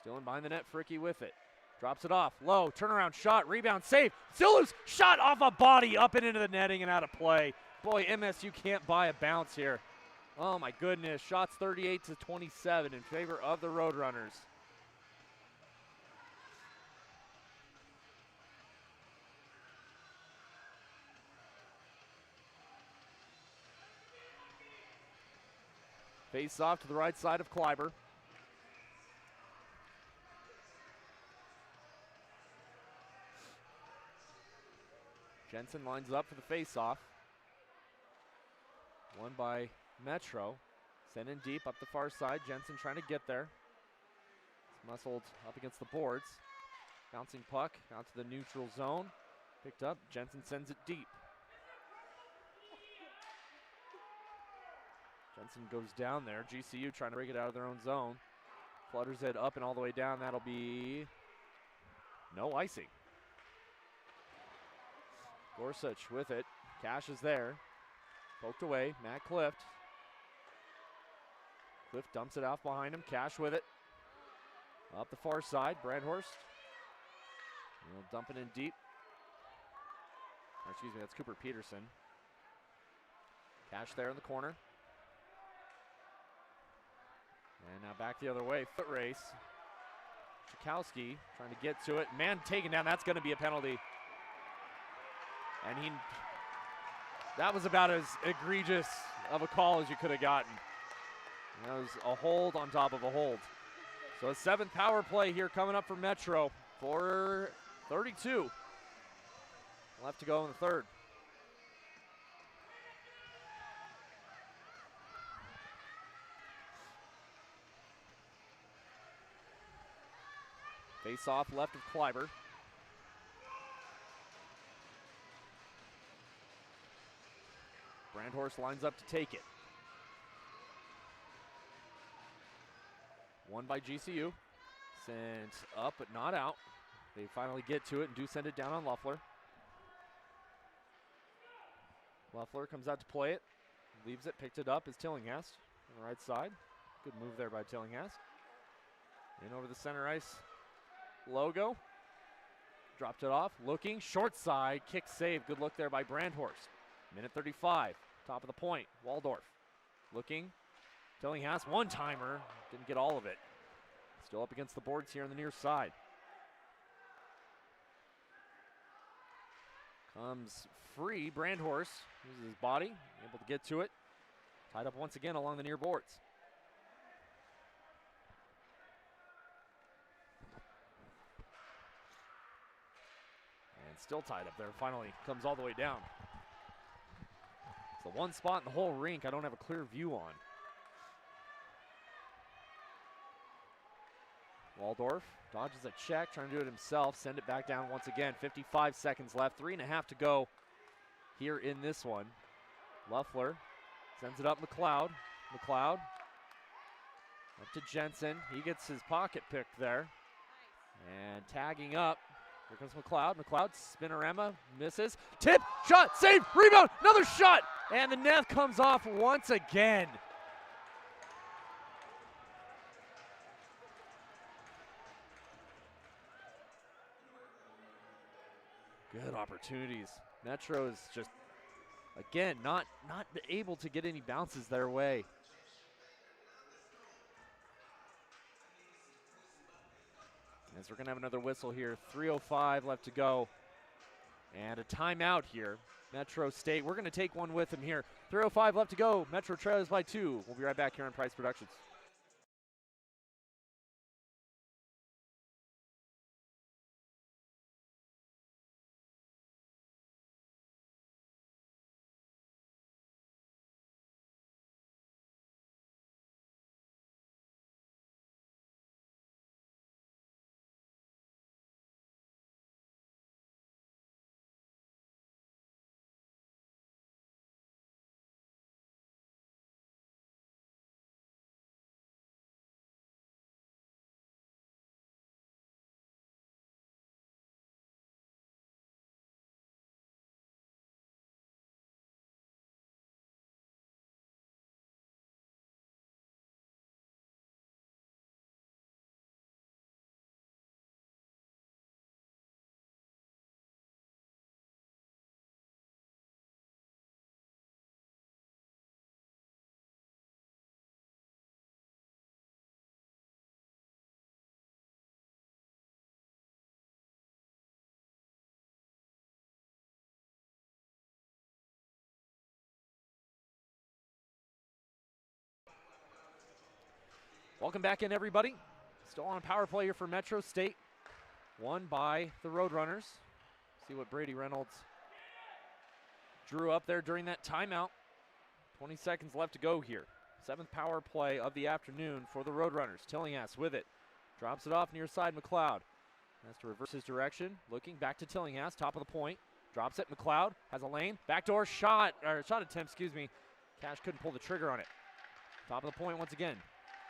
A: Still in behind the net, Fricky with it. Drops it off, low, turnaround shot, rebound, save. Still loose, shot off a body, up and into the netting and out of play. Boy, MSU can't buy a bounce here. Oh my goodness, shots 38-27 in favor of the Roadrunners. Face off to the right side of Kleiber. Jensen lines up for the face-off. One by Metro. Sent in deep up the far side. Jensen trying to get there. It's muscled up against the boards. Bouncing puck out to the neutral zone. Picked up. Jensen sends it deep. Jensen goes down there. GCU trying to break it out of their own zone. Flutters it up and all the way down. That'll be no icing. Gorsuch with it. Cash is there. Poked away. Matt Clift. Clift dumps it off behind him. Cash with it. Up the far side. Brandhorst. He'll dump it in deep. Or excuse me, that's Cooper Peterson. Cash there in the corner. And now back the other way. Foot race. Chakowski trying to get to it. Man taken down. That's going to be a penalty. And that was about as egregious of a call as you could have gotten. That was a hold on top of a hold. So a 7th power play here coming up for Metro. 4:32 left to go in the third. Face off left of Kleiber. Brandhorst lines up to take it. One by GCU. Sent up but not out. They finally get to it and do send it down on Loeffler. Loeffler comes out to play it. Leaves it, picked it up is Tillinghast on the right side. Good move there by Tillinghast. In over the center ice logo. Dropped it off, looking, short side, kick save. Good look there by Brandhorst. Minute 35, top of the point, Waldorf. Looking, Tillinghast, one-timer, didn't get all of it. Still up against the boards here on the near side. Comes free, Brandhorst uses his body, able to get to it. Tied up once again along the near boards. And still tied up there, finally comes all the way down. It's the one spot in the whole rink I don't have a clear view on. Waldorf dodges a check, trying to do it himself, send it back down once again. 55 seconds left, 3.5 to go here in this one. Luffler sends it up McLeod. McLeod up to Jensen. He gets his pocket picked there. And tagging up, here comes McLeod. McLeod, spinorama, misses. Tip, shot, save, rebound, another shot! And the net comes off once again. Good opportunities. Metro is just, again, not able to get any bounces their way. As we're going to have another whistle here. 3:05 left to go. And a timeout here. Metro State, we're going to take one with them here. 3:05 left to go. Metro trails by 2. We'll be right back here on Price Productions. Welcome back in, everybody. Still on power play here for Metro State. Won by the Roadrunners. See what Brady Reynolds drew up there during that timeout. 20 seconds left to go here. 7th power play of the afternoon for the Roadrunners. Tillinghast with it. Drops it off near side McLeod. Has to reverse his direction. Looking back to Tillinghast, top of the point. Drops it, McLeod has a lane. Backdoor shot, or shot attempt, excuse me. Cash couldn't pull the trigger on it. Top of the point once again.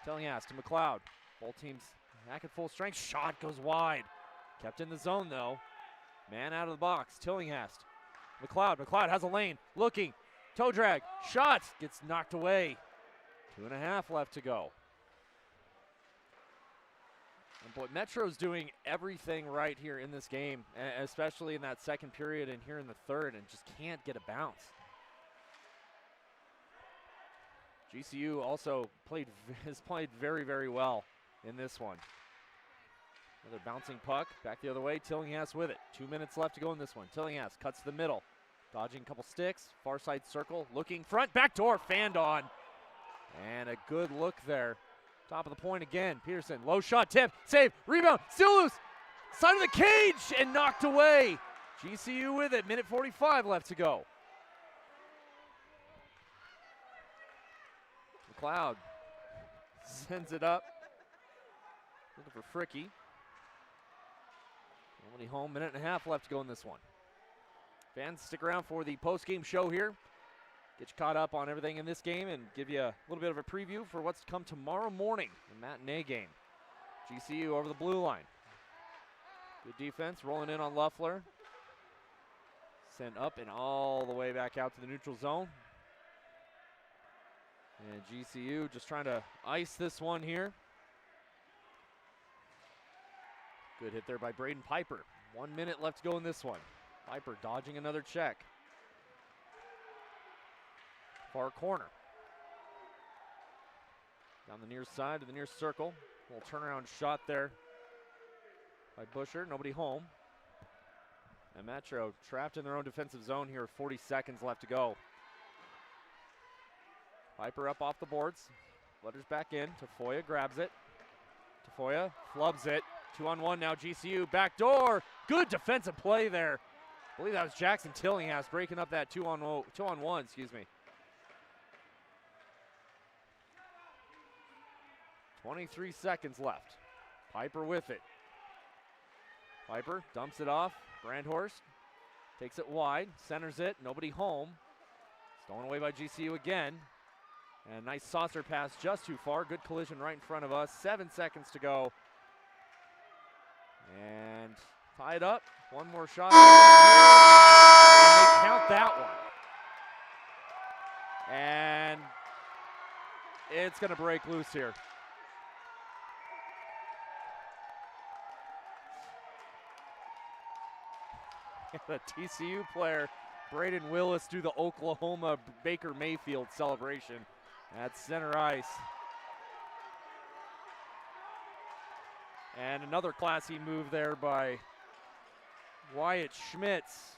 A: Tillinghast to McLeod. Both teams back at full strength. Shot goes wide. Kept in the zone though. Man out of the box. Tillinghast. McLeod. McLeod has a lane. Looking. Toe drag. Shot. Gets knocked away. 2.5 left to go. And boy, Metro's doing everything right here in this game, especially in that second period and here in the third, and just can't get a bounce. GCU also has played very, very well in this one. Another bouncing puck, back the other way. Tillinghast with it. 2 minutes left to go in this one. Tillinghast cuts to the middle, dodging a couple sticks. Far side circle, looking front, back door, fanned on. And a good look there. Top of the point again. Peterson, low shot, tip, save, rebound, still loose. Side of the cage and knocked away. GCU with it. Minute 45 left to go. McLeod sends it up. Looking for Fricky. Nobody home. 1.5 left to go in this one. Fans, stick around for the post-game show here. Get you caught up on everything in this game and give you a little bit of a preview for what's to come tomorrow morning, the matinee game. GCU over the blue line. Good defense, rolling in on Luffler. Sent up and all the way back out to the neutral zone. And GCU just trying to ice this one here. Good hit there by Braden Piper. 1 minute left to go in this one. Piper dodging another check. Far corner. Down the near side to the near circle. Little turnaround shot there by Busher. Nobody home. And Metro trapped in their own defensive zone here. 40 seconds left to go. Piper up off the boards. Letters back in. Tafoya grabs it. Tafoya flubs it. 2-on-1 now. GCU backdoor. Good defensive play there. I believe that was Jackson Tillinghast breaking up that 2-on-1. Excuse me. 23 seconds left. Piper with it. Piper dumps it off. Brandhorst takes it wide, centers it, nobody home. Stolen away by GCU again. And nice saucer pass just too far. Good collision right in front of us. 7 seconds to go. And tied up. One more shot. And they count that one. And it's going to break loose here. The TCU player, Braden Willis, do the Oklahoma Baker Mayfield celebration at center ice. And another classy move there by Wyatt Schmitz,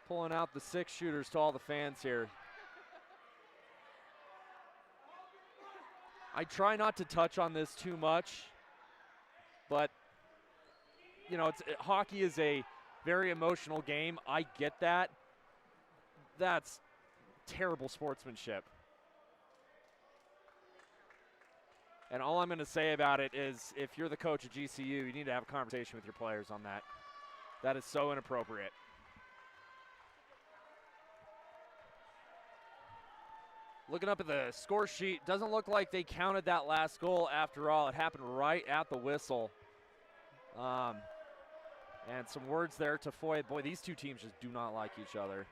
A: pulling out the 6 shooters to all the fans here. I try not to touch on this too much, but you know, hockey is a very emotional game. I get that. That's terrible sportsmanship. And all I'm going to say about it is if you're the coach at GCU, you need to have a conversation with your players on that. That is so inappropriate. Looking up at the score sheet, doesn't look like they counted that last goal after all. It happened right at the whistle. And some words there to Foy. Boy, these two teams just do not like each other.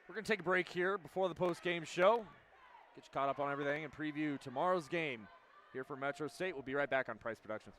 A: We're going to take a break here before the post-game show. Get you caught up on everything and preview tomorrow's game here for Metro State. We'll be right back on Price Productions.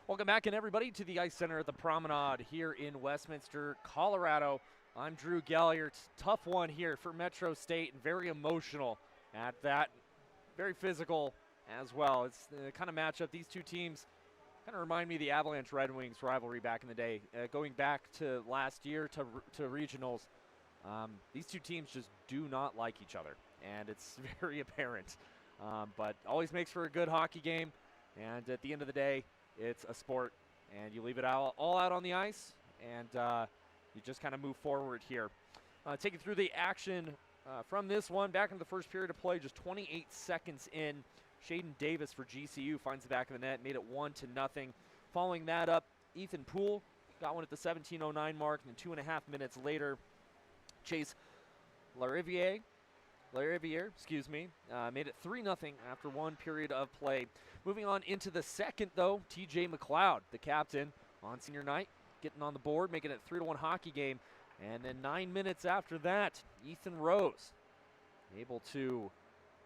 A: Welcome back, and everybody, to the Ice Center at the Promenade here in Westminster, Colorado. I'm Drew Gallagher. Tough one here for Metro State, and very emotional at that. Very physical as well. It's the kind of matchup these two teams kind of remind me of the Avalanche Red Wings rivalry back in the day. Going back to last year to regionals, these two teams just do not like each other, and it's very apparent. But always makes for a good hockey game, and at the end of the day, it's a sport, and you leave it all out on the ice, and you just kind of move forward here. Take you through the action from this one. Back into the first period of play, just 28 seconds in. Shaden Davis for GCU finds the back of the net, made it 1-0. Following that up, Ethan Poole got one at the 17:09 mark, and then 2.5 minutes later, Chase Lariviere, made it 3-0 after one period of play. Moving on into the second, though, TJ McLeod, the captain on senior night, getting on the board, making it a 3-1 hockey game. And then 9 minutes after that, Ethan Rose able to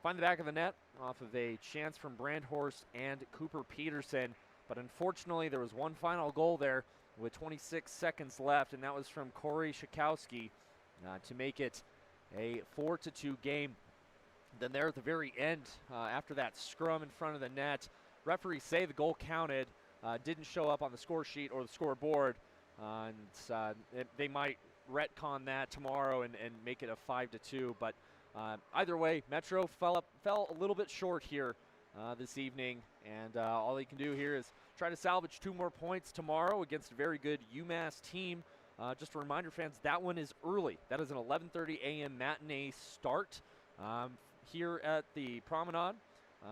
A: find the back of the net off of a chance from Brandhorst and Cooper Peterson. But unfortunately, there was one final goal there with 26 seconds left, and that was from Corey Shakowski to make it a 4-2 game. Then there at the very end, after that scrum in front of the net, referees say the goal counted, didn't show up on the score sheet or the scoreboard, and they might retcon that tomorrow and make it a 5-2. But either way, Metro fell a little bit short here this evening, and all they can do here is try to salvage 2 more points tomorrow against a very good UMass team. Just a reminder, fans, that one is early. That is an 11:30 a.m. matinee start here at the Promenade.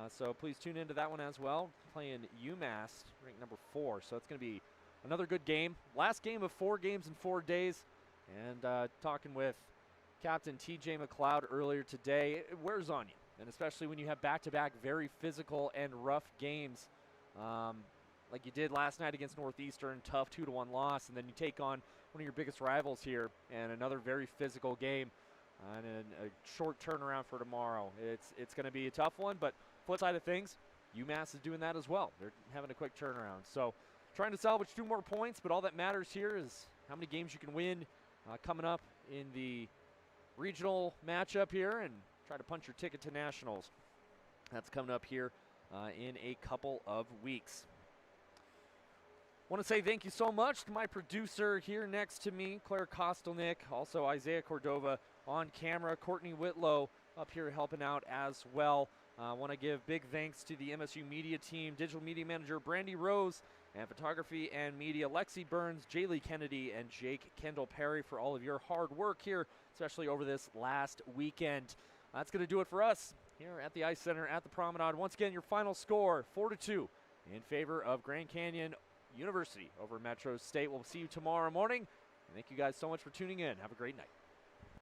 A: So please tune into that one as well. Playing UMass, ranked number 4. So it's going to be another good game. Last game of 4 games in 4 days. And talking with Captain TJ McLeod earlier today, it wears on you. And especially when you have back-to-back very physical and rough games like you did last night against Northeastern, tough 2-1 loss. And then you take on one of your biggest rivals here and another very physical game. And a short turnaround for tomorrow. It's going to be a tough one, but flip side of things, UMass is doing that as well. They're having a quick turnaround. So trying to salvage 2 more points, but all that matters here is how many games you can win coming up in the regional matchup here and try to punch your ticket to nationals. That's coming up here in a couple of weeks. Want to say thank you so much to my producer here next to me, Claire Kostelnik, also Isaiah Cordova on camera, Courtney Whitlow up here helping out as well. I want to give big thanks to the MSU media team, digital media manager Brandy Rose, and photography and media Lexi Burns, Jaylee Kennedy, and Jake Kendall Perry for all of your hard work here, especially over this last weekend. That's going to do it for us here at the Ice Center at the Promenade. Once again, your final score, 4-2 in favor of Grand Canyon University over Metro State. We'll see you tomorrow morning. Thank you guys so much for tuning in. Have a great night.